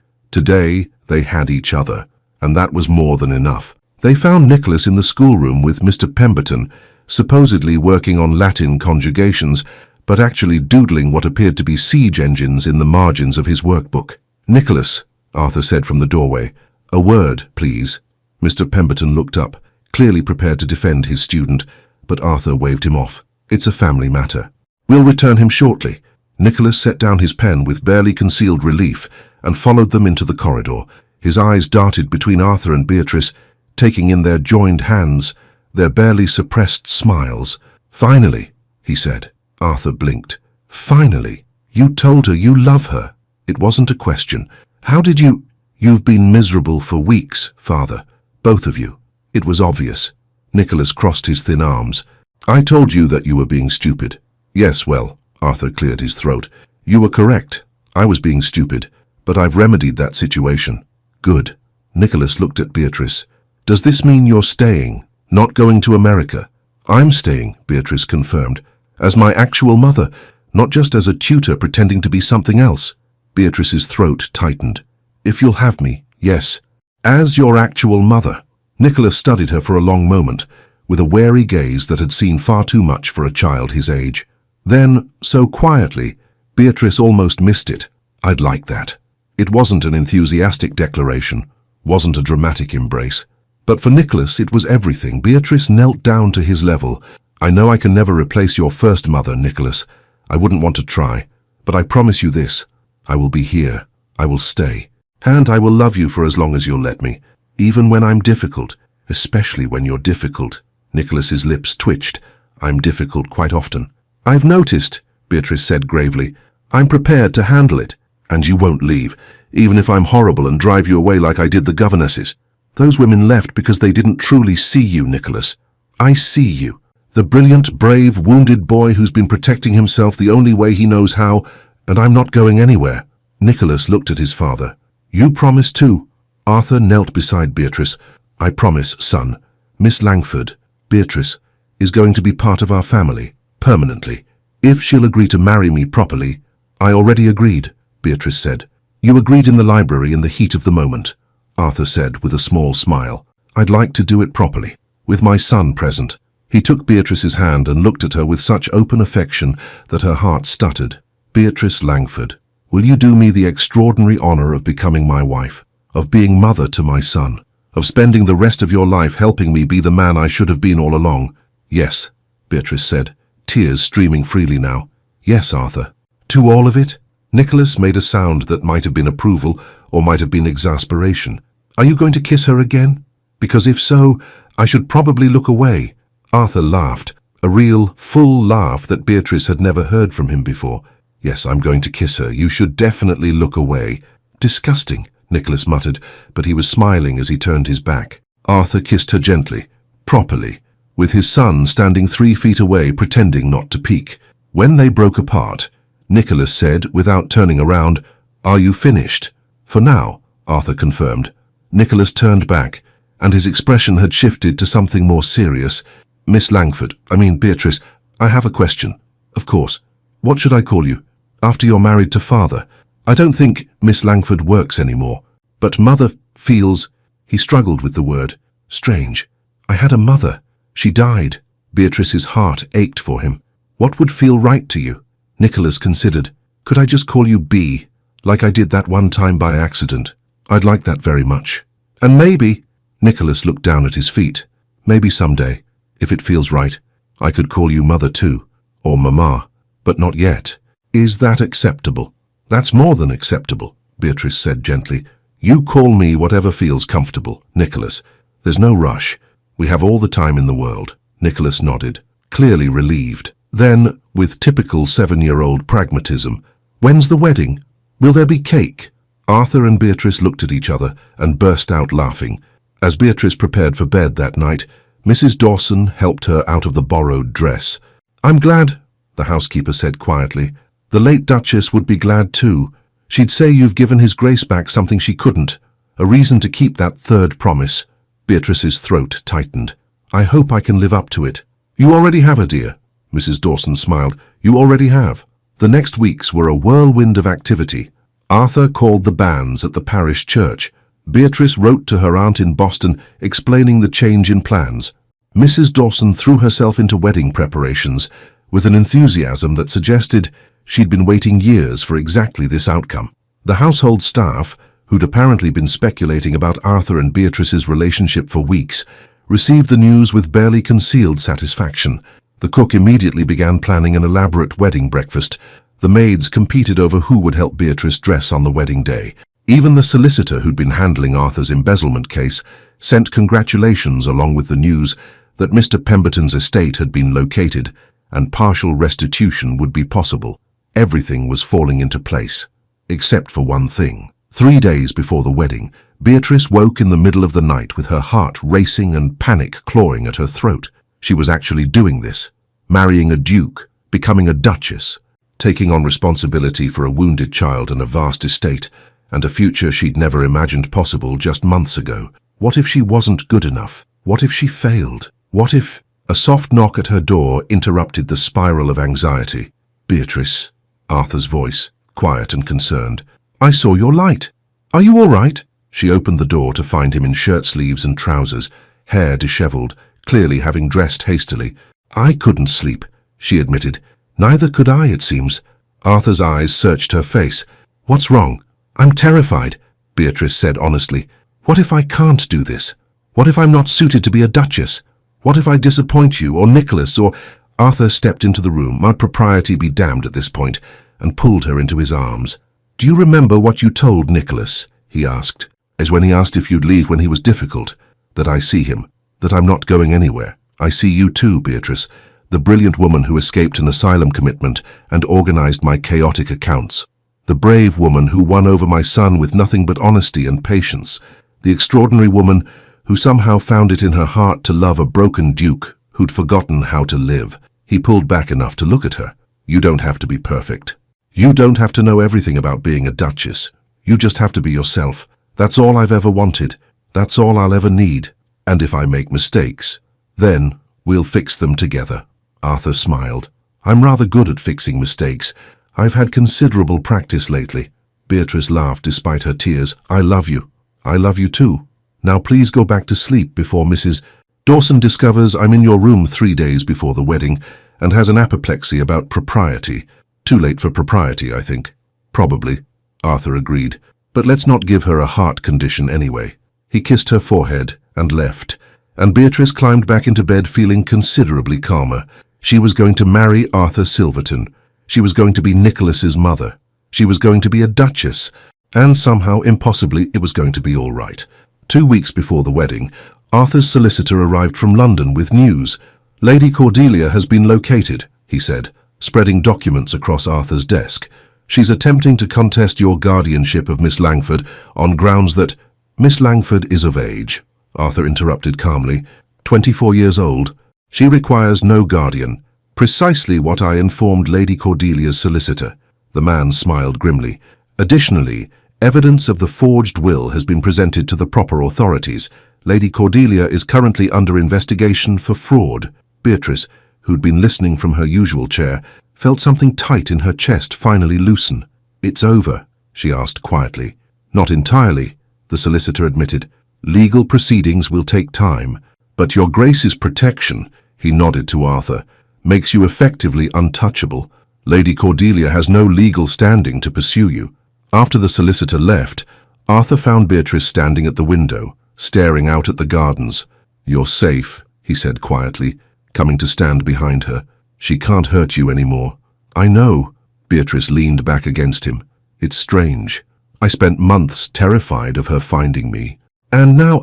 they had each other, and that was more than enough. They found Nicholas in the schoolroom with Mr. Pemberton, supposedly working on Latin conjugations, but actually doodling what appeared to be siege engines in the margins of his workbook. Nicholas, Arthur said from the doorway. A word, please. Mr. Pemberton looked up, clearly prepared to defend his student, but Arthur waved him off. It's a family matter. We'll return him shortly. Nicholas set down his pen with barely concealed relief and followed them into the corridor. His eyes darted between Arthur and Beatrice, taking in their joined hands, their barely suppressed smiles. Finally, he said. Arthur blinked. Finally, you told her you love her. It wasn't a question. How did you... You've been miserable for weeks, Father. Both of you. It was obvious. Nicholas crossed his thin arms. I told you that you were being stupid. Yes, well, Arthur cleared his throat. You were correct. I was being stupid, but I've remedied that situation. Good. Nicholas looked at Beatrice. Does this mean you're staying, not going to America? I'm staying, Beatrice confirmed, as my actual mother, not just as a tutor pretending to be something else. Beatrice's throat tightened. If you'll have me, yes. As your actual mother. Nicholas studied her for a long moment, with a wary gaze that had seen far too much for a child his age. Then, so quietly, Beatrice almost missed it. I'd like that. It wasn't an enthusiastic declaration, wasn't a dramatic embrace. But for Nicholas, it was everything. Beatrice knelt down to his level. I know I can never replace your first mother, Nicholas. I wouldn't want to try. But I promise you this. I will be here. I will stay. And I will love you for as long as you'll let me. Even when I'm difficult. Especially when you're difficult. Nicholas's lips twitched. I'm difficult quite often. I've noticed, Beatrice said gravely. I'm prepared to handle it. And you won't leave, even if I'm horrible and drive you away like I did the governesses. Those women left because they didn't truly see you, Nicholas. I see you. The brilliant, brave, wounded boy who's been protecting himself the only way he knows how, and I'm not going anywhere. Nicholas looked at his father. You promise too. Arthur knelt beside Beatrice. I promise, son. Miss Langford, Beatrice, is going to be part of our family, permanently. If she'll agree to marry me properly. I already agreed, Beatrice said. You agreed in the library in the heat of the moment, Arthur said with a small smile. I'd like to do it properly, with my son present. He took Beatrice's hand and looked at her with such open affection that her heart stuttered. Beatrice Langford, will you do me the extraordinary honor of becoming my wife, of being mother to my son, of spending the rest of your life helping me be the man I should have been all along? Yes, Beatrice said, tears streaming freely now. Yes, Arthur. To all of it? Nicholas made a sound that might have been approval or might have been exasperation. Are you going to kiss her again? Because if so, I should probably look away. Arthur laughed, a real, full laugh that Beatrice had never heard from him before. Yes, I'm going to kiss her. You should definitely look away. Disgusting, Nicholas muttered, but he was smiling as he turned his back. Arthur kissed her gently, properly, with his son standing 3 feet away pretending not to peek. When they broke apart, Nicholas said, without turning around, Are you finished? For now, Arthur confirmed. Nicholas turned back, and his expression had shifted to something more serious. Miss Beatrice, I have a question. Of course. What should I call you? After you're married to Father. I don't think Miss Langford works anymore. But Mother feels... He struggled with the word. Strange. I had a mother. She died. Beatrice's heart ached for him. What would feel right to you? Nicholas considered. Could I just call you B, like I did that one time by accident? I'd like that very much. And maybe... Nicholas looked down at his feet. Maybe someday, if it feels right. I could call you mother too, or mama, but not yet. Is that acceptable? That's more than acceptable, Beatrice said gently. You call me whatever feels comfortable, Nicholas. There's no rush. We have all the time in the world. Nicholas nodded, clearly relieved. Then, with typical 7-year-old pragmatism, when's the wedding? Will there be cake? Arthur and Beatrice looked at each other and burst out laughing. As Beatrice prepared for bed that night, Mrs. Dawson helped her out of the borrowed dress. I'm glad, the housekeeper said quietly. The late Duchess would be glad too. She'd say you've given His Grace back something she couldn't, a reason to keep that third promise. Beatrice's throat tightened. I hope I can live up to it. You already have a dear, Mrs. Dawson smiled. You already have. The next weeks were a whirlwind of activity. Arthur called the banns at the parish church. Beatrice wrote to her aunt in Boston explaining the change in plans. Mrs. Dawson threw herself into wedding preparations with an enthusiasm that suggested she'd been waiting years for exactly this outcome. The household staff, who'd apparently been speculating about Arthur and Beatrice's relationship for weeks, received the news with barely concealed satisfaction. The cook immediately began planning an elaborate wedding breakfast. The maids competed over who would help Beatrice dress on the wedding day. Even the solicitor who'd been handling Arthur's embezzlement case sent congratulations along with the news that Mr. Pemberton's estate had been located and partial restitution would be possible. Everything was falling into place, except for one thing. 3 days before the wedding, Beatrice woke in the middle of the night with her heart racing and panic clawing at her throat. She was actually doing this, marrying a duke, becoming a duchess, taking on responsibility for a wounded child and a vast estate, and a future she'd never imagined possible just months ago. What if she wasn't good enough? What if she failed? What if... A soft knock at her door interrupted the spiral of anxiety. Beatrice, Arthur's voice, quiet and concerned. I saw your light. Are you all right? She opened the door to find him in shirt sleeves and trousers, hair disheveled, clearly having dressed hastily. I couldn't sleep, she admitted. Neither could I, it seems. Arthur's eyes searched her face. What's wrong? I'm terrified, Beatrice said honestly. What if I can't do this? What if I'm not suited to be a duchess? What if I disappoint you, or Nicholas, or... Arthur stepped into the room, my propriety be damned at this point, and pulled her into his arms. Do you remember what you told Nicholas? He asked. As when he asked if you'd leave when he was difficult. That I see him. That I'm not going anywhere. I see you too, Beatrice. The brilliant woman who escaped an asylum commitment and organized my chaotic accounts. The brave woman who won over my son with nothing but honesty and patience. The extraordinary woman who somehow found it in her heart to love a broken duke who'd forgotten how to live. He pulled back enough to look at her. You don't have to be perfect. You don't have to know everything about being a duchess. You just have to be yourself. That's all I've ever wanted. That's all I'll ever need. And if I make mistakes, then we'll fix them together. Arthur smiled. I'm rather good at fixing mistakes. I've had considerable practice lately. Beatrice laughed despite her tears. I love you. I love you too. Now please go back to sleep before Mrs. Dawson discovers I'm in your room 3 days before the wedding and has an apoplexy about propriety. Too late for propriety, I think. Probably, Arthur agreed. But let's not give her a heart condition anyway. He kissed her forehead and left, and Beatrice climbed back into bed feeling considerably calmer. She was going to marry Arthur Silverton. She was going to be Nicholas's mother. She was going to be a duchess, and somehow, impossibly, it was going to be all right. 2 weeks before the wedding, Arthur's solicitor arrived from London with news. Lady Cordelia has been located, he said, spreading documents across Arthur's desk. She's attempting to contest your guardianship of Miss Langford on grounds that... Miss Langford is of age, Arthur interrupted calmly. 24 years old. She requires no guardian. Precisely what I informed Lady Cordelia's solicitor. The man smiled grimly. Additionally, evidence of the forged will has been presented to the proper authorities. Lady Cordelia is currently under investigation for fraud. Beatrice, who'd been listening from her usual chair, felt something tight in her chest finally loosen. It's over, she asked quietly. Not entirely, the solicitor admitted. Legal proceedings will take time, but your Grace's protection, he nodded to Arthur, makes you effectively untouchable. Lady Cordelia has no legal standing to pursue you. After the solicitor left, Arthur found Beatrice standing at the window, staring out at the gardens. You're safe, he said quietly. coming to stand behind her. "She can't hurt you anymore." "I know." Beatrice leaned back against him. "It's strange. I spent months terrified of her finding me. And now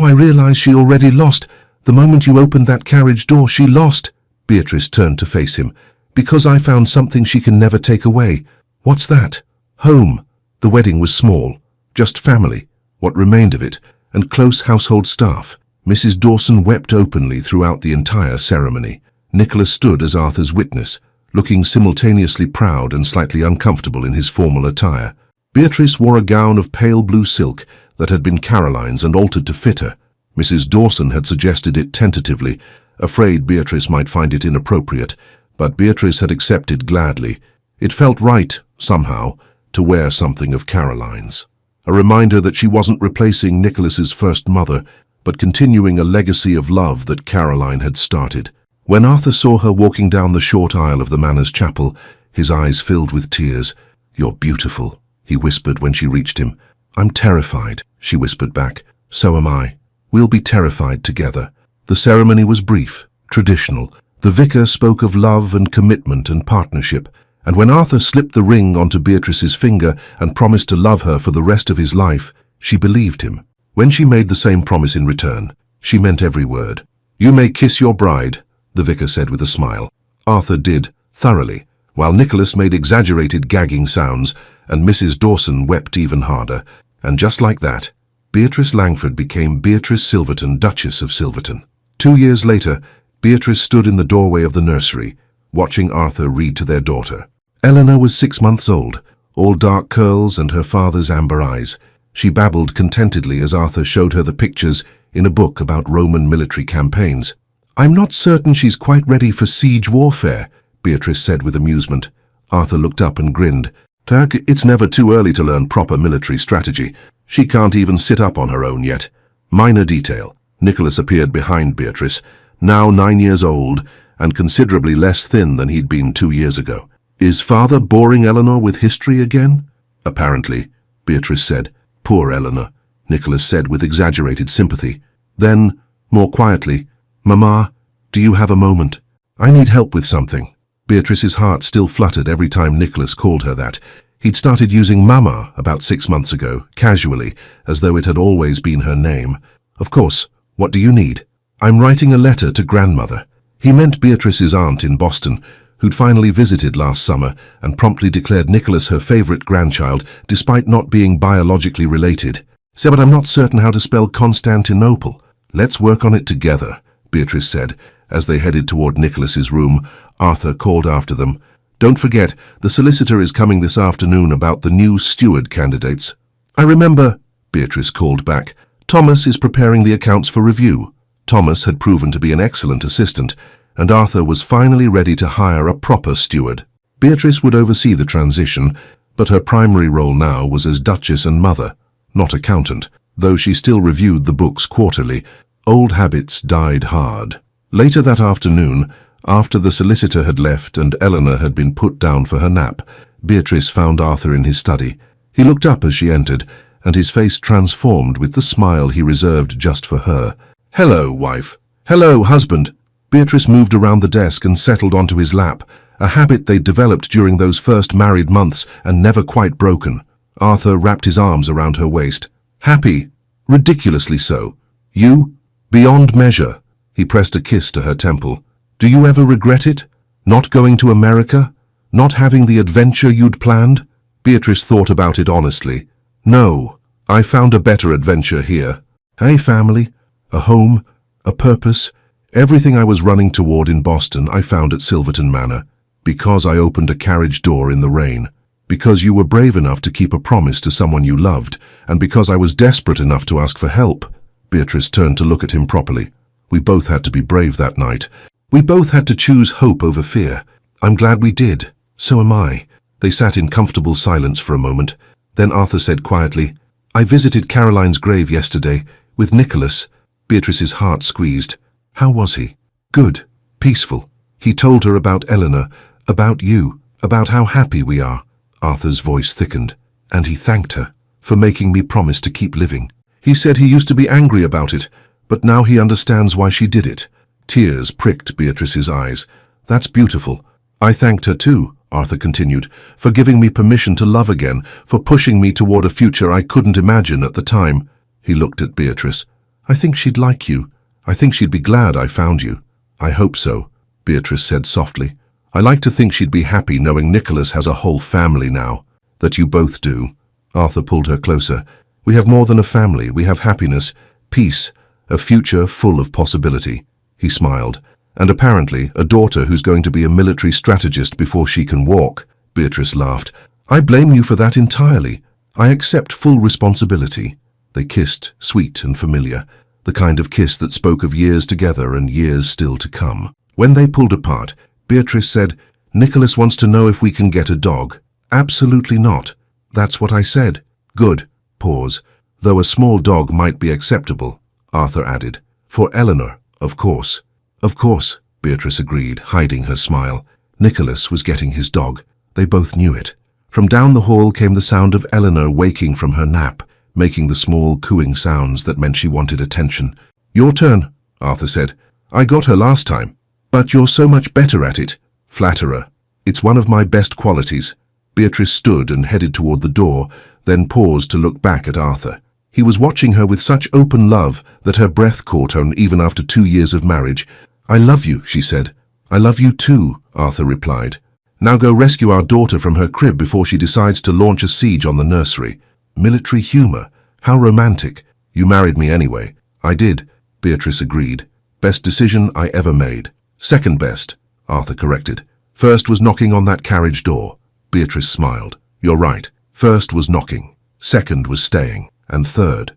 I realize she already lost. The moment you opened that carriage door, she lost." Beatrice turned to face him. "Because I found something she can never take away." "What's that?" "Home." The wedding was small, just family, what remained of it, and close household staff. Mrs. Dawson wept openly throughout the entire ceremony. Nicholas stood as Arthur's witness, looking simultaneously proud and slightly uncomfortable in his formal attire. Beatrice wore a gown of pale blue silk that had been Caroline's and altered to fit her. Mrs. Dawson had suggested it tentatively, afraid Beatrice might find it inappropriate, but Beatrice had accepted gladly. It felt right, somehow, to wear something of Caroline's. A reminder that she wasn't replacing Nicholas's first mother, but continuing a legacy of love that Caroline had started. When Arthur saw her walking down the short aisle of the Manor's chapel, his eyes filled with tears. "You're beautiful," he whispered when she reached him. "I'm terrified," she whispered back. "So am I. We'll be terrified together." The ceremony was brief, traditional. The vicar spoke of love and commitment and partnership, and when Arthur slipped the ring onto Beatrice's finger and promised to love her for the rest of his life, she believed him. When she made the same promise in return, she meant every word. "You may kiss your bride," the vicar said with a smile. Arthur did, thoroughly, while Nicholas made exaggerated gagging sounds and Mrs. Dawson wept even harder. And just like that, Beatrice Langford became Beatrice Silverton, Duchess of Silverton. 2 years later, Beatrice stood in the doorway of the nursery, watching Arthur read to their daughter. Eleanor was 6 months old, all dark curls and her father's amber eyes. She babbled contentedly as Arthur showed her the pictures in a book about Roman military campaigns. "I'm not certain she's quite ready for siege warfare," Beatrice said with amusement. Arthur looked up and grinned. "Turk, it's never too early to learn proper military strategy. She can't even sit up on her own yet." Minor detail. Nicholas appeared behind Beatrice, now 9 years old and considerably less thin than he'd been 2 years ago. "Is father boring Eleanor with history again?" "Apparently," Beatrice said. "Poor Eleanor," Nicholas said with exaggerated sympathy. Then, more quietly, "Mama, do you have a moment? I need help with something." Beatrice's heart still fluttered every time Nicholas called her that. He'd started using Mama about 6 months ago, casually, as though it had always been her name. "Of course. What do you need?" "I'm writing a letter to grandmother." He meant Beatrice's aunt in Boston, who'd finally visited last summer and promptly declared Nicholas her favorite grandchild, despite not being biologically related. "So, but I'm not certain how to spell Constantinople." "Let's work on it together," Beatrice said. As they headed toward Nicholas's room, Arthur called after them. "Don't forget, the solicitor is coming this afternoon about the new steward candidates." "I remember," Beatrice called back. "Thomas is preparing the accounts for review." Thomas had proven to be an excellent assistant, and Arthur was finally ready to hire a proper steward. Beatrice would oversee the transition, but her primary role now was as Duchess and mother, not accountant, though she still reviewed the books quarterly. Old habits died hard. Later that afternoon, after the solicitor had left and Eleanor had been put down for her nap, Beatrice found Arthur in his study. He looked up as she entered, and his face transformed with the smile he reserved just for her. "Hello, wife." "Hello, husband." Beatrice moved around the desk and settled onto his lap, a habit they'd developed during those first married months and never quite broken. Arthur wrapped his arms around her waist. "Happy? Ridiculously so. You? Beyond measure." He pressed a kiss to her temple. "Do you ever regret it? Not going to America? Not having the adventure you'd planned?" Beatrice thought about it honestly. "No, I found a better adventure here. A family, a home, a purpose. Everything I was running toward in Boston I found at Silverton Manor. Because I opened a carriage door in the rain. Because you were brave enough to keep a promise to someone you loved. And because I was desperate enough to ask for help." Beatrice turned to look at him properly. "We both had to be brave that night. We both had to choose hope over fear. I'm glad we did. So am I." They sat in comfortable silence for a moment. Then Arthur said quietly, "I visited Caroline's grave yesterday, with Nicholas." Beatrice's heart squeezed. "How was he?" "Good. Peaceful. He told her about Eleanor, about you, about how happy we are." Arthur's voice thickened. "And he thanked her for making me promise to keep living. He said he used to be angry about it, but now he understands why she did it." Tears pricked Beatrice's eyes. "That's beautiful. I thanked her too," Arthur continued, "for giving me permission to love again, for pushing me toward a future I couldn't imagine at the time." He looked at Beatrice. "I think she'd like you. I think she'd be glad I found you." "I hope so," Beatrice said softly. "I like to think she'd be happy knowing Nicholas has a whole family now." "That you both do." Arthur pulled her closer. "We have more than a family. We have happiness, peace, a future full of possibility." He smiled. "And apparently a daughter who's going to be a military strategist before she can walk." Beatrice laughed. "I blame you for that entirely. I accept full responsibility." They kissed, sweet and familiar, the kind of kiss that spoke of years together and years still to come. When they pulled apart, Beatrice said, "Nicholas wants to know if we can get a dog." "Absolutely not." "That's what I said." "Good." Pause. "Though a small dog might be acceptable," Arthur added. "For Eleanor, of course." "Of course," Beatrice agreed, hiding her smile. Nicholas was getting his dog. They both knew it. From down the hall came the sound of Eleanor waking from her nap, making the small cooing sounds that meant she wanted attention. "Your turn," Arthur said. "I got her last time. But you're so much better at it." "Flatterer. It's one of my best qualities." Beatrice stood and headed toward the door, then paused to look back at Arthur. He was watching her with such open love that her breath caught on even after 2 years of marriage. "I love you," she said. "I love you too," Arthur replied. "Now go rescue our daughter from her crib before she decides to launch a siege on the nursery." Military humor. How romantic. "You married me anyway." "I did," Beatrice agreed. "Best decision I ever made." "Second best," Arthur corrected. "First was knocking on that carriage door." Beatrice smiled. "You're right. First was knocking. Second was staying. And third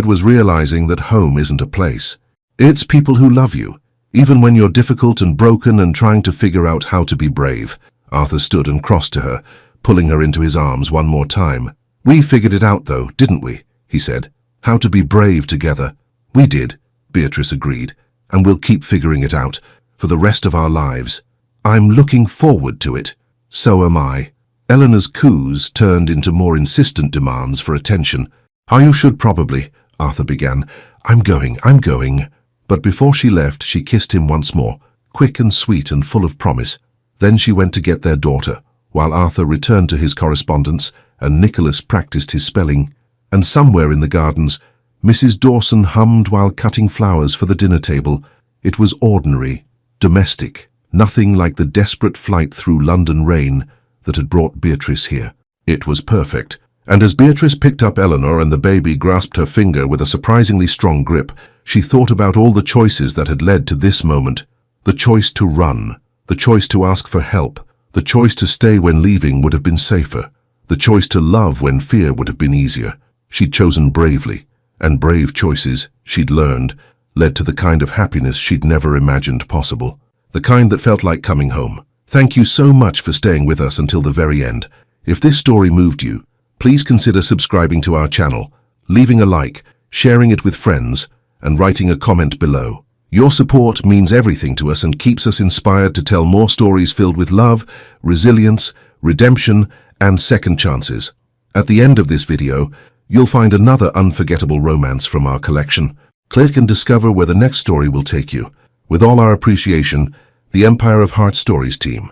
was realizing that home isn't a place. It's people who love you, even when you're difficult and broken and trying to figure out how to be brave." Arthur stood and crossed to her, pulling her into his arms one more time. "We figured it out though, didn't we?" he said. "How to be brave together." "We did," Beatrice agreed. "And we'll keep figuring it out, for the rest of our lives." "I'm looking forward to it." "So am I." Eleanor's coos turned into more insistent demands for attention. "You should probably," Arthur began. I'm going." But before she left, she kissed him once more, quick and sweet and full of promise. Then she went to get their daughter, while Arthur returned to his correspondence and Nicholas practiced his spelling. And somewhere in the gardens, Mrs. Dawson hummed while cutting flowers for the dinner table. It was ordinary, domestic, nothing like the desperate flight through London rain that had brought Beatrice here. It was perfect. And as Beatrice picked up Eleanor and the baby grasped her finger with a surprisingly strong grip, she thought about all the choices that had led to this moment. The choice to run, the choice to ask for help, the choice to stay when leaving would have been safer, the choice to love when fear would have been easier. She'd chosen bravely, and brave choices, she'd learned, led to the kind of happiness she'd never imagined possible. The kind that felt like coming home. Thank you so much for staying with us until the very end. If this story moved you, please consider subscribing to our channel, leaving a like, sharing it with friends, and writing a comment below. Your support means everything to us and keeps us inspired to tell more stories filled with love, resilience, redemption, and second chances. At the end of this video, you'll find another unforgettable romance from our collection. Click and discover where the next story will take you. With all our appreciation, the Empire of Heart Stories team.